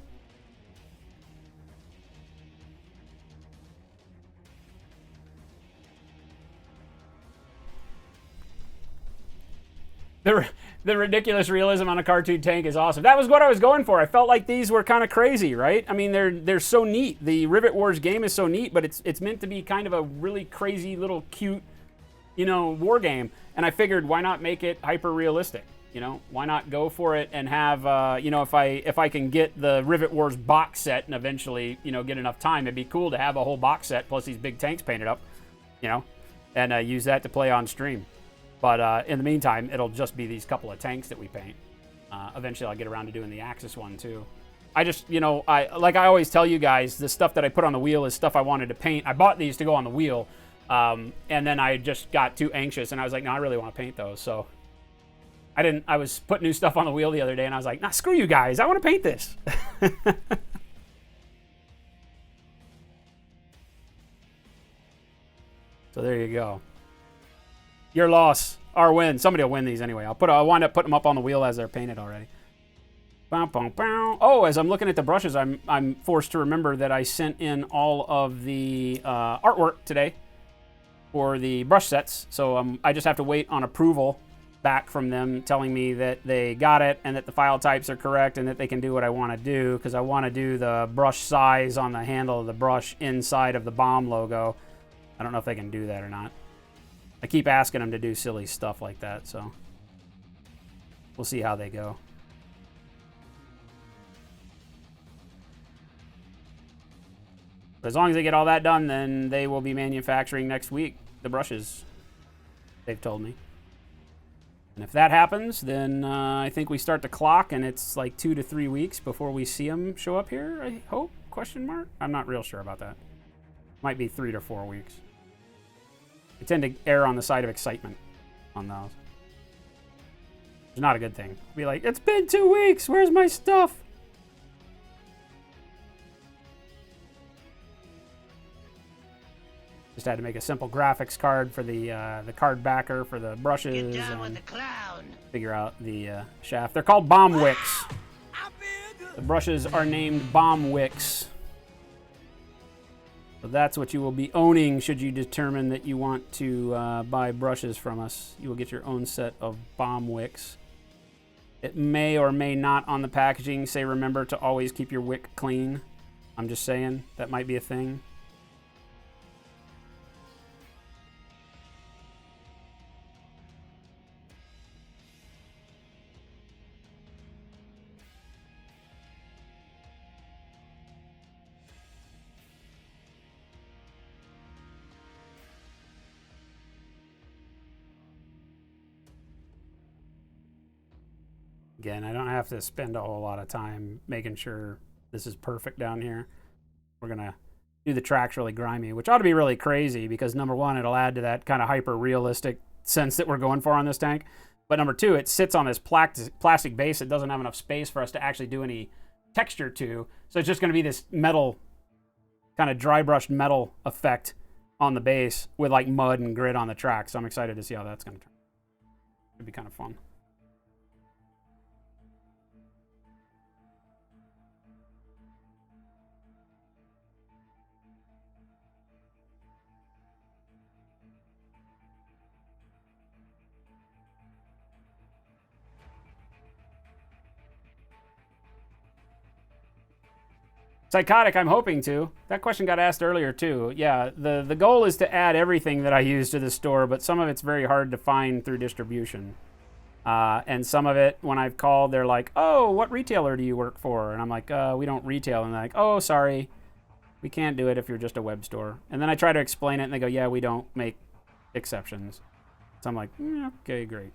The ridiculous realism on a cartoon tank is awesome. That was what I was going for. I felt like these were kind of crazy, right? I mean, they're so neat. The Rivet Wars game is so neat, but it's meant to be kind of a really crazy little cute, war game. And I figured, why not make it hyper realistic? Why not go for it and have, if I can get the Rivet Wars box set and eventually, get enough time, it'd be cool to have a whole box set plus these big tanks painted up, and use that to play on stream. But in the meantime, it'll just be these couple of tanks that we paint. Eventually, I'll get around to doing the Axis one too. I just, like I always tell you guys, the stuff that I put on the wheel is stuff I wanted to paint. I bought these to go on the wheel, and then I just got too anxious, and I was like, no, I really want to paint those. So I was putting new stuff on the wheel the other day, and I was like, nah, screw you guys. I want to paint this. So there you go. Your loss, our win. Somebody will win these anyway. I'll wind up putting them up on the wheel as they're painted already. Bow, bow, bow. Oh, as I'm looking at the brushes, I'm forced to remember that I sent in all of the artwork today for the brush sets. So I just have to wait on approval back from them telling me that they got it and that the file types are correct and that they can do what I want to do, because I want to do the brush size on the handle of the brush inside of the bomb logo. I don't know if they can do that or not. I keep asking them to do silly stuff like that, so we'll see how they go. But as long as they get all that done, then they will be manufacturing next week, the brushes, they've told me. And if that happens, then I think we start the clock, and it's like 2 to 3 weeks before we see them show up here, I hope, question mark? I'm not real sure about that. Might be 3 to 4 weeks. I tend to err on the side of excitement on those. It's not a good thing. Be like, it's been 2 weeks. Where's my stuff? Just had to make a simple graphics card for the card backer for the brushes. Get down with the clown. Figure out the shaft. They're called bomb wicks. I feel good. The brushes are named bomb wicks. So that's what you will be owning should you determine that you want to buy brushes from us. You will get your own set of bomb wicks. It may or may not on the packaging say remember to always keep your wick clean. I'm just saying, that might be a thing. Again, I don't have to spend a whole lot of time making sure this is perfect down here. We're going to do the tracks really grimy, which ought to be really crazy because number one, it'll add to that kind of hyper-realistic sense that we're going for on this tank. But number two, it sits on this plastic base. It doesn't have enough space for us to actually do any texture to. So it's just going to be this metal, kind of dry brushed metal effect on the base with like mud and grit on the track. So I'm excited to see how that's going to turn. It'd be kind of fun. Psychotic, I'm hoping to. That question got asked earlier too. Yeah, the goal is to add everything that I use to the store, but some of it's very hard to find through distribution. And some of it, when I've called, they're like, oh, what retailer do you work for? And I'm like, we don't retail. And they're like, oh, sorry, we can't do it if you're just a web store. And then I try to explain it, and they go, yeah, we don't make exceptions. So I'm like, okay, great.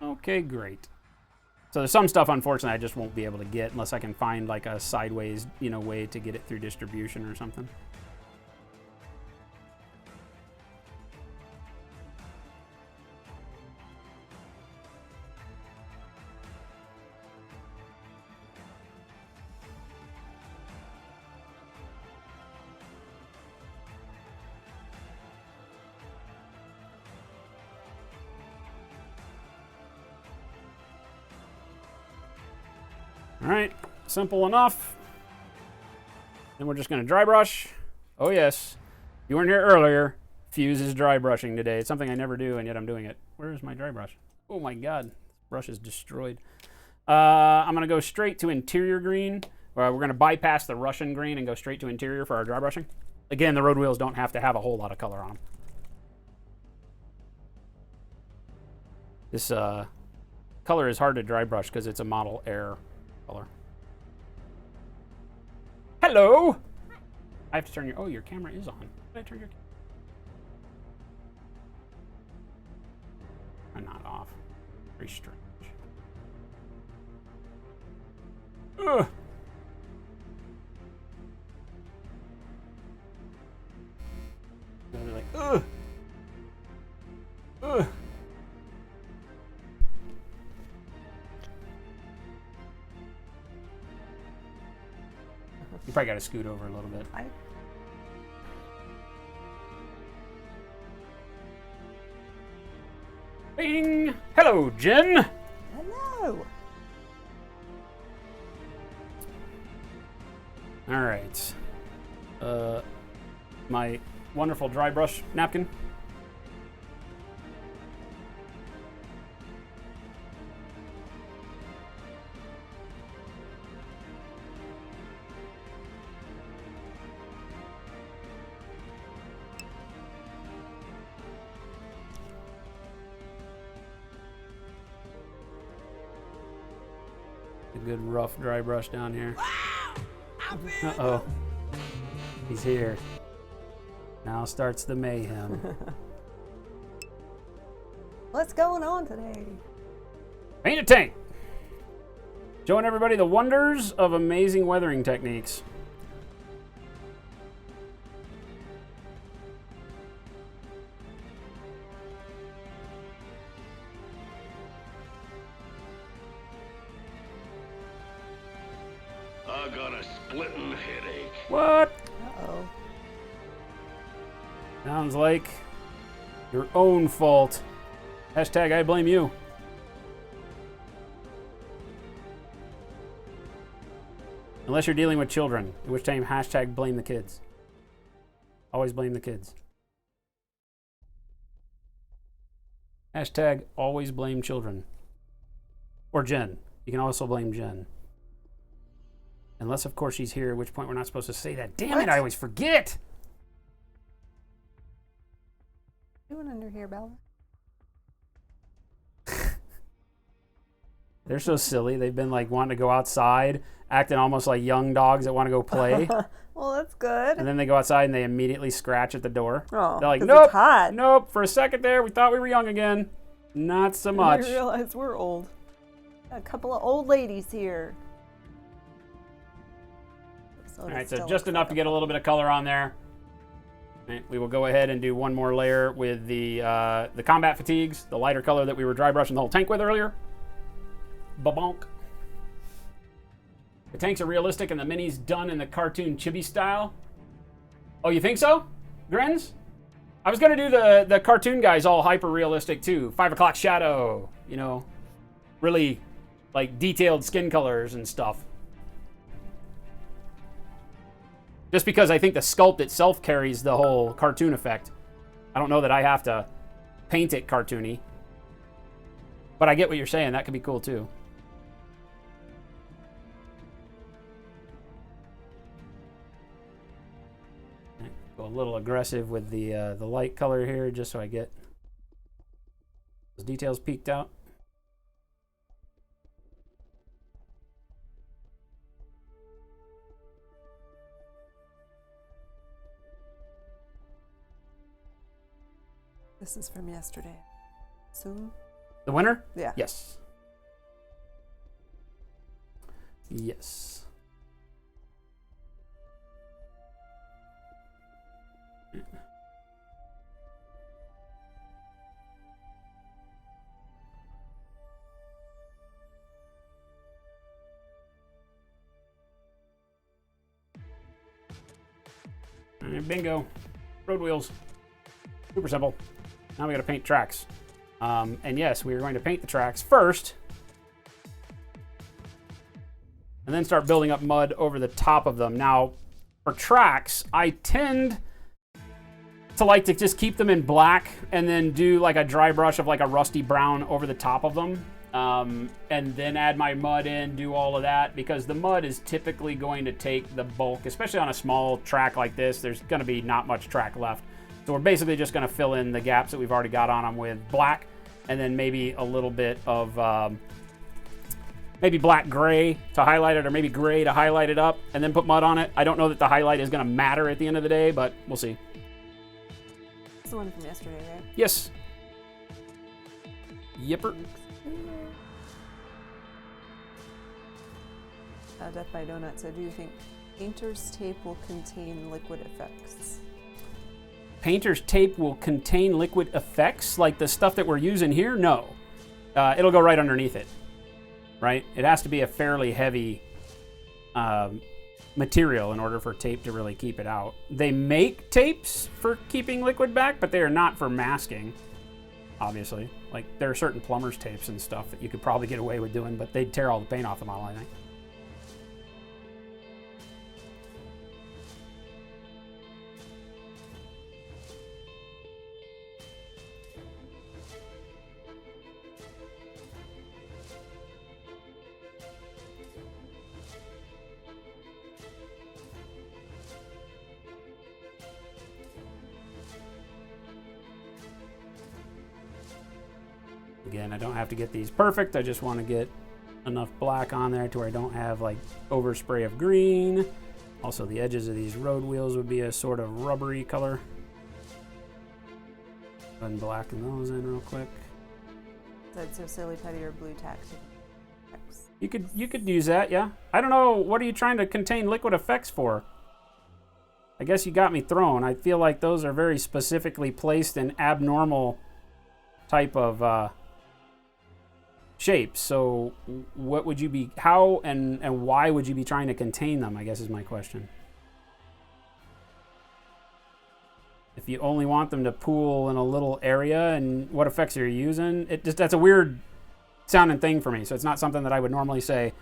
Okay, great. So there's some stuff, unfortunately, I just won't be able to get unless I can find like a sideways, way to get it through distribution or something. All right, simple enough. Then we're just going to dry brush. Oh, yes. You weren't here earlier. Fuse is dry brushing today. It's something I never do, and yet I'm doing it. Where is my dry brush? Oh, my God. This brush is destroyed. I'm going to go straight to interior green. We're going to bypass the Russian green and go straight to interior for our dry brushing. Again, the road wheels don't have to have a whole lot of color on them. This color is hard to dry brush because it's a Model Air color. Hello! I have to turn your... Oh, your camera is on. Did I turn your camera? I'm not off. Very strange. Ugh! They're like, ugh! Ugh! You probably got to scoot over a little bit. Bing! Hello, Jen! Hello! Alright. My wonderful dry brush napkin. A good rough dry brush down here. Uh-oh. He's here. Now starts the mayhem. What's going on today? Paint a tank! Showing everybody the wonders of amazing weathering techniques. I got a splitting headache. What? Uh-oh. Sounds like your own fault. Hashtag I blame you. Unless you're dealing with children, in which time hashtag blame the kids. Always blame the kids. Hashtag always blame children. Or Jen. You can also blame Jen. Unless, of course, she's here, at which point we're not supposed to say that. Damn it, I always forget! What are you doing under here, Bella? They're so silly. They've been like wanting to go outside, acting almost like young dogs that want to go play. Well, that's good. And then they go outside and they immediately scratch at the door. Oh, they're like, 'cause nope, it's hot. nope. For a second there, we thought we were young again. Not so much. We realize we're old. A couple of old ladies here. All right, so just enough to get a little bit of color on there. All right, we will go ahead and do one more layer with the combat fatigues, the lighter color that we were dry brushing the whole tank with earlier. Ba-bonk. The tanks are realistic and the mini's done in the cartoon chibi style. Oh, you think so? Grins? I was going to do the cartoon guys all hyper realistic too. 5 o'clock shadow, you know, really like detailed skin colors and stuff. Just because I think the sculpt itself carries the whole cartoon effect. I don't know that I have to paint it cartoony. But I get what you're saying. That could be cool too. Go a little aggressive with the light color here, just so I get those details peeked out. This is from yesterday. Soon? The winner? Yeah. Yes. Yes. All right, bingo. Road wheels. Super simple. Now we got to paint tracks. And yes, we are going to paint the tracks first. And then start building up mud over the top of them. Now, for tracks, I tend to like to just keep them in black and then do like a dry brush of like a rusty brown over the top of them. And then add my mud in, do all of that, because the mud is typically going to take the bulk, especially on a small track like this. There's going to be not much track left. So we're basically just going to fill in the gaps that we've already got on them with black, and then maybe a little bit of maybe black gray to highlight it, or maybe gray to highlight it up, and then put mud on it. I don't know that the highlight is going to matter at the end of the day, but we'll see. It's the one from yesterday, right? Yes. Yipper. Death by Donut said, do you think painter's tape will contain liquid effects? Painter's tape will contain liquid effects like the stuff that we're using here? No. It'll go right underneath it, right? It has to be a fairly heavy material in order for tape to really keep it out. They make tapes for keeping liquid back, but they are not for masking, obviously. Like, there are certain plumber's tapes and stuff that you could probably get away with doing, but they'd tear all the paint off the model, I think. Again, I don't have to get these perfect. I just want to get enough black on there to where I don't have like overspray of green. Also, the edges of these road wheels would be a sort of rubbery color. Go ahead and blacken those in real quick. Said so silly putty or blue tack. You could use that, yeah. I don't know, what are you trying to contain liquid effects for? I guess you got me thrown. I feel like those are very specifically placed in abnormal type of shapes. So what would you be, how and why would you be trying to contain them, I guess is my question. If you only want them to pool in a little area, and what effects are you using? It just, that's a weird sounding thing for me. So it's not something that I would normally say,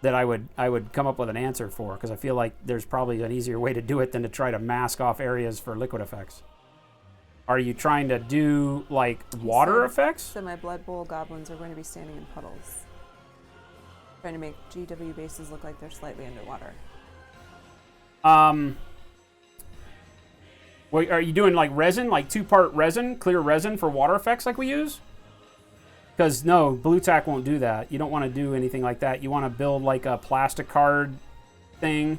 that I would come up with an answer for, because I feel like there's probably an easier way to do it than to try to mask off areas for liquid effects. Are you trying to do like water effects? So my Blood Bowl goblins are going to be standing in puddles. Trying to make GW bases look like they're slightly underwater. Wait, are you doing like resin, like 2-part resin, clear resin for water effects like we use? Because no, blue tack won't do that. You don't want to do anything like that. You want to build like a plastic card thing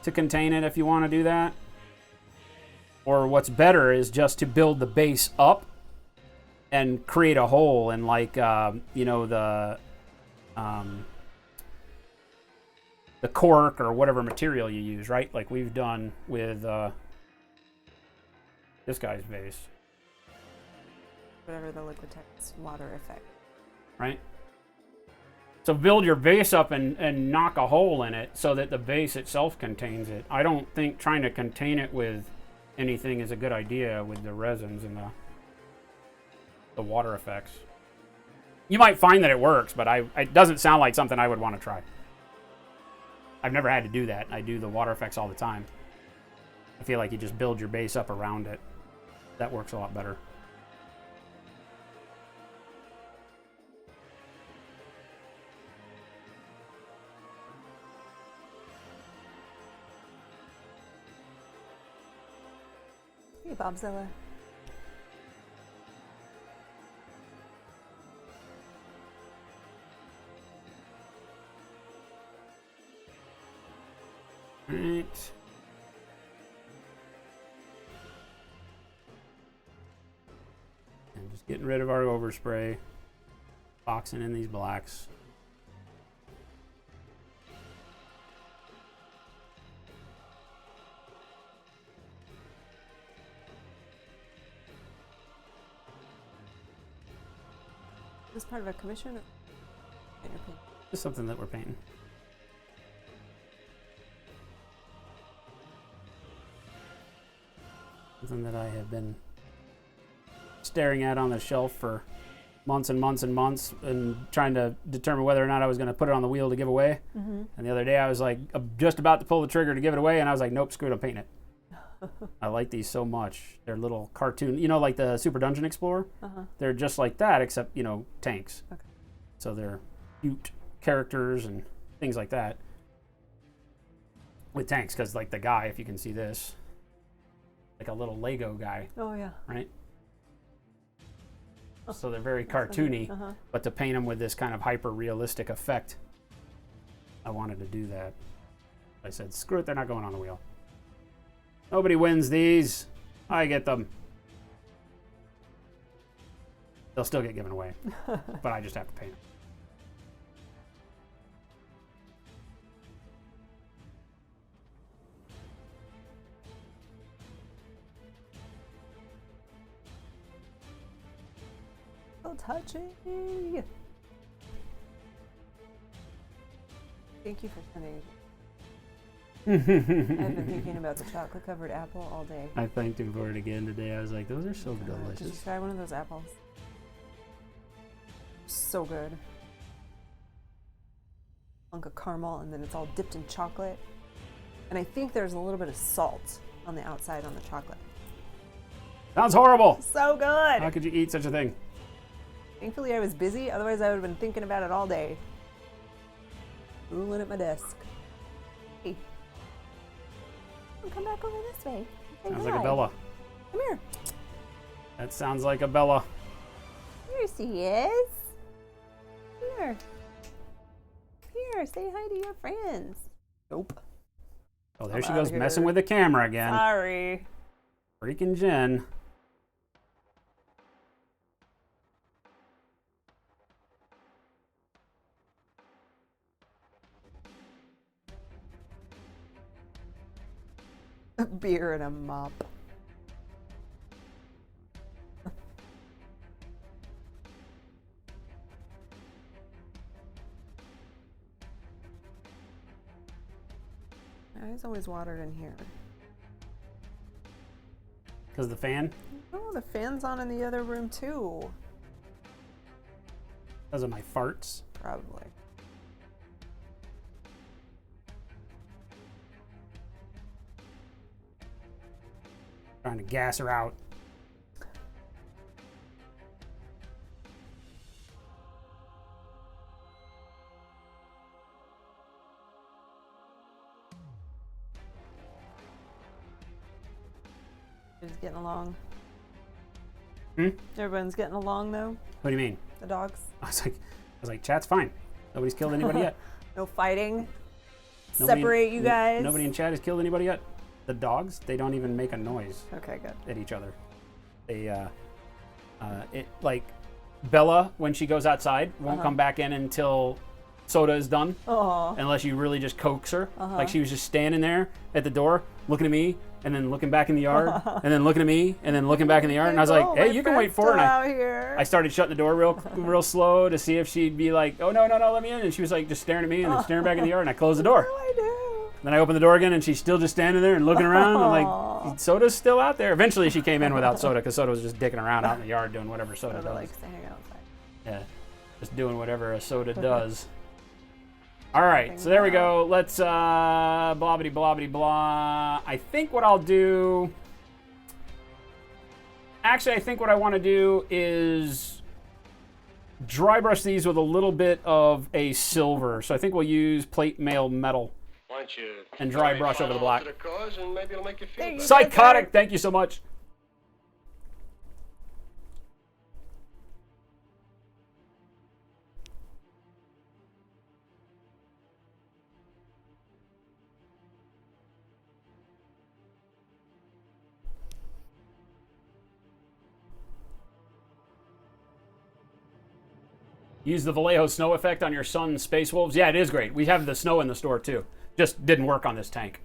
to contain it if you want to do that. Or what's better is just to build the base up and create a hole in like, you know, the cork or whatever material you use, right? Like we've done with this guy's base. Whatever the Liquitex water effect. Right? So build your base up and knock a hole in it so that the base itself contains it. I don't think trying to contain it with anything is a good idea with the resins and the water effects. You might find that it works, but it doesn't sound like something I would want to try. I've never had to do that. I do the water effects all the time. I feel like you just build your base up around it. That works a lot better. Hey, Bobzilla. Right. And just getting rid of our overspray. Boxing in these blacks. Is this part of a commission? Or Just something that we're painting. Something that I have been staring at on the shelf for months and months and months and trying to determine whether or not I was going to put it on the wheel to give away. Mm-hmm. And the other day I was like just about to pull the trigger to give it away, and I was like, nope, screw it, I'm painting it. I like these so much. They're little cartoon, you know, like the Super Dungeon Explorer. They're just like that, except, you know, tanks. Okay. So they're cute characters and things like that with tanks, because like the guy, if you can see this, like a little Lego guy. Oh yeah. Right. So they're very cartoony, but to paint them with this kind of hyper-realistic effect, I wanted to do that. I said, screw it, they're not going on the wheel. Nobody wins these. I get them. They'll still get given away, but I just have to paint them. So touchy. Thank you for sending it. I've been thinking about the chocolate-covered apple all day. I thanked him for it again today. I was like, those are so Did you delicious. try one of those apples? So good. Hunk of caramel, and then it's all dipped in chocolate. And I think there's a little bit of salt on the outside on the chocolate. Sounds horrible. So good. How could you eat such a thing? Thankfully, I was busy. Otherwise, I would have been thinking about it all day. Drooling at my desk. Hey. Come back over this way. Say Sounds hi. like a Bella. Come here. That sounds like a Bella. Here she is. Here. Here, say hi to your friends. Nope. Oh, there she goes messing with the camera again. Sorry. Freaking Jen. A beer and a mop. It's always watered in here. Because the fan? Oh, the fan's on in the other room too. Because of my farts? Probably. Trying to gas her out. Everyone's getting along. Hmm? Everyone's getting along though. What do you mean? The dogs. I was like, chat's fine. Nobody's killed anybody yet. No fighting. Nobody- Separate you guys. Nobody in chat has killed anybody yet. The dogs, they don't even make a noise Okay, good. at each other. They, it like Bella when she goes outside won't come back in until soda is done, unless you really just coax her. Like she was just standing there at the door, looking at me, and then looking back in the yard, and then looking at me, and then looking back in the yard, and I was like, "Hey, you can wait for her." And I started shutting the door real slow to see if she'd be like, "Oh no, let me in," and she was like just staring at me and then staring back in the yard, and I closed the door. I do. Then I opened the door again, and she's still just standing there and looking around. I'm like, Soda's still out there. Eventually, she came in without Soda because Soda was just dicking around out in the yard doing whatever Soda does. Like standing outside. Yeah, just doing whatever a Soda does. All right, so there we go. Let's blobbity blobbity blah. I think what I'll do. Actually, I think what I want to do is dry brush these with a little bit of a silver. So I think we'll use plate mail metal. Why don't you And dry brush over the black. to the cause and maybe it'll make you feel better. Psychotic, thank you so much. Use the Vallejo snow effect on your Sun Space Wolves. Yeah, it is great. We have the snow in the store too. Just didn't work on this tank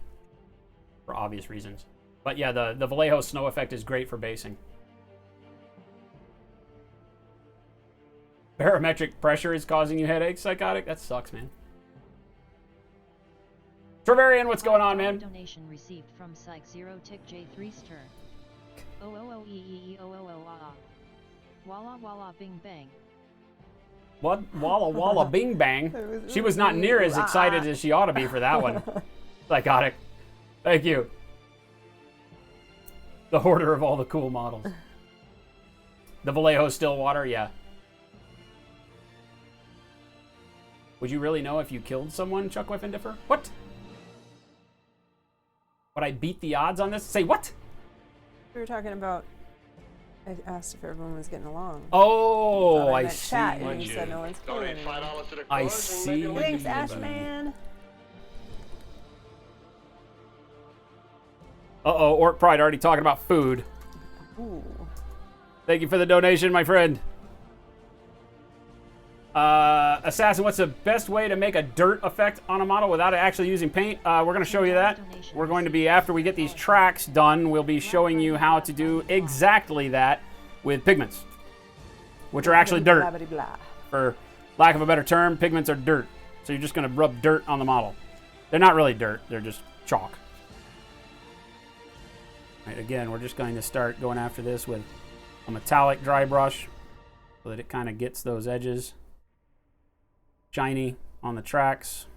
for obvious reasons. But yeah, the Vallejo snow effect is great for basing. Barometric pressure is causing you headaches, Psychotic? That sucks, man. Trevarian, what's going on, man? Donation received from Psych 0 Tick J3 Stir. Walla walla bing bang. What? Walla walla bing bang. She was not near as excited as she ought to be for that one. Psychotic. Thank you. The hoarder of all the cool models. The Vallejo Stillwater, yeah. Would you really know if you killed someone, Chuck Whiffendiffer? What? Would I beat the odds on this? Say what? We were talking about. I asked if everyone was getting along. Oh, I see. Chat, and you said no one's killing Donate anyone. $5 to the cause I and see. maybe it'll make you Thanks, feel better. Ashman. Uh-oh, Orc Pride already talking about food. Ooh. Thank you for the donation, my friend. Assassin, what's the best way to make a dirt effect on a model without actually using paint? We're going to show you that. We're going to be, after we get these tracks done, we'll be showing you how to do exactly that with pigments, which are actually dirt. Blah, blah, blah. For lack of a better term, pigments are dirt. So you're just going to rub dirt on the model. They're not really dirt. They're just chalk. Right, again, we're just going to start going after this with a metallic dry brush so that it kind of gets those edges shiny on the tracks.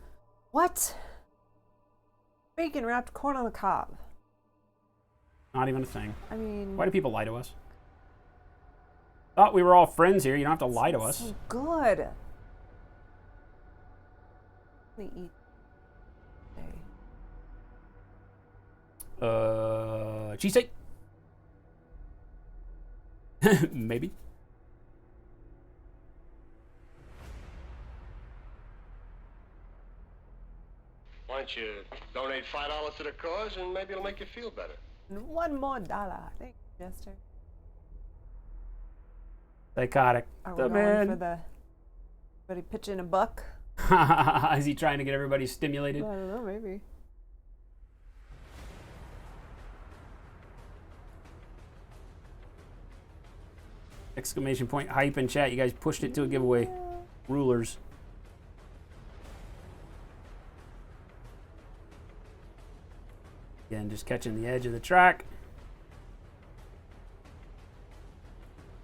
What? Bacon wrapped corn on the cob. Not even a thing. I mean, Why do people lie to us? Thought we were all friends here. You don't have to lie to us. so good. Let me eat. Okay. Cheesesteak? Maybe. Why don't you donate $5 to the cause and maybe it'll make you feel better. $1 more. Thank you, Jester. Psychotic. Are The we going man. for the... Everybody pitch in a buck? Is he trying to get everybody I stimulated? don't know, maybe. Exclamation point hype in chat. You guys pushed it to a giveaway. Rulers. Again, just catching the edge of the track.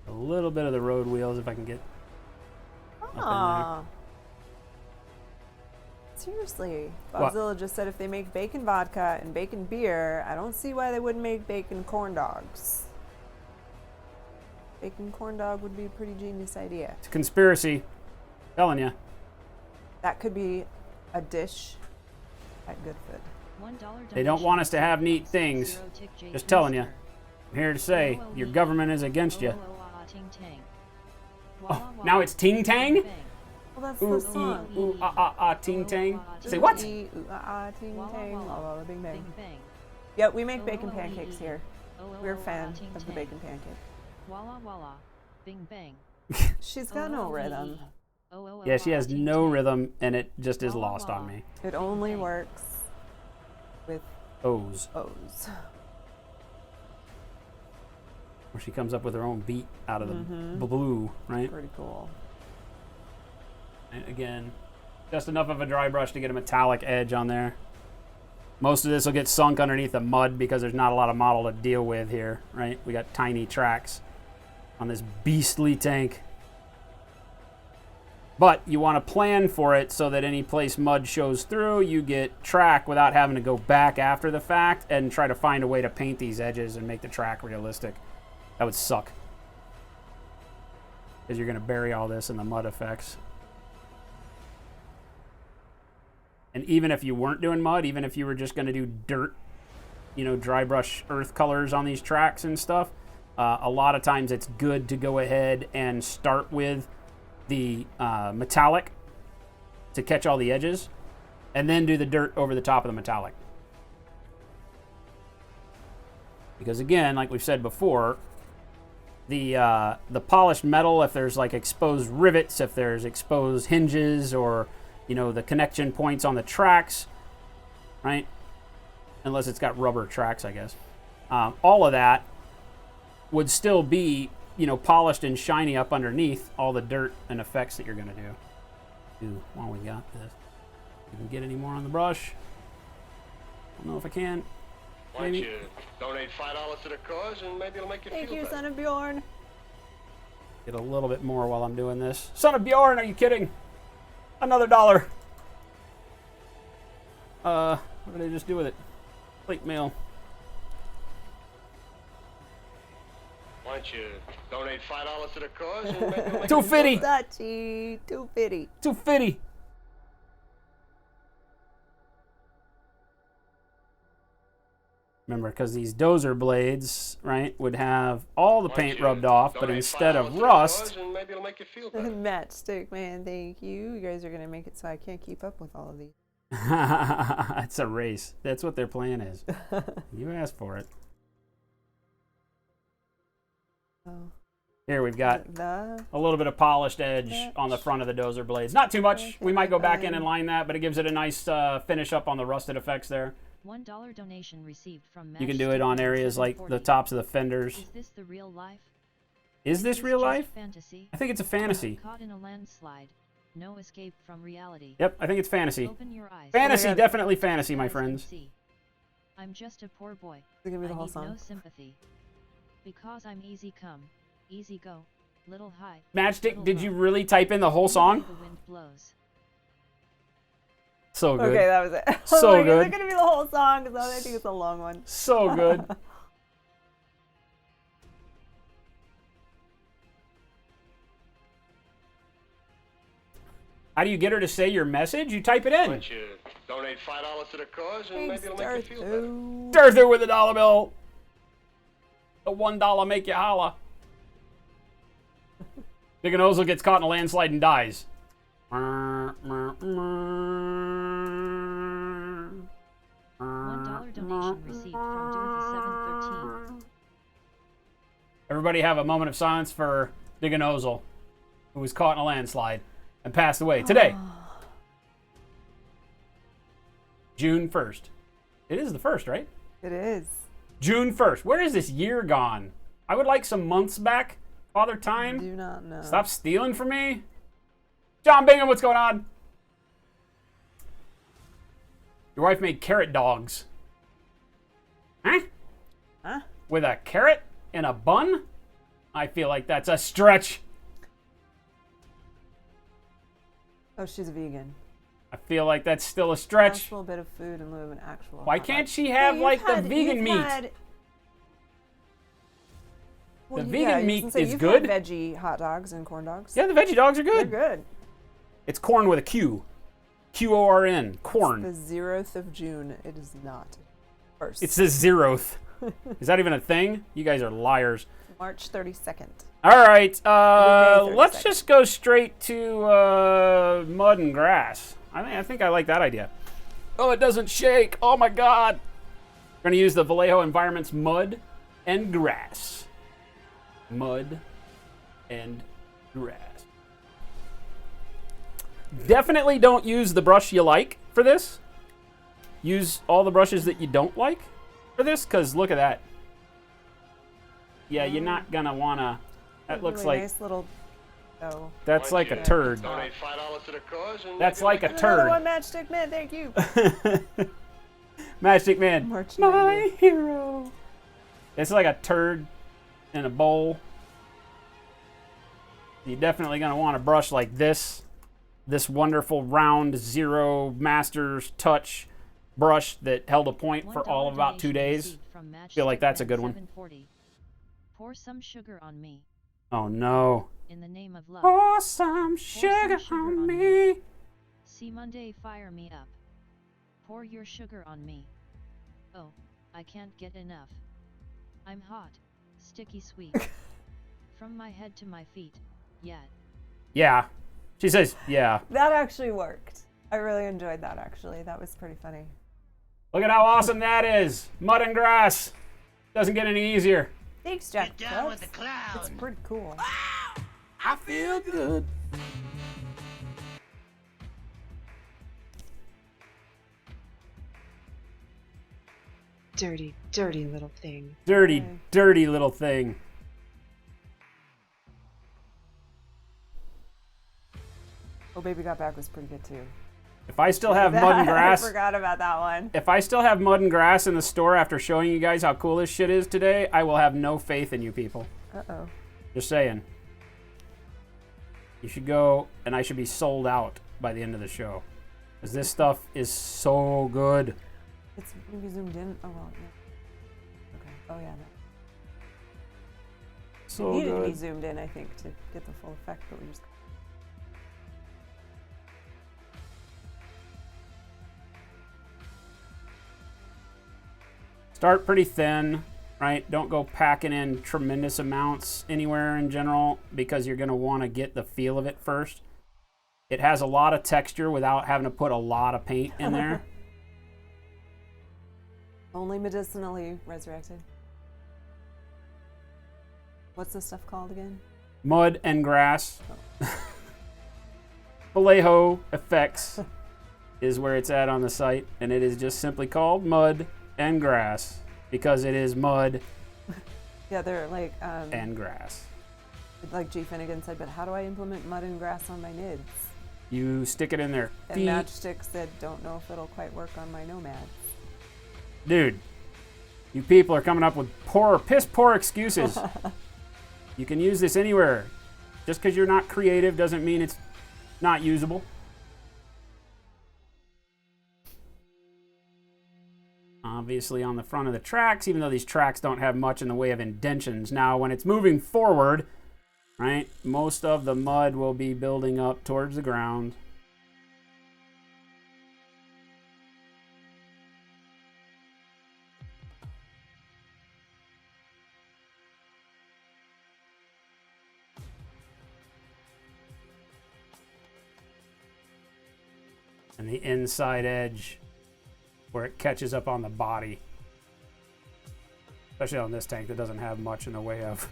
A little bit of the road wheels if I can get up in there. Ah. Seriously. What? Bobzilla just said if they make bacon vodka and bacon beer, I don't see why they wouldn't make bacon corn dogs. Bacon corn dog would be a pretty genius idea. It's a conspiracy. Telling you. That could be a dish at Goodfoot. They don't want us to have neat things. Just telling you. I'm here to say, your government is against you. Oh, now it's Ting Tang? Well, that's Ooh, the song. ooh, ah, ah, ah, Ting Tang. Say what? Ting tang, la la la, bing bang. Yep, we make bacon pancakes here. We're a fan of the bacon pancake. Walla walla, bing bang. She's got no rhythm. Yeah, she has no rhythm, and it just is lost on me. It only works with O's. O's. Where she comes up with her own beat out of the blue, right? Pretty cool. And again, just enough of a dry brush to get a metallic edge on there. Most of this will get sunk underneath the mud because there's not a lot of model to deal with here, right? We got tiny tracks on this beastly tank. But you want to plan for it so that any place mud shows through, you get track without having to go back after the fact and try to find a way to paint these edges and make the track realistic. That would suck. Because you're going to bury all this in the mud effects. And even if you weren't doing mud, even if you were just going to do dirt, you know, dry brush earth colors on these tracks and stuff, a lot of times it's good to go ahead and start with the metallic to catch all the edges, and then do the dirt over the top of the metallic. Because again, like we've said before, the polished metal, if there's like exposed rivets, if there's exposed hinges, or you know, the connection points on the tracks, right? Unless it's got rubber tracks, I guess. All of that would still be, you know, polished and shiny up underneath all the dirt and effects that you're going to do. Ooh, while we got this. You can get any more on the brush? I don't know if I can. Why don't you donate $5 to the cause and maybe it'll make you feel better. Thank you, son of Bjorn. Get a little bit more while I'm doing this. Son of Bjorn, are you kidding? Another $1. What did I just do with it? Plate mail. Why don't you donate $5 to the cause and maybe it'll make Too you fitty. Sachi, too fitty. Too fitty. Remember, because these dozer blades, right, would have all the paint rubbed off, but instead of rust... and maybe it'll make you feel better. Matchstick man, thank you. You guys are going to make it so I can't keep up with all of these. It's a race. That's what their plan is. You asked for it. Oh. Here we've got a little bit of polished edge on the front of the dozer blades. Not too much. We might go back in and line that, but it gives it a nice finish up on the rusted effects there. $1 donation received from You can do it on areas like the tops of the fenders. Is this the real life? Is this real life? Fantasy? I think it's a fantasy. Caught in a landslide. No escape from reality. Yep, I think it's fantasy. Open your eyes. Fantasy, definitely fantasy, my friends. I'm just a poor boy. Give me the I whole need song. no sympathy. Because I'm easy come, easy go, little high. Matchstick, did you really type in the whole song? The wind blows. So good. Okay, that was it. So like, good. Is it going to be the whole song? Because I think it's a long one. So good. How do you get her to say your message? You type it Why in. don't you donate $5 to the cause and maybe it'll make you feel better. Darther with a $1 bill. A $1 make you holla. Big Ozel gets caught in a landslide and dies. $1 donation received from Dorothy713. Everybody have a moment of silence for Big Ozel, who was caught in a landslide and passed away today. June 1st. It is the 1st, right? It is. June 1st. Where is this year gone? I would like some months back. Father Time. Do not know. Stop stealing from me. John Bingham, what's going on? Your wife made carrot dogs. Huh? Huh? With a carrot in a bun? I feel like that's a stretch. Oh, she's a vegan. I feel like that's still a stretch. Actual bit of food in lieu of an actual. Why hot can't dog. she have, Yeah, like, you've the had- vegan you've meat? had- Well, The yeah, vegan meat you can say is you've good. Had veggie hot dogs and corn dogs. Yeah, the veggie dogs are good. They're good. It's corn with a Q. Q-O-R-N. Corn. It's the 0th of June. It is not. First. It's the 0th. Is that even a thing? You guys are liars. March 32nd. All right, May let's 32nd. just go straight to mud and grass. I think I like that idea. Oh, it doesn't shake. Oh my God. We're gonna use the Vallejo Environments mud and grass. Mud and grass. Definitely don't use the brush you like for this. Use all the brushes that you don't like for this, because look at that. Yeah, you're not gonna wanna. That looks really like nice little. Oh. that's like a turd. Donate $5 to the cause and That's like a Another one, turd. Matchstick Man. Thank you. Matchstick Man, March my 90th. hero. It's like a turd in a bowl. You're definitely gonna want a brush like this. This wonderful round Zero Masters Touch brush that held a point for all of about 2 days. Feel like that's a good one. 740. Pour some sugar on me. Oh no. In the name of love. Pour some sugar on me. See Monday, fire me up. Pour your sugar on me. Oh, I can't get enough. I'm hot, sticky sweet. From my head to my feet, yeah. Yeah. She says, yeah. That actually worked. I really enjoyed that, actually. That was pretty funny. Look at how awesome that is. Mud and grass. Doesn't get any easier. Thanks, Jack. Get down with the clown. It's pretty cool. I feel good. Dirty, dirty little thing. Dirty, dirty little thing. Oh, Baby Got Back was pretty good, too. If I still have mud and grass, I forgot about that one. if I still have mud and grass in the store after showing you guys how cool this shit is today, I will have no faith in you people. Uh-oh. Just saying. You should go, and I should be sold out by the end of the show. Because this stuff is so good. It's maybe zoomed in. Oh, well, yeah. Okay. Oh, yeah. No. So It needed to be good. zoomed in, I think, to get the full effect, but we just... Start pretty thin, right? Don't go packing in tremendous amounts anywhere in general because you're going to want to get the feel of it first. It has a lot of texture without having to put a lot of paint in there. Only medicinally resurrected. What's this stuff called again? Mud and grass. Vallejo Effects is where it's at on the site, and it is just simply called Mud and Grass because it is mud Yeah, they're like... and grass. Like G. Finnegan said, but how do I implement mud and grass on my nids? You stick it in their And feet. Matchstick said, don't know if it'll quite work on my nomads. Dude, you people are coming up with piss poor excuses. You can use this anywhere. Just because you're not creative doesn't mean it's not usable. Obviously on the front of the tracks, even though these tracks don't have much in the way of indentions. Now, when it's moving forward, right, most of the mud will be building up towards the ground. And the inside edge where it catches up on the body. Especially on this tank that doesn't have much in the way of.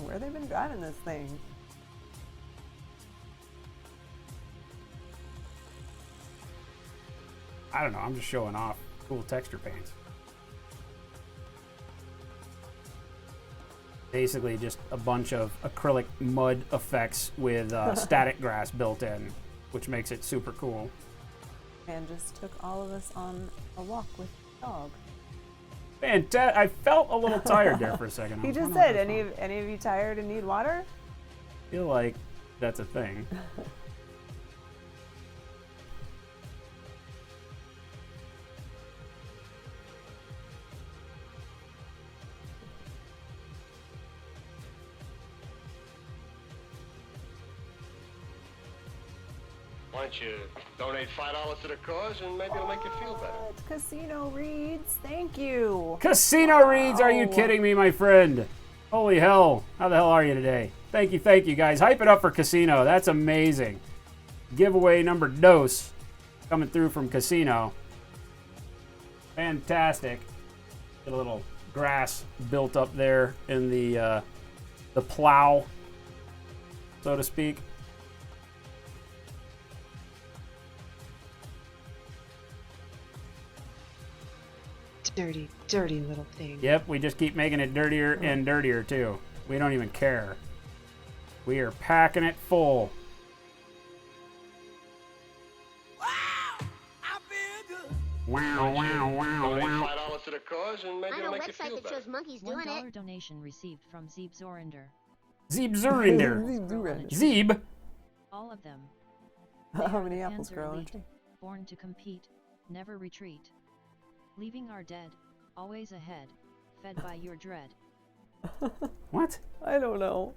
Where they been driving this thing? I don't know, I'm just showing off cool texture paints. Basically just a bunch of acrylic mud effects with static grass built in, which makes it super cool. and just took all of us on a walk with the dog. Fantastic. I felt a little tired there for a second. He just said, any of you tired and need water? I feel like that's a thing. Why don't you donate $5 to the cause and maybe it'll make you feel better. Casino Reads, thank you. Casino Reads, are you kidding me, my friend? Holy hell. How the hell are you today? Thank you, guys. Hype it up for Casino. That's amazing. Giveaway number dos coming through from Casino. Fantastic. Get a little grass built up there in the plow, so to speak. Dirty, dirty little thing. Yep, we just keep making it dirtier and dirtier, too. We don't even care. We are packing it full. Wow, wow, wow, Donate wow. $5 to the cause and maybe I it'll know a make you feel website that better. shows monkeys doing $1 it. donation received from Zeeb Zorinder. Zeeb Zurinder. Zeeb. All of them. How many apples Panzer grow on a elite, tree? Born to compete, never retreat. Leaving our dead, always ahead, fed by your dread. What? I don't know.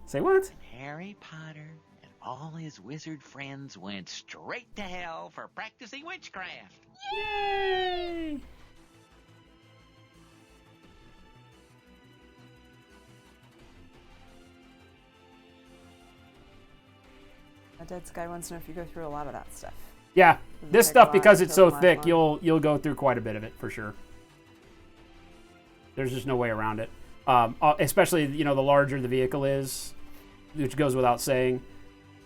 Say what? Harry Potter and all his wizard friends went straight to hell for practicing witchcraft. Yay! A Dead Sky wants to know if you go through a lot of that stuff. Yeah, this take a stuff, lot, because it's so kills my thick, fun. you'll go through quite a bit of it for sure. There's just no way around it. Especially, the larger the vehicle is, which goes without saying.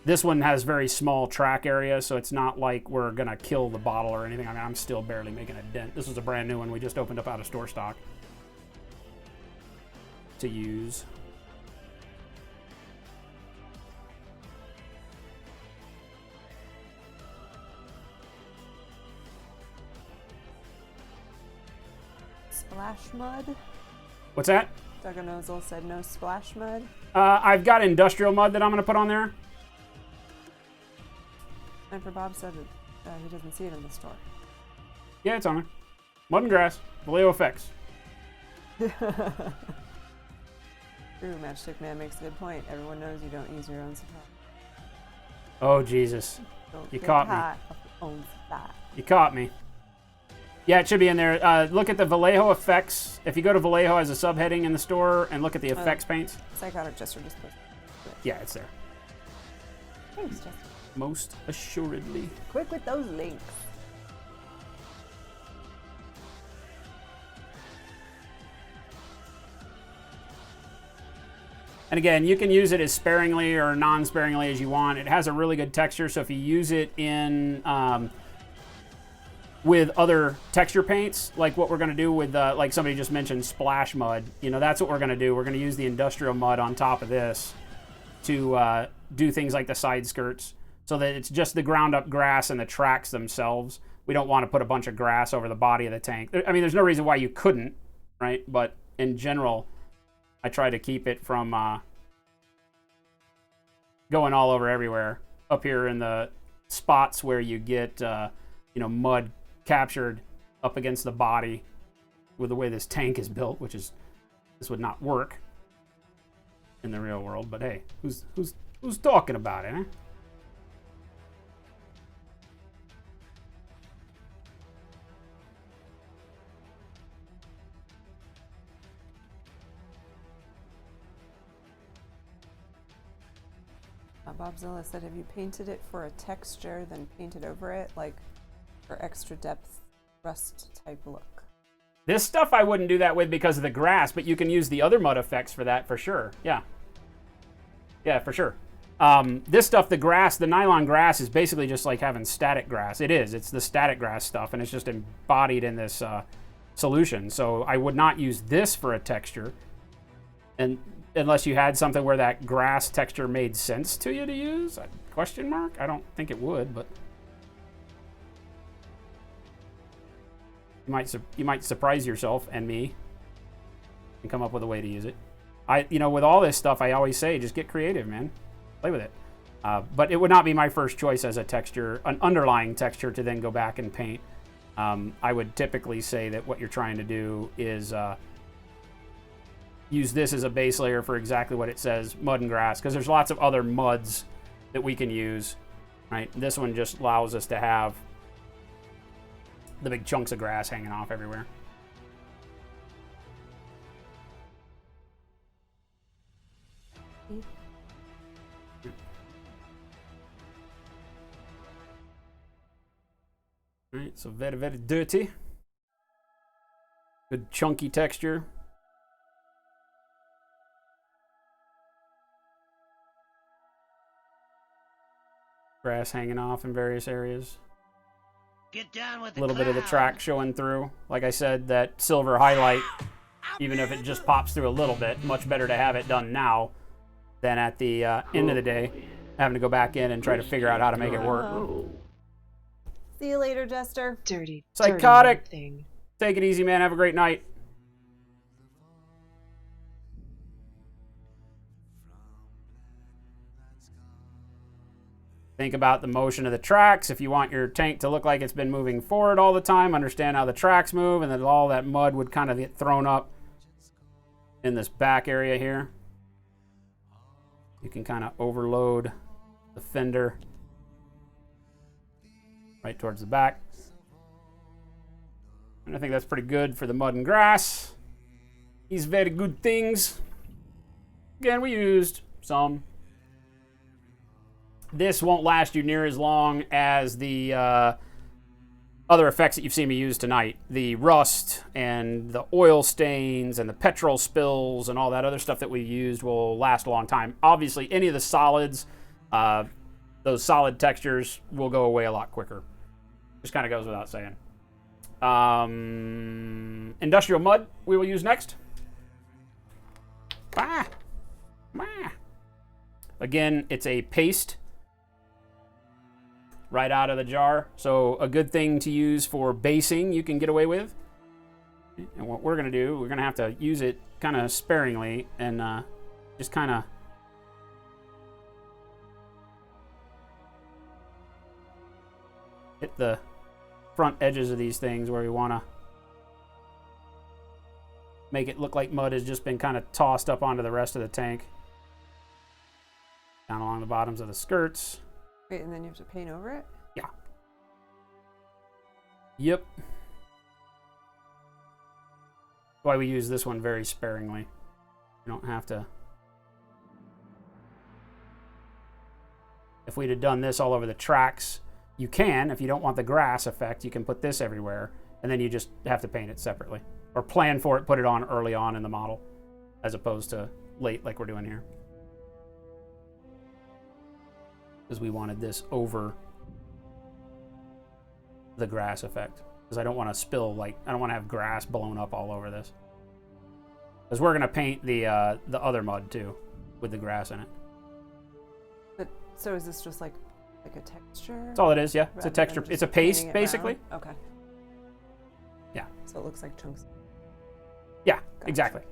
This one has very small track area, so it's not like we're gonna kill the bottle or anything. I mean, I'm still barely making a dent. This is a brand new one we just opened up out of store stock to use. Splash mud? What's that? Dugganozil said no splash mud. I've got industrial mud that I'm gonna put on there. And for Bob said that he doesn't see it in the store. Yeah, it's on there. Mud and grass. Vallejo effects. True, Matchstick Man makes a good point. Everyone knows you don't use your own supply. Oh, Jesus. Don't You get caught me. high off your own supply. You caught me. Yeah, it should be in there. Look at the Vallejo effects. If you go to Vallejo as a subheading in the store and look at the effects paints. Psychotic Jester just put it. Yeah, it's there. Thanks, Jester. Most assuredly. Quick with those links. And again, you can use it as sparingly or non-sparingly as you want. It has a really good texture, so if you use it in with other texture paints, like what we're going to do with, like somebody just mentioned, splash mud, that's what we're going to do. We're going to use the industrial mud on top of this to do things like the side skirts, so that it's just the ground up grass and the tracks themselves. We don't want to put a bunch of grass over the body of the tank. I mean, there's no reason why you couldn't, right? But in general, I try to keep it from going all over everywhere. Up here in the spots where you get, mud captured up against the body with the way this tank is built, this would not work in the real world. But hey, who's talking about it, eh? Bobzilla said, have you painted it for a texture, then painted over it, like for extra depth, rust type look? This stuff I wouldn't do that with because of the grass, but you can use the other mud effects for that for sure. Yeah. Yeah, for sure. This stuff, the grass, the nylon grass is basically just like having static grass. It is. It's the static grass stuff, and it's just embodied in this solution. So I would not use this for a texture. And unless you had something where that grass texture made sense to you to use? Question mark? I don't think it would, but... You might surprise yourself and me and come up with a way to use it. With all this stuff, I always say, just get creative, man. Play with it. But it would not be my first choice as a texture, an underlying texture to then go back and paint. I would typically say that what you're trying to do is use this as a base layer for exactly what it says, mud and grass, because there's lots of other muds that we can use, right? This one just allows us to have the big chunks of grass hanging off everywhere. All right, so very, very dirty. Good chunky texture. Grass hanging off in various areas. Get down with A little bit of the track showing through. Like I said, that silver highlight, even if it just pops through a little bit, much better to have it done now than at the end of the day, having to go back in and try to figure out how to make it work. See you later, Jester. Dirty, Psychotic. dirty thing. Take it easy, man. Have a great night. Think about the motion of the tracks. If you want your tank to look like it's been moving forward all the time, understand how the tracks move, and then all that mud would kind of get thrown up in this back area here. You can kind of overload the fender right towards the back. And I think that's pretty good for the mud and grass. These very good things. Again, we used some. This won't last you near as long as the other effects that you've seen me use tonight. The rust and the oil stains and the petrol spills and all that other stuff that we used will last a long time. Obviously, any of the solids, those solid textures will go away a lot quicker. Just kind of goes without saying. Industrial mud we will use next. Again, it's a paste right out of the jar. So a good thing to use for basing you can get away with. And what we're going to do, we're going to have to use it kind of sparingly and just kind of hit the front edges of these things where we want to make it look like mud has just been kind of tossed up onto the rest of the tank. Down along the bottoms of the skirts. Wait, and then you have to paint over it? Yeah. Yep. That's why we use this one very sparingly. You don't have to. If we'd have done this all over the tracks, you can. If you don't want the grass effect, you can put this everywhere, and then you just have to paint it separately. Or plan for it, put it on early on in the model, as opposed to late like we're doing here. Because we wanted this over the grass effect. Because I don't want to spill, I don't want to have grass blown up all over this. Because we're going to paint the other mud too, with the grass in it. But so is this just like a texture? That's all it is, yeah. It's a texture. It's a paste, basically. Okay. Yeah. So it looks like chunks. Yeah, Gotcha. exactly.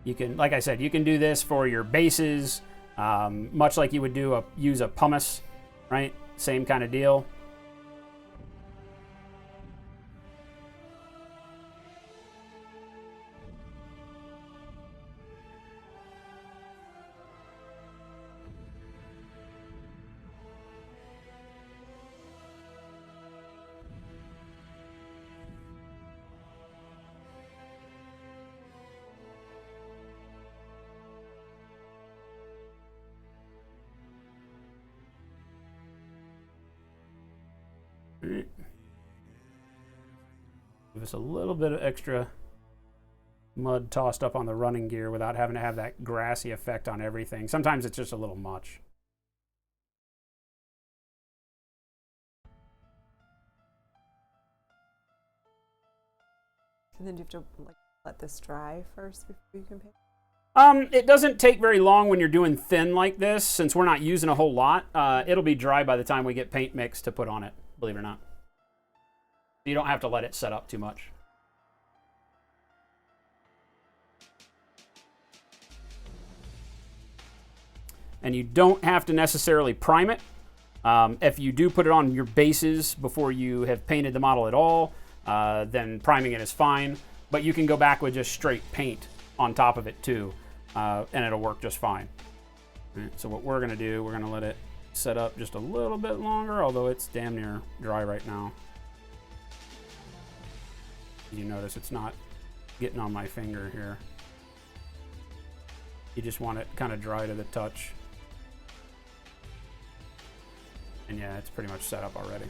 You can, like I said, you can do this for your bases, much like you would use a pumice, right? Same kind of deal. Give us a little bit of extra mud tossed up on the running gear without having to have that grassy effect on everything. Sometimes it's just a little much. And then do you have to like let this dry first before you can paint? It doesn't take very long when you're doing thin like this, since we're not using a whole lot. It'll be dry by the time we get paint mix to put on it, believe it or not. You don't have to let it set up too much. And you don't have to necessarily prime it. If you do put it on your bases before you have painted the model at all, then priming it is fine. But you can go back with just straight paint on top of it too, and it'll work just fine. Right, so what we're gonna do, we're gonna let it set up just a little bit longer, although it's damn near dry right now. You notice it's not getting on my finger here. You just want it kind of dry to the touch. And yeah, it's pretty much set up already.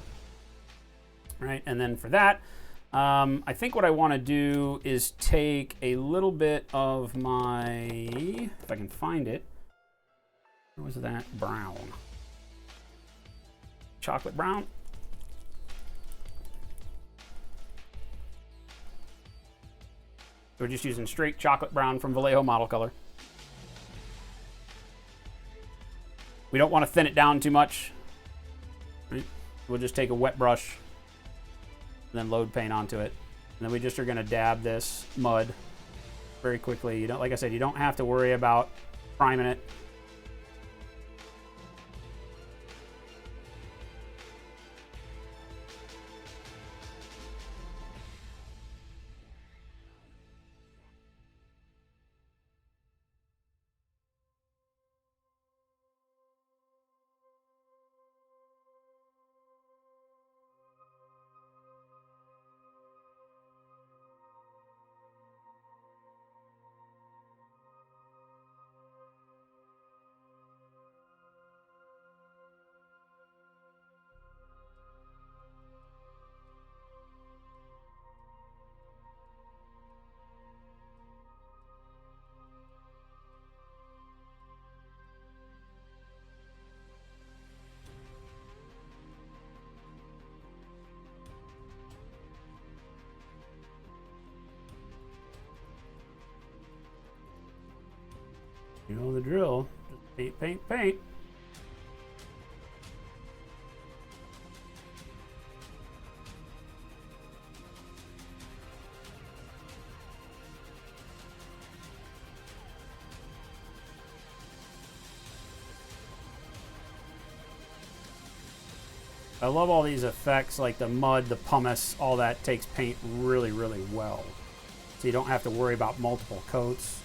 All right, and then for that, I think what I want to do is take a little bit of my, if I can find it, where was that? Brown. Chocolate brown. We're just using straight chocolate brown from Vallejo Model Color. We don't want to thin it down too much. Right? We'll just take a wet brush and then load paint onto it. And then we just are going to dab this mud very quickly. You don't, like I said, you don't have to worry about priming it. You know the drill. Just paint, paint, paint. I love all these effects, like the mud, the pumice, all that takes paint really, really well. So you don't have to worry about multiple coats,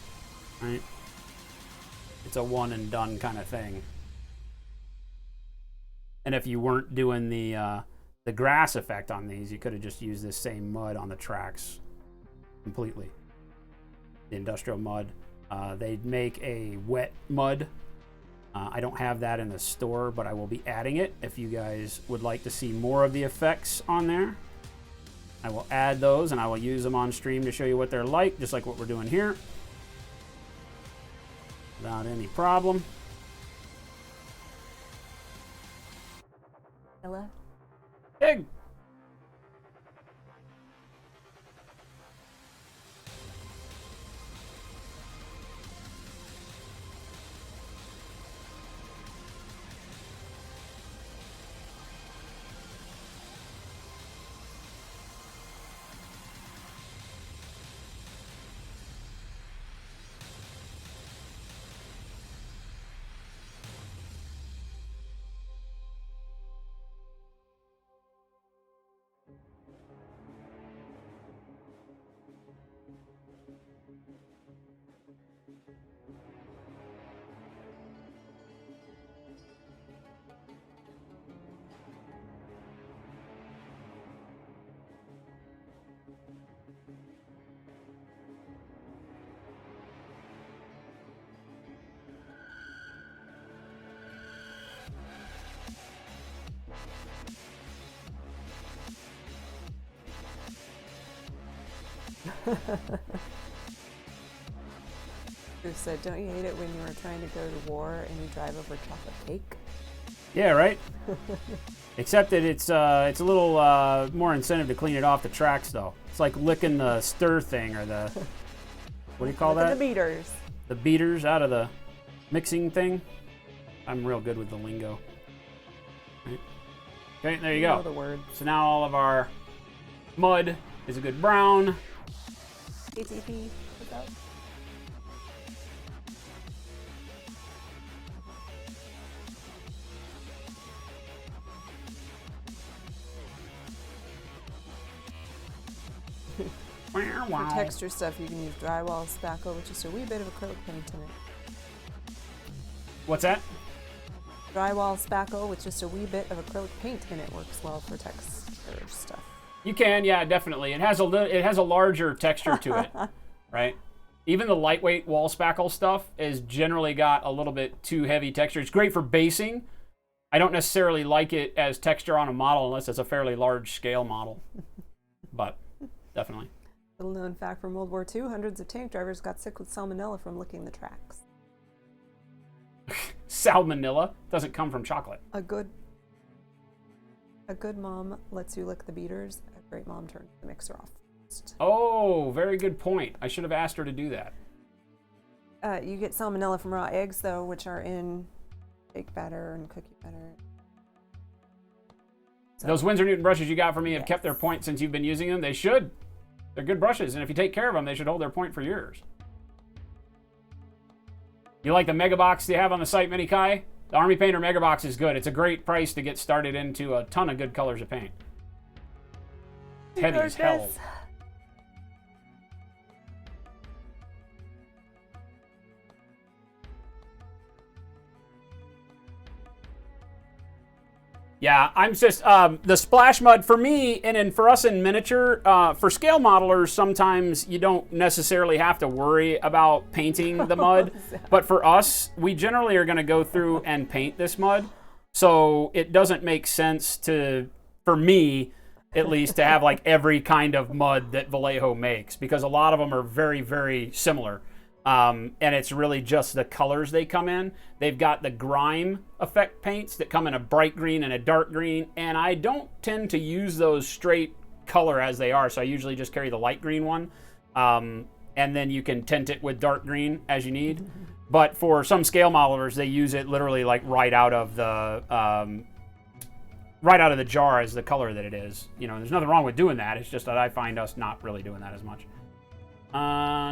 right? It's a one and done kind of thing. And if you weren't doing the grass effect on these, you could have just used this same mud on the tracks completely. The industrial mud. They make a wet mud. I don't have that in the store, but I will be adding it. If you guys would like to see more of the effects on there, I will add those and I will use them on stream to show you what they're like, just like what we're doing here. Without any problem. Hello? Pig! Who said, don't you hate it when you were trying to go to war and you drive over chocolate cake? Yeah, right? Except that it's a little more incentive to clean it off the tracks, though. It's like licking the stir thing or the, what do you call that? The beaters. The beaters out of the mixing thing. I'm real good with the lingo. Right. Okay, there you go. Know the word. So now all of our mud is a good brown. ATP. What's that? For texture stuff, you can use drywall spackle with just a wee bit of acrylic paint in it. What's that? Drywall spackle with just a wee bit of acrylic paint in it works well for texture stuff. You can, yeah, definitely. It has a larger texture to it, right? Even the lightweight wall spackle stuff is generally got a little bit too heavy texture. It's great for basing. I don't necessarily like it as texture on a model unless it's a fairly large scale model, but definitely. Little known fact from World War II, hundreds of tank drivers got sick with salmonella from licking the tracks. Salmonella doesn't come from chocolate. A good mom lets you lick the beaters. A great mom turns the mixer off. Oh, very good point. I should have asked her to do that. You get salmonella from raw eggs, though, which are in baked batter and cookie batter. So, those Winsor Newton brushes you got for me have kept their point since you've been using them. They should. They're good brushes, and if you take care of them, they should hold their point for years. You like the Mega Box you have on the site, Mini Kai? The Army Painter Mega Box is good. It's a great price to get started into a ton of good colors of paint. It's heavy as hell. Yeah, I'm just, the splash mud for me, and for us in miniature, for scale modelers, sometimes you don't necessarily have to worry about painting the mud. But for us, we generally are going to go through and paint this mud. So it doesn't make sense to, for me, at least, to have like every kind of mud that Vallejo makes, because a lot of them are very, very similar. And it's really just the colors they come in. They've got the grime effect paints that come in a bright green and a dark green, and I don't tend to use those straight color as they are, so I usually just carry the light green one, and then you can tint it with dark green as you need. But for some scale modelers, they use it literally like right out of the jar as the color that it is. You know, there's nothing wrong with doing that. It's just that I find us not really doing that as much.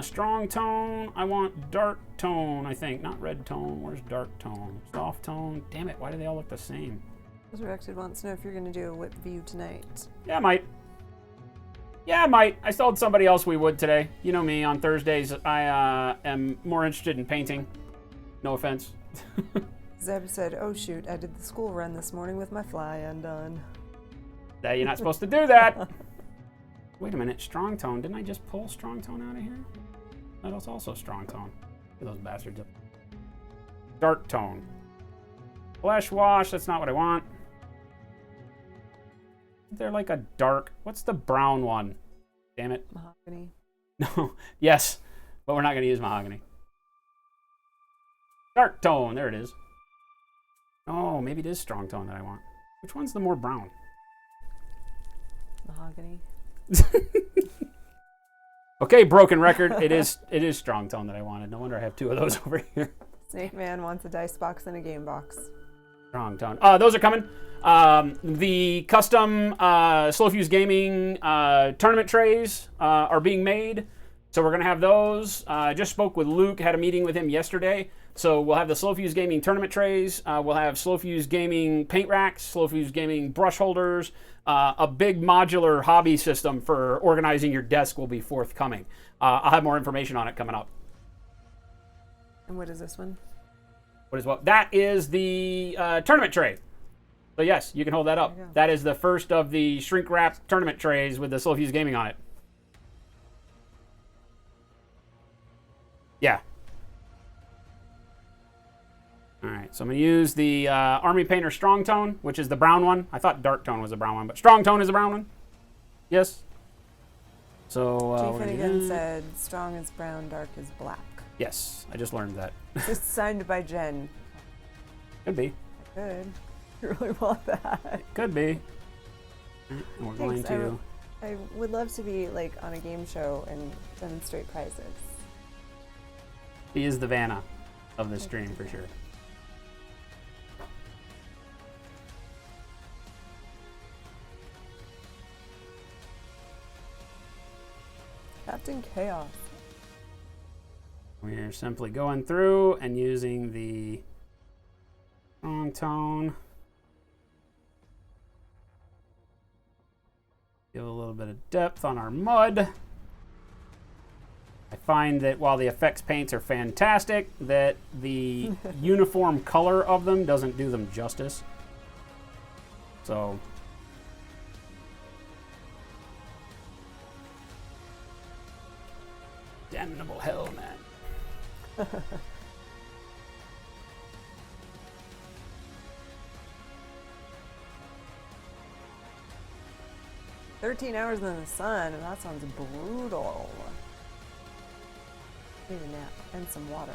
Strong tone. I want dark tone, I think. Not red tone. Where's dark tone? Soft tone. Damn it, why do they all look the same? Resurrected wants to know if you're going to do a whip view tonight. Yeah, I might. Yeah, I might. I told somebody else we would today. You know me, on Thursdays, I am more interested in painting. No offense. Zeb said, oh shoot, I did the school run this morning with my fly undone. That you're not supposed to do that. Wait a minute, strong tone. Didn't I just pull strong tone out of here? That was also strong tone. Look at those bastards. Dark tone. Flesh wash, that's not what I want. They're like a dark, what's the brown one? Damn it. Mahogany. No, yes, but we're not going to use mahogany. Dark tone, there it is. Oh, maybe it is strong tone that I want. Which one's the more brown? Mahogany. Okay, broken record. It is strong tone that I wanted. No wonder I have two of those over here. Snake Man wants a dice box and a game box. Strong tone. Those are coming. The custom Slow Fuse Gaming tournament trays are being made. So we're going to have those. I just spoke with Luke, had a meeting with him yesterday. So we'll have the Slow Fuse Gaming tournament trays. We'll have Slow Fuse Gaming paint racks, Slow Fuse Gaming brush holders. A big modular hobby system for organizing your desk will be forthcoming. I'll have more information on it coming up. And what is this one? What is what? That is the tournament tray. So yes, you can hold that up. That is the first of the shrink wrap tournament trays with the Slow Fuse Gaming on it. Yeah. All right, so I'm going to use the Army Painter Strong Tone, which is the brown one. I thought Dark Tone was the brown one, but Strong Tone is the brown one. Yes. So G. Finnegan said, strong is brown, dark is black. Yes, I just learned that. Just signed by Jen. Could be. Could. You really want that? Could be. And we're going Thanks, to. I would love to be like on a game show and demonstrate prizes. He is the Vanna of the stream for sure. Captain Chaos. We're simply going through and using the strong tone. Give a little bit of depth on our mud. I find that while the effects paints are fantastic, that the uniform color of them doesn't do them justice. So damnable hell, man. 13 hours in the sun, and that sounds brutal. Need a nap and some water.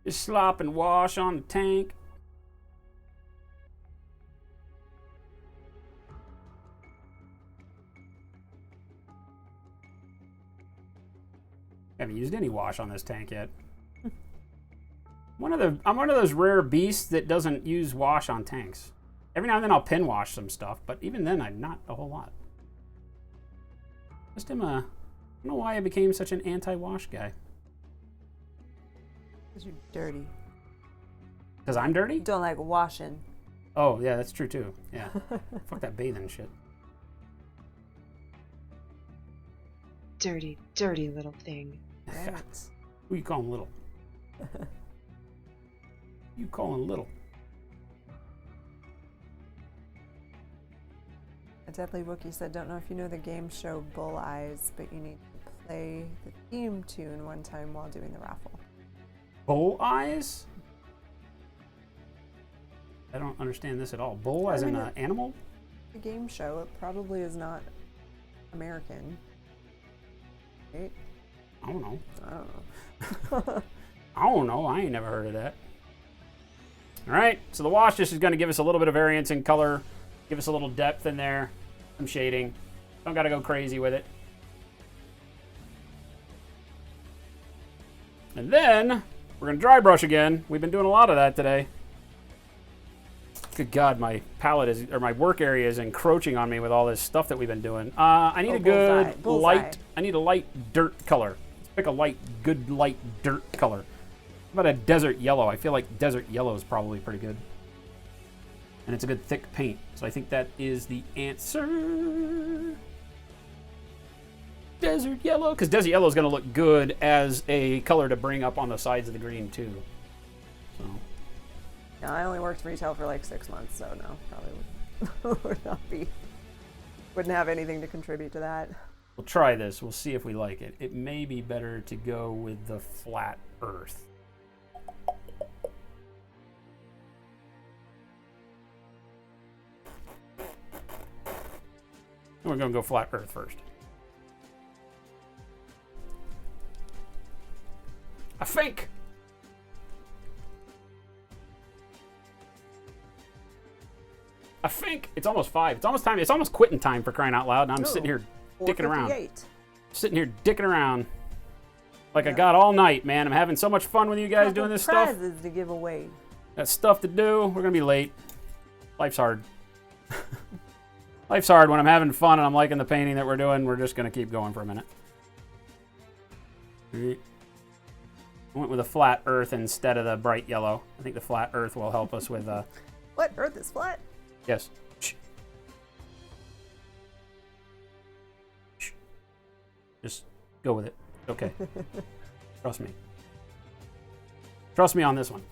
Just slop and wash on the tank. Haven't used any wash on this tank yet. I'm one of those rare beasts that doesn't use wash on tanks. Every now and then I'll pin wash some stuff, but even then I'm not a whole lot. Just am I don't know why I became such an anti-wash guy. Because you're dirty. Because I'm dirty? Don't like washing. Oh, yeah, that's true too. Yeah. Fuck that bathing shit. Dirty, dirty little thing. Who you calling little? You calling little? A Deadly Wookiee said, don't know if you know the game show Bull Eyes, but you need to play the theme tune one time while doing the raffle. Bull eyes? I don't understand this at all. Bull as in an animal? The game show, it probably is not American. Right? I don't know. I don't know. I don't know. I ain't never heard of that. All right, so the wash just is going to give us a little bit of variance in color, give us a little depth in there, some shading. Don't got to go crazy with it. And then we're going to dry brush again. We've been doing a lot of that today. Good God, my palette is, or my work area is encroaching on me with all this stuff that we've been doing. I need a good light. I need a light dirt color. Let's pick a good light dirt color. How about a desert yellow? I feel like desert yellow is probably pretty good. And it's a good thick paint. So I think that is the answer. Desert yellow, because desert yellow is going to look good as a color to bring up on the sides of the green too. So. No, I only worked retail for like 6 months, so no, probably would not be. Wouldn't have anything to contribute to that. We'll try this. We'll see if we like it. It may be better to go with the flat earth. We're going to go flat earth first. I think. It's almost 5. It's almost time. It's almost quitting time, for crying out loud. And I'm sitting here dicking around. Sitting here dicking around. Like I got all night, man. I'm having so much fun with you guys doing this stuff. Prizes to give away. Got stuff to do. We're going to be late. Life's hard. Life's hard when I'm having fun and I'm liking the painting that we're doing. We're just going to keep going for a minute. I went with a flat earth instead of the bright yellow. I think the flat earth will help us with... What? Earth is flat? Yes. Shh. Shh. Just go with it. Okay. Trust me. Trust me on this one.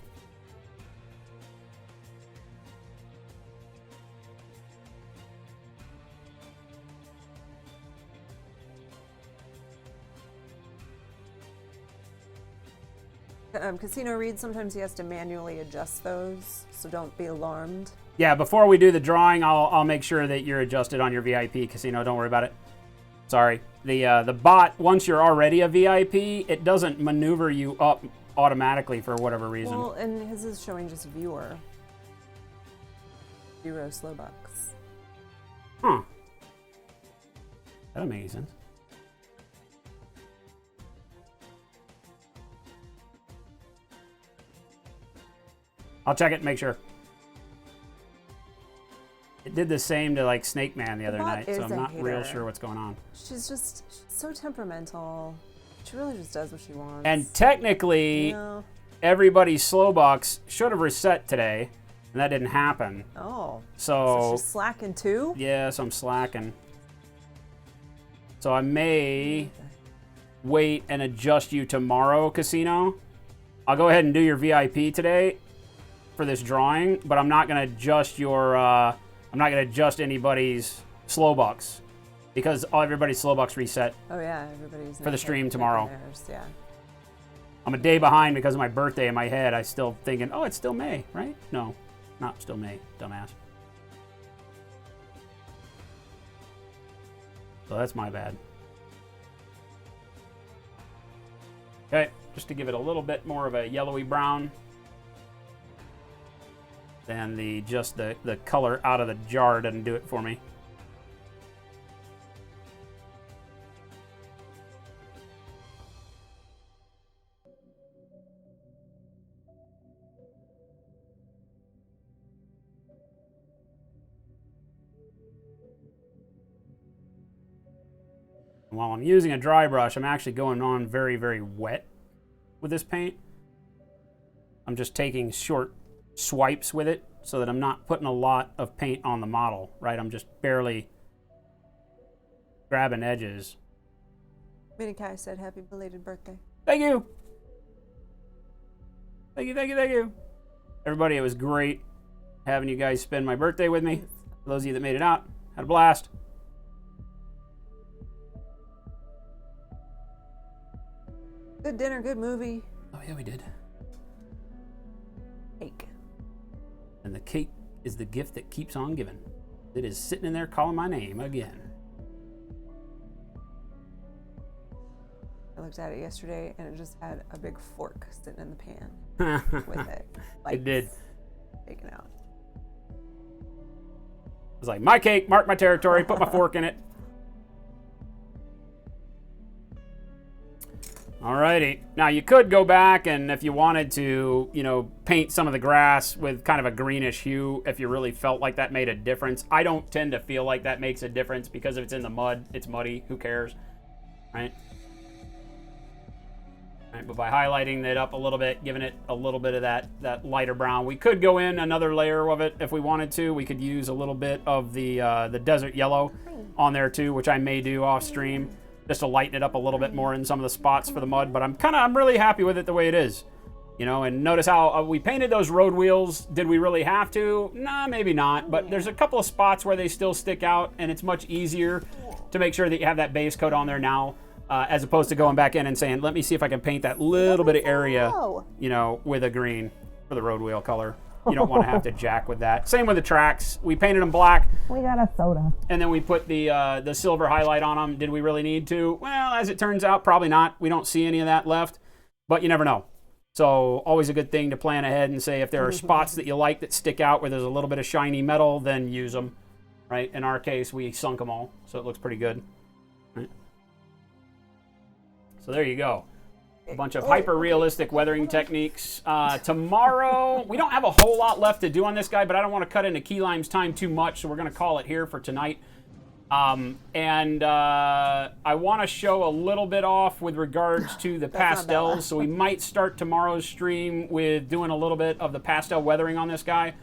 Casino reads, sometimes he has to manually adjust those, so don't be alarmed. Yeah, before we do the drawing, I'll make sure that you're adjusted on your VIP Casino. Don't worry about it. Sorry. The bot, once you're already a VIP, it doesn't maneuver you up automatically for whatever reason. Well, and his is showing just viewer. 0 slow bucks. Huh. That doesn't make any sense. I'll check it and make sure. It did the same to like Snake Man the other night, so I'm not real sure what's going on. She's so temperamental. She really just does what she wants. And technically, everybody's slow bucks should have reset today, and that didn't happen. Oh. So she's slacking too? Yes, I'm slacking. So I may wait and adjust you tomorrow, Casino. I'll go ahead and do your VIP today for this drawing, but I'm not going to adjust your, I'm not going to adjust anybody's slow bucks because everybody's slow bucks reset. Oh yeah, everybody's for the stream tomorrow. Yeah. I'm a day behind because of my birthday in my head. I still thinking, oh, it's still May, right? No, not still May, dumbass. So that's my bad. Okay, just to give it a little bit more of a yellowy brown than the color out of the jar doesn't do it for me. While I'm using a dry brush, I'm actually going on very, very wet with this paint. I'm just taking short swipes with it so that I'm not putting a lot of paint on the model, right? I'm just barely grabbing edges. Minnie Kai said happy belated birthday. Thank you. Thank you, thank you, thank you. Everybody, it was great having you guys spend my birthday with me. For those of you that made it out, had a blast. Good dinner, good movie. Oh yeah, we did. Cake. And the cake is the gift that keeps on giving. It is sitting in there calling my name again. I looked at it yesterday and it just had a big fork sitting in the pan with it. It did. Taken out. I was like, my cake, mark my territory, put my fork in it. Alrighty. Now you could go back and if you wanted to, you know, paint some of the grass with kind of a greenish hue if you really felt like that made a difference. I don't tend to feel like that makes a difference because if it's in the mud, it's muddy. Who cares? Right? Right, but by highlighting it up a little bit, giving it a little bit of that lighter brown, we could go in another layer of it if we wanted to. We could use a little bit of the desert yellow on there too, which I may do off stream, just to lighten it up a little bit more in some of the spots for the mud. But I'm really happy with it the way it is, you know. And notice how we painted those road wheels. Did we really have to? Nah, maybe not. But there's a couple of spots where they still stick out, and it's much easier to make sure that you have that base coat on there now. As opposed to going back in and saying, let me see if I can paint that little bit of area, you know, with a green for the road wheel color. You don't want to have to jack with that. Same with the tracks. We painted them black. We got a soda. And then we put the silver highlight on them. Did we really need to? Well, as it turns out, probably not. We don't see any of that left, but you never know. So always a good thing to plan ahead and say if there are spots that you like that stick out where there's a little bit of shiny metal, then use them, right? In our case, we sunk them all, so it looks pretty good. Right? So there you go. A bunch of hyper-realistic weathering techniques. Tomorrow, we don't have a whole lot left to do on this guy, but I don't want to cut into Key Lime's time too much, so we're going to call it here for tonight. I want to show a little bit off with regards to the pastels, so we might start tomorrow's stream with doing a little bit of the pastel weathering on this guy,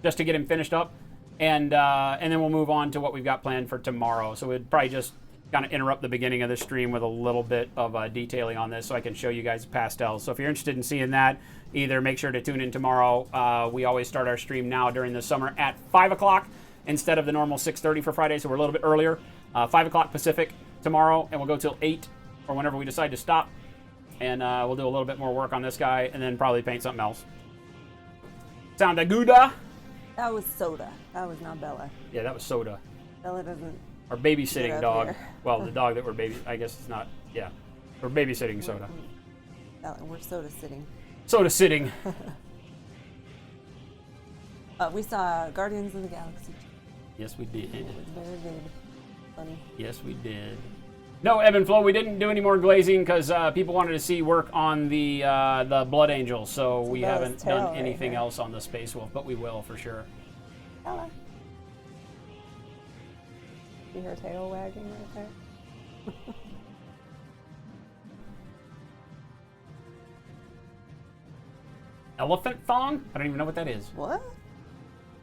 just to get him finished up. And then we'll move on to what we've got planned for tomorrow. So we'd probably just kind of interrupt the beginning of the stream with a little bit of detailing on this so I can show you guys the pastels. So if you're interested in seeing that, either make sure to tune in tomorrow. We always start our stream now during the summer at 5 o'clock instead of the normal 6:30 for Friday, so we're a little bit earlier. 5 o'clock Pacific tomorrow, and we'll go till 8 or whenever we decide to stop. and we'll do a little bit more work on this guy, and then probably paint something else. Sound Aguda? That was Soda. That was not Bella. Yeah, that was Soda. Bella doesn't. Our babysitting Get up dog. here. Well, the dog that we're I guess it's not. Yeah, we're babysitting Soda. We're Soda sitting. Soda sitting. We saw Guardians of the Galaxy. Yes, we did. It was very good. Funny. Yes, we did. No, ebb and flow. We didn't do any more glazing because people wanted to see work on the Blood Angel, so we haven't done anything else on the Space Wolf, but we will for sure. Ella. See her tail wagging right there? Elephant thong? I don't even know what that is. What?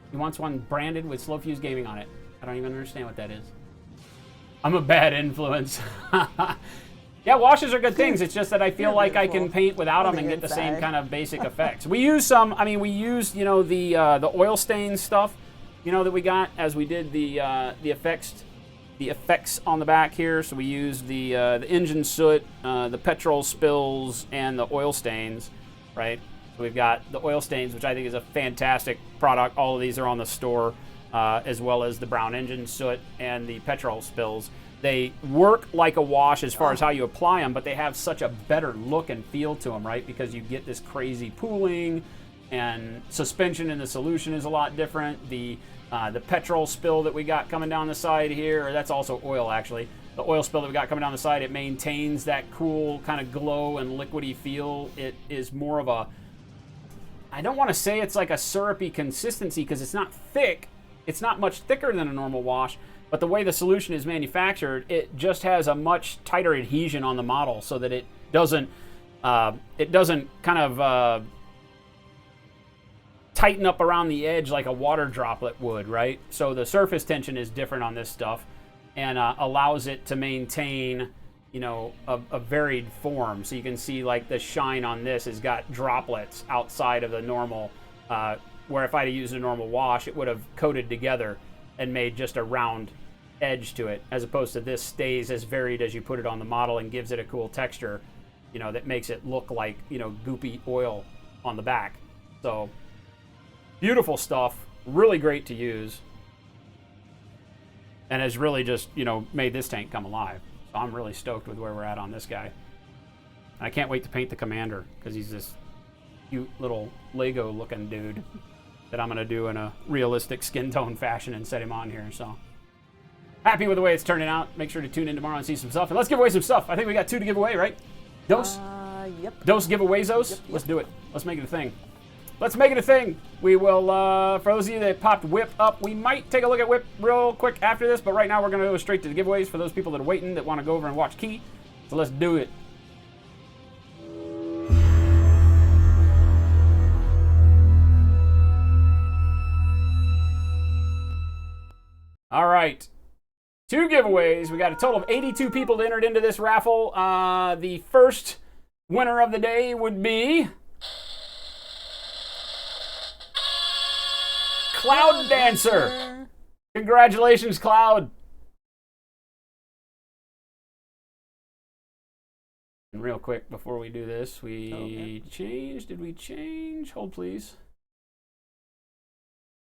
He wants one branded with Slow Fuse Gaming on it. I don't even understand what that is. I'm a bad influence. Yeah, washes are good things. It's just that I feel like I can paint without them and get the same kind of basic effects. We use some. I mean, we used the oil stain stuff, that we got as we did the effects on the back here. So we used the engine soot, the petrol spills, and the oil stains, right? So we've got the oil stains, which I think is a fantastic product. All of these are on the store, as well as the brown engine soot and the petrol spills. They work like a wash as far as how you apply them, but they have such a better look and feel to them, right? Because you get this crazy pooling, and suspension in the solution is a lot different. The petrol spill that we got coming down the side here, or that's also oil actually. The oil spill that we got coming down the side, it maintains that cool kind of glow and liquidy feel. It is more of a, I don't want to say it's like a syrupy consistency because it's not thick. It's not much thicker than a normal wash, but the way the solution is manufactured, it just has a much tighter adhesion on the model so that it doesn't kind of tighten up around the edge like a water droplet would, right? So the surface tension is different on this stuff and allows it to maintain, a varied form. So you can see like the shine on this has got droplets outside of the normal, where if I had used a normal wash, it would have coated together and made just a round edge to it, as opposed to this stays as varied as you put it on the model and gives it a cool texture, that makes it look like, goopy oil on the back. So beautiful stuff, really great to use, and has really just, made this tank come alive. So I'm really stoked with where we're at on this guy. And I can't wait to paint the commander because he's this cute little Lego looking dude that I'm going to do in a realistic skin tone fashion and set him on here. So happy with the way it's turning out. Make sure to tune in tomorrow and see some stuff. And let's give away some stuff. I think we got 2 to give away, right? Dose? Yep. Dose giveaways? Yep. Let's do it. Let's make it a thing. Let's make it a thing. We will, for those of you that popped Whip up, we might take a look at Whip real quick after this, but right now we're going to go straight to the giveaways for those people that are waiting, that want to go over and watch Key. So let's do it. All right. 2 giveaways. We got a total of 82 people that entered into this raffle. The first winner of the day would be Cloud Dancer. Congratulations, Cloud. And real quick, before we do this, Did we change? Hold, please.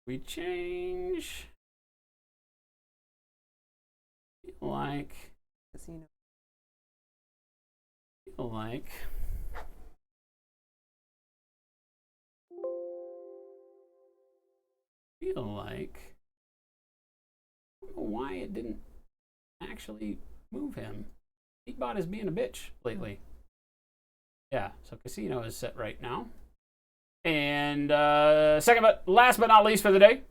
We change. Feel like, I don't know why it didn't actually move him. Beatbot is being a bitch lately. Yeah, so Casino is set right now. And second, but last but not least for the day,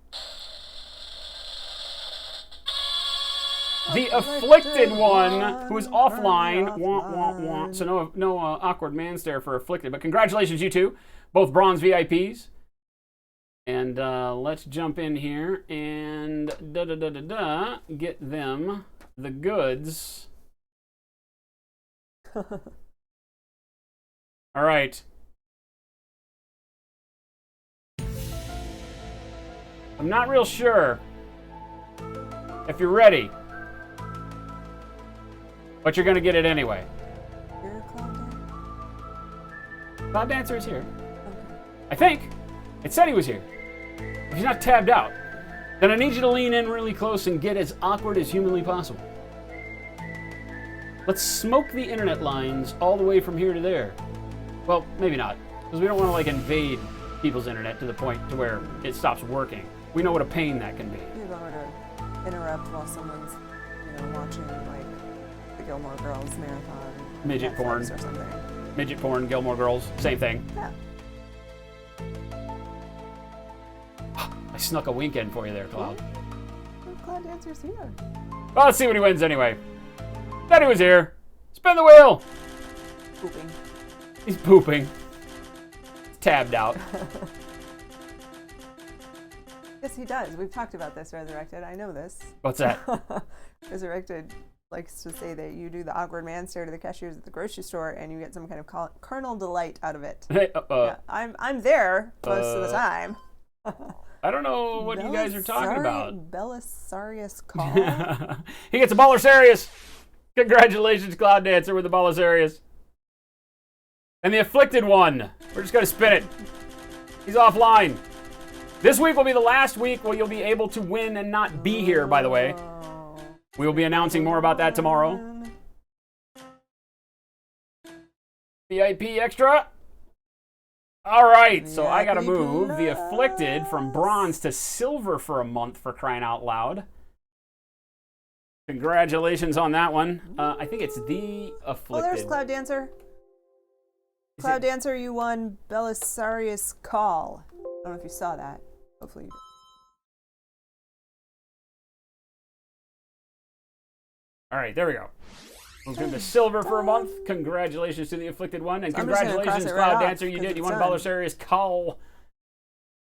the Afflicted one, who is offline. Wah, wah, wah. So no awkward man stare for Afflicted. But congratulations, you two. Both bronze VIPs. And let's jump in here and get them the goods. All right. I'm not real sure if you're ready, but you're going to get it anyway. Cloud Dancer is here. Okay. I think. It said he was here. If he's not tabbed out, then I need you to lean in really close and get as awkward as humanly possible. Let's smoke the internet lines all the way from here to there. Well, maybe not, because we don't want to like invade people's internet to the point to where it stops working. We know what a pain that can be. You don't want to interrupt while someone's, watching like the Gilmore Girls marathon. Midget Netflix porn. or something. Midget porn, Gilmore Girls, same thing. Yeah. I snuck a wink in for you there, Cloud. Oh, Cloud Dancer's here. Well, let's see what he wins anyway. Said he was here. Spin the wheel. Pooping. He's pooping. Tabbed out. Yes, he does. We've talked about this, Resurrected. I know this. What's that? Resurrected likes to say that you do the awkward man stare to the cashiers at the grocery store and you get some kind of carnal delight out of it. Hey, yeah, I'm there most of the time. I don't know what you guys are talking about. Belisarius call? He gets a Belisarius. Congratulations, Cloud Dancer, with the Belisarius. And the Afflicted one. We're just going to spin it. He's offline. This week will be the last week where you'll be able to win and not be here, by the way. We will be announcing more about that tomorrow. VIP extra. All right, so I got to move the Afflicted from bronze to silver for a month, for crying out loud. Congratulations on that one. I think it's the Afflicted. Oh, there's Cloud Dancer. Cloud Dancer, you won Belisarius Call. I don't know if you saw that. Hopefully you did. All right, there we go. Moved him to silver for a month. Congratulations to the Afflicted one. And congratulations, Cloud Dancer, you did. You won Belisarius Call.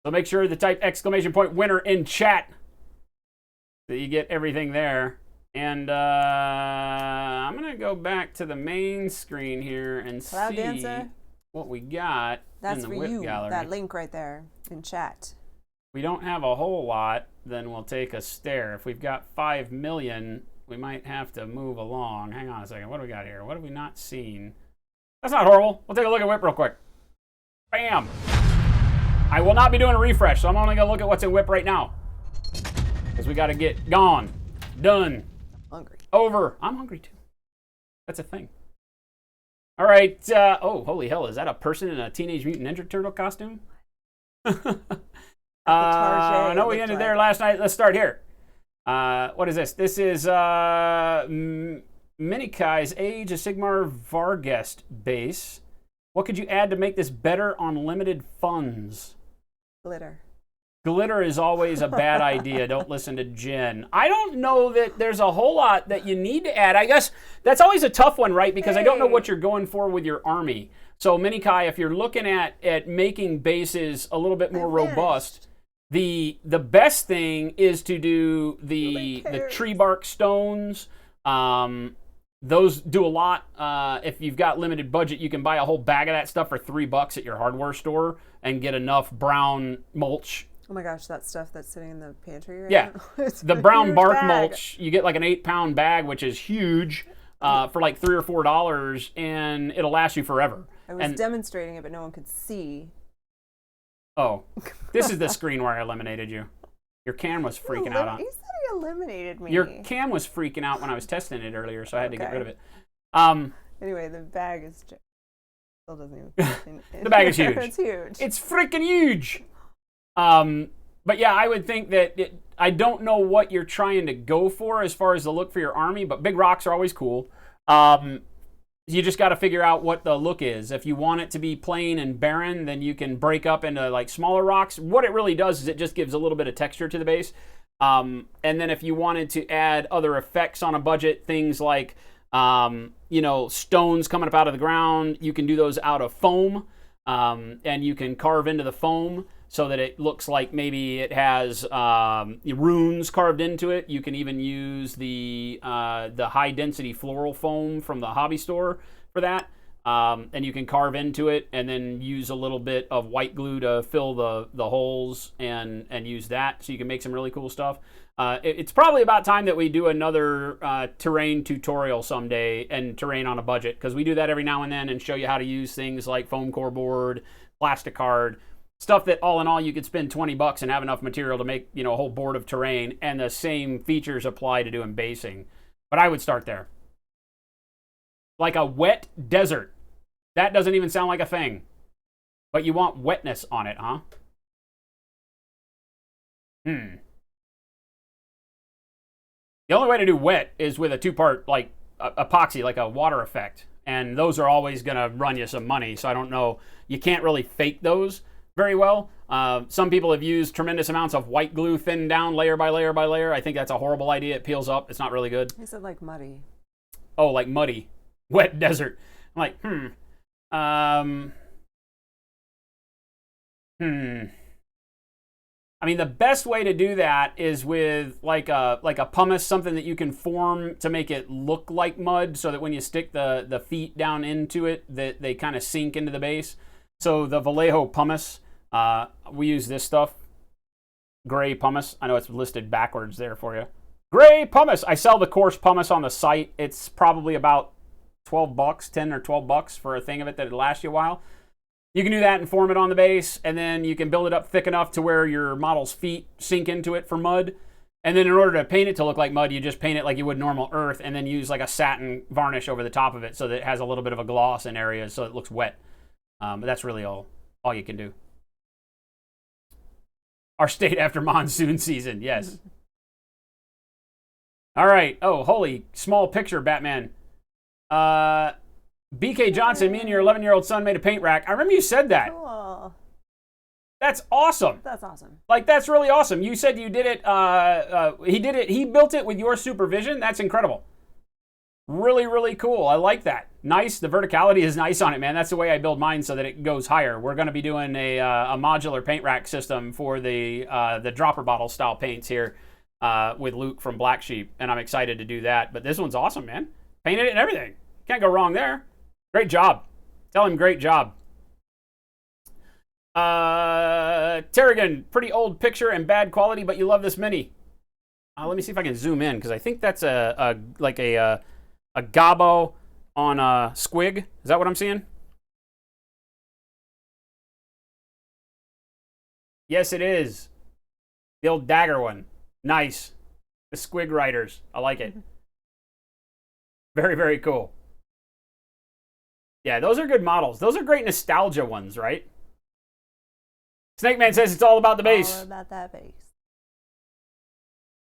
So make sure to type exclamation point winner in chat so you get everything there. And I'm going to go back to the main screen here and Cloud see Dancer. What we got That's in the for whip you, gallery. that link right there in chat. We don't have a whole lot, then we'll take a stare. If we've got 5 million, we might have to move along. Hang on a second. What do we got here? What have we not seen? That's not horrible. We'll take a look at whip real quick. Bam! I will not be doing a refresh, so I'm only going to look at what's in whip right now. Because we got to get gone. Done. Hungry. Over. I'm hungry too. That's a thing. All right. Oh, holy hell. Is that a person in a Teenage Mutant Ninja Turtle costume? No, we ended there last night. Let's start here. What is this? This is Minikai's Age of Sigmar Vargest base. What could you add to make this better on limited funds? Glitter. Glitter is always a bad idea. Don't listen to Jen. I don't know that there's a whole lot that you need to add. I guess that's always a tough one, right? Because I don't know what you're going for with your army. So Minikai, if you're looking at making bases a little bit more robust, the best thing is to do the tree bark stones. Those do a lot. If you've got limited budget, you can buy a whole bag of that stuff for $3 at your hardware store and get enough brown mulch. Oh my gosh, that stuff that's sitting in the pantry right now? Yeah, the brown bark mulch, you get like an 8-pound bag, which is huge, for like $3 or $4, and it'll last you forever. I was demonstrating it, but no one could see. Oh, this is the screen where I eliminated you. Your cam was freaking out. He said he eliminated me. Your cam was freaking out when I was testing it earlier, so I had to get rid of it. Anyway, the bag is still doesn't even. The bag is huge. It's huge. It's freaking huge. But yeah, I would think that I don't know what you're trying to go for as far as the look for your army, but big rocks are always cool. You just got to figure out what the look is. If you want it to be plain and barren, then you can break up into like smaller rocks. What it really does is it just gives a little bit of texture to the base. And then if you wanted to add other effects on a budget, things like, stones coming up out of the ground, you can do those out of foam. And you can carve into the foam so that it looks like maybe it has runes carved into it. You can even use the high density floral foam from the hobby store for that. and you can carve into it and then use a little bit of white glue to fill the holes and use that, so you can make some really cool stuff. It's probably about time that we do another terrain tutorial someday, and terrain on a budget, because we do that every now and then and show you how to use things like foam core board, plastic card, stuff that all in all you could spend $20 and have enough material to make, a whole board of terrain, and the same features apply to doing basing. But I would start there. Like a wet desert. That doesn't even sound like a thing. But you want wetness on it, huh? The only way to do wet is with a two-part, like, epoxy, like a water effect. And those are always going to run you some money, so I don't know. You can't really fake those very well. Some people have used tremendous amounts of white glue thinned down layer by layer by layer. I think that's a horrible idea. It peels up. It's not really good. He said like muddy. Oh, like muddy. Wet desert. I'm like, I mean, the best way to do that is with like a pumice, something that you can form to make it look like mud, so that when you stick the feet down into it, that they kind of sink into the base. So the Vallejo pumice, we use this stuff, gray pumice. I know it's listed backwards there for you. Gray pumice. I sell the coarse pumice on the site. It's probably about $12, 10 or $12 for a thing of it that'd last you a while. You can do that and form it on the base, and then you can build it up thick enough to where your model's feet sink into it for mud. And then in order to paint it to look like mud, you just paint it like you would normal earth, and then use like a satin varnish over the top of it so that it has a little bit of a gloss in areas so it looks wet. But that's really all you can do. Our state after monsoon season, yes. All right. Oh, holy small picture, Batman. BK Johnson, me and your 11-year-old son made a paint rack. I remember you said that. Cool. That's awesome. That's awesome. Like, that's really awesome. You said you did it. He did it. He built it with your supervision. That's incredible. Really, really cool. I like that. Nice. The verticality is nice on it, man. That's the way I build mine, so that it goes higher. We're going to be doing a modular paint rack system for the dropper bottle style paints here with Luke from Black Sheep, and I'm excited to do that. But this one's awesome, man. Painted it and everything. Can't go wrong there. Great job. Tell him great job. Terrigan, pretty old picture and bad quality, but you love this mini. Let me see if I can zoom in, because I think that's a gobbo on a squig. Is that what I'm seeing? Yes, it is. The old dagger one. Nice. The squig riders. I like it. Very, very cool. Yeah, those are good models. Those are great nostalgia ones, right? Snake Man says it's all about the base. All about that base.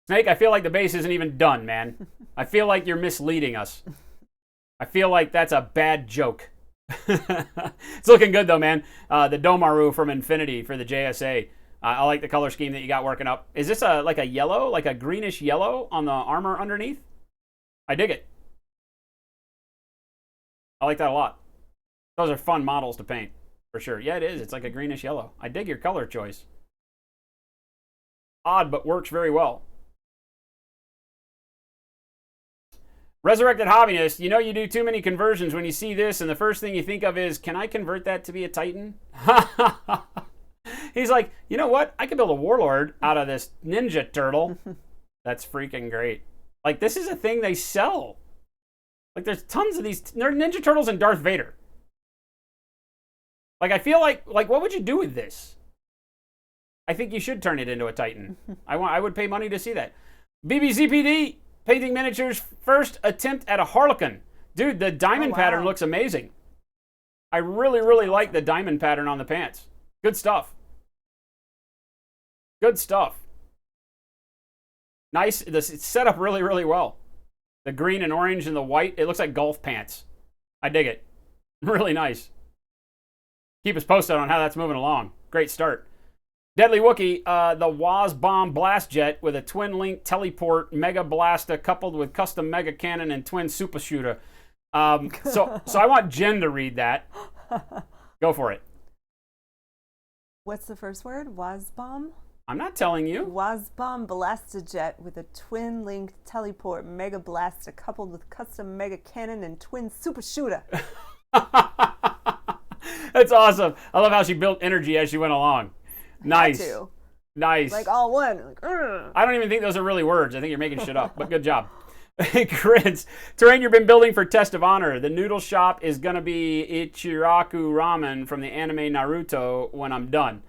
Snake, I feel like the base isn't even done, man. I feel like you're misleading us. I feel like that's a bad joke. It's looking good, though, man. The Domaru from Infinity for the JSA. I like the color scheme that you got working up. Is this like a yellow, like a greenish yellow on the armor underneath? I dig it. I like that a lot. Those are fun models to paint, for sure. Yeah, it is. It's like a greenish yellow. I dig your color choice. Odd, but works very well. Resurrected Hobbyist, you know you do too many conversions when you see this, and the first thing you think of is, can I convert that to be a Titan? He's like, you know what? I could build a Warlord out of this Ninja Turtle. That's freaking great. Like, this is a thing they sell. Like, there's tons of these. There are Ninja Turtles and Darth Vader. Like, I feel like what would you do with this? I think you should turn it into a Titan. I would pay money to see that. BBZPD, painting miniatures, first attempt at a Harlequin. Dude, the diamond pattern looks amazing. I really, really like the diamond pattern on the pants. Good stuff. Good stuff. Nice. It's set up really, really well. The green and orange and the white, it looks like golf pants. I dig it. Really nice. Keep us posted on how that's moving along. Great start. Deadly Wookie, the Waz Bomb Blast Jet with a twin-link teleport Mega Blaster coupled with custom Mega Cannon and twin Super Shooter. So I want Jen to read that. Go for it. What's the first word? Wazbomb? I'm not telling you. Wazbomb Blaster Jet with a twin-link teleport Mega Blaster coupled with custom Mega Cannon and twin Super Shooter. That's awesome. I love how she built energy as she went along. Nice. Had to. Nice. Like all one. Like, I don't even think those are really words. I think you're making shit up, but good job. Grins. Terrain you've been building for Test of Honor. The noodle shop is going to be Ichiraku Ramen from the anime Naruto when I'm done.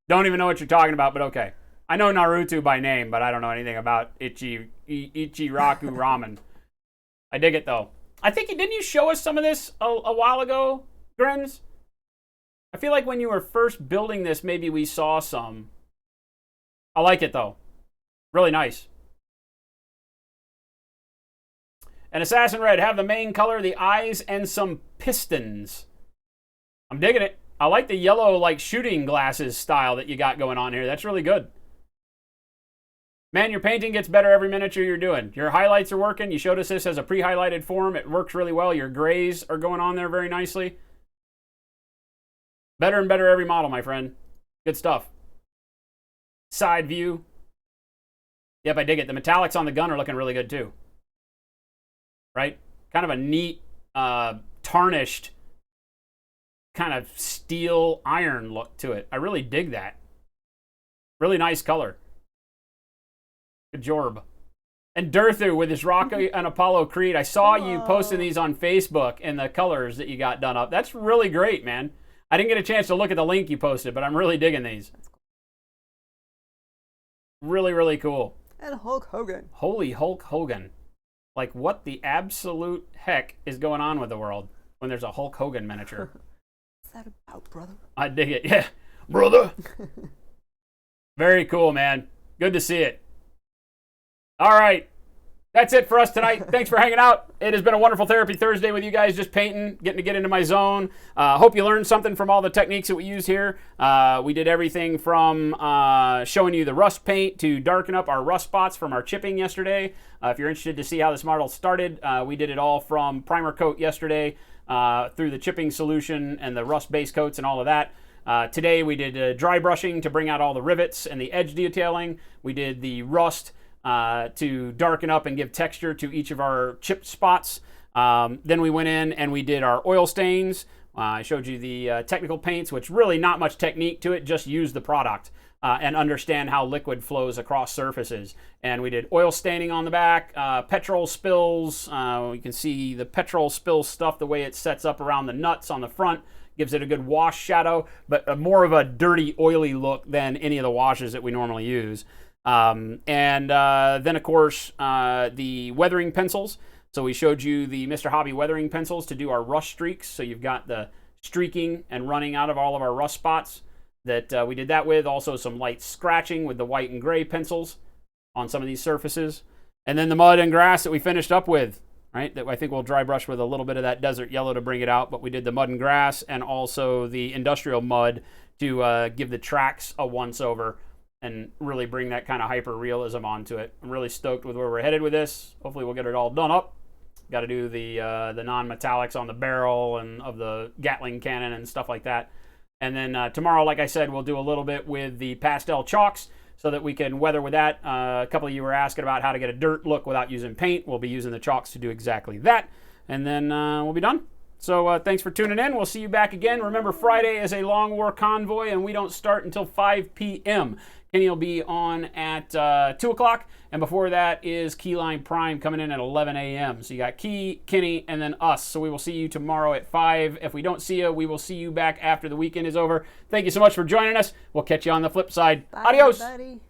Don't even know what you're talking about, but okay. I know Naruto by name, but I don't know anything about Ichiraku Ramen. I dig it, though. I think, didn't you show us some of this a while ago, Grins? I feel like when you were first building this, maybe we saw some. I like it, though. Really nice. And Assassin Red, have the main color, the eyes, and some pistons. I'm digging it. I like the yellow, like, shooting glasses style that you got going on here. That's really good. Man, your painting gets better every miniature you're doing. Your highlights are working. You showed us this as a pre-highlighted form. It works really well. Your grays are going on there very nicely. Better and better every model, my friend. Good stuff. Side view. Yep, I dig it. The metallics on the gun are looking really good, too. Right? Kind of a neat, tarnished, kind of steel iron look to it. I really dig that. Really nice color. Good job. And Durthu with his Rocky and Apollo Creed. I saw you posting these on Facebook and the colors that you got done up. That's really great, man. I didn't get a chance to look at the link you posted, but I'm really digging these. Really, really cool. And Hulk Hogan. Holy Hulk Hogan. Like, what the absolute heck is going on with the world when there's a Hulk Hogan miniature? What's that about, brother? I dig it. Yeah, brother. Very cool, man. Good to see it. All right. That's it for us tonight. Thanks for hanging out. It has been a wonderful Therapy Thursday with you guys, just painting, getting to get into my zone. Hope you learned something from all the techniques that we use here. We did everything from showing you the rust paint to darken up our rust spots from our chipping yesterday. If you're interested to see how this model started, we did it all from primer coat yesterday through the chipping solution and the rust base coats and all of that. Today we did dry brushing to bring out all the rivets and the edge detailing. We did the rust to darken up and give texture to each of our chip spots. Then we went in and we did our oil stains. I showed you the technical paints, which really not much technique to it, just use the product and understand how liquid flows across surfaces. And we did oil staining on the back, petrol spills. You can see the petrol spill stuff, the way it sets up around the nuts on the front, gives it a good wash shadow, but more of a dirty, oily look than any of the washes that we normally use. Then, of course, the weathering pencils. So we showed you the Mr. Hobby weathering pencils to do our rust streaks. So you've got the streaking and running out of all of our rust spots that we did that with. Also some light scratching with the white and gray pencils on some of these surfaces. And then the mud and grass that we finished up with, right? That I think we'll dry brush with a little bit of that desert yellow to bring it out. But we did the mud and grass and also the industrial mud to give the tracks a once-over and really bring that kind of hyper-realism onto it. I'm really stoked with where we're headed with this. Hopefully we'll get it all done up. Got to do the non-metallics on the barrel and of the Gatling cannon and stuff like that. And then tomorrow, like I said, we'll do a little bit with the pastel chalks so that we can weather with that. A couple of you were asking about how to get a dirt look without using paint. We'll be using the chalks to do exactly that. And then we'll be done. So thanks for tuning in. We'll see you back again. Remember, Friday is a Long War Convoy, and we don't start until 5 p.m. Kenny will be on at 2 o'clock, and before that is Keyline Prime coming in at 11 a.m. So you got Key, Kenny, and then us. So we will see you tomorrow at 5. If we don't see you, we will see you back after the weekend is over. Thank you so much for joining us. We'll catch you on the flip side. Bye, Adios. everybody.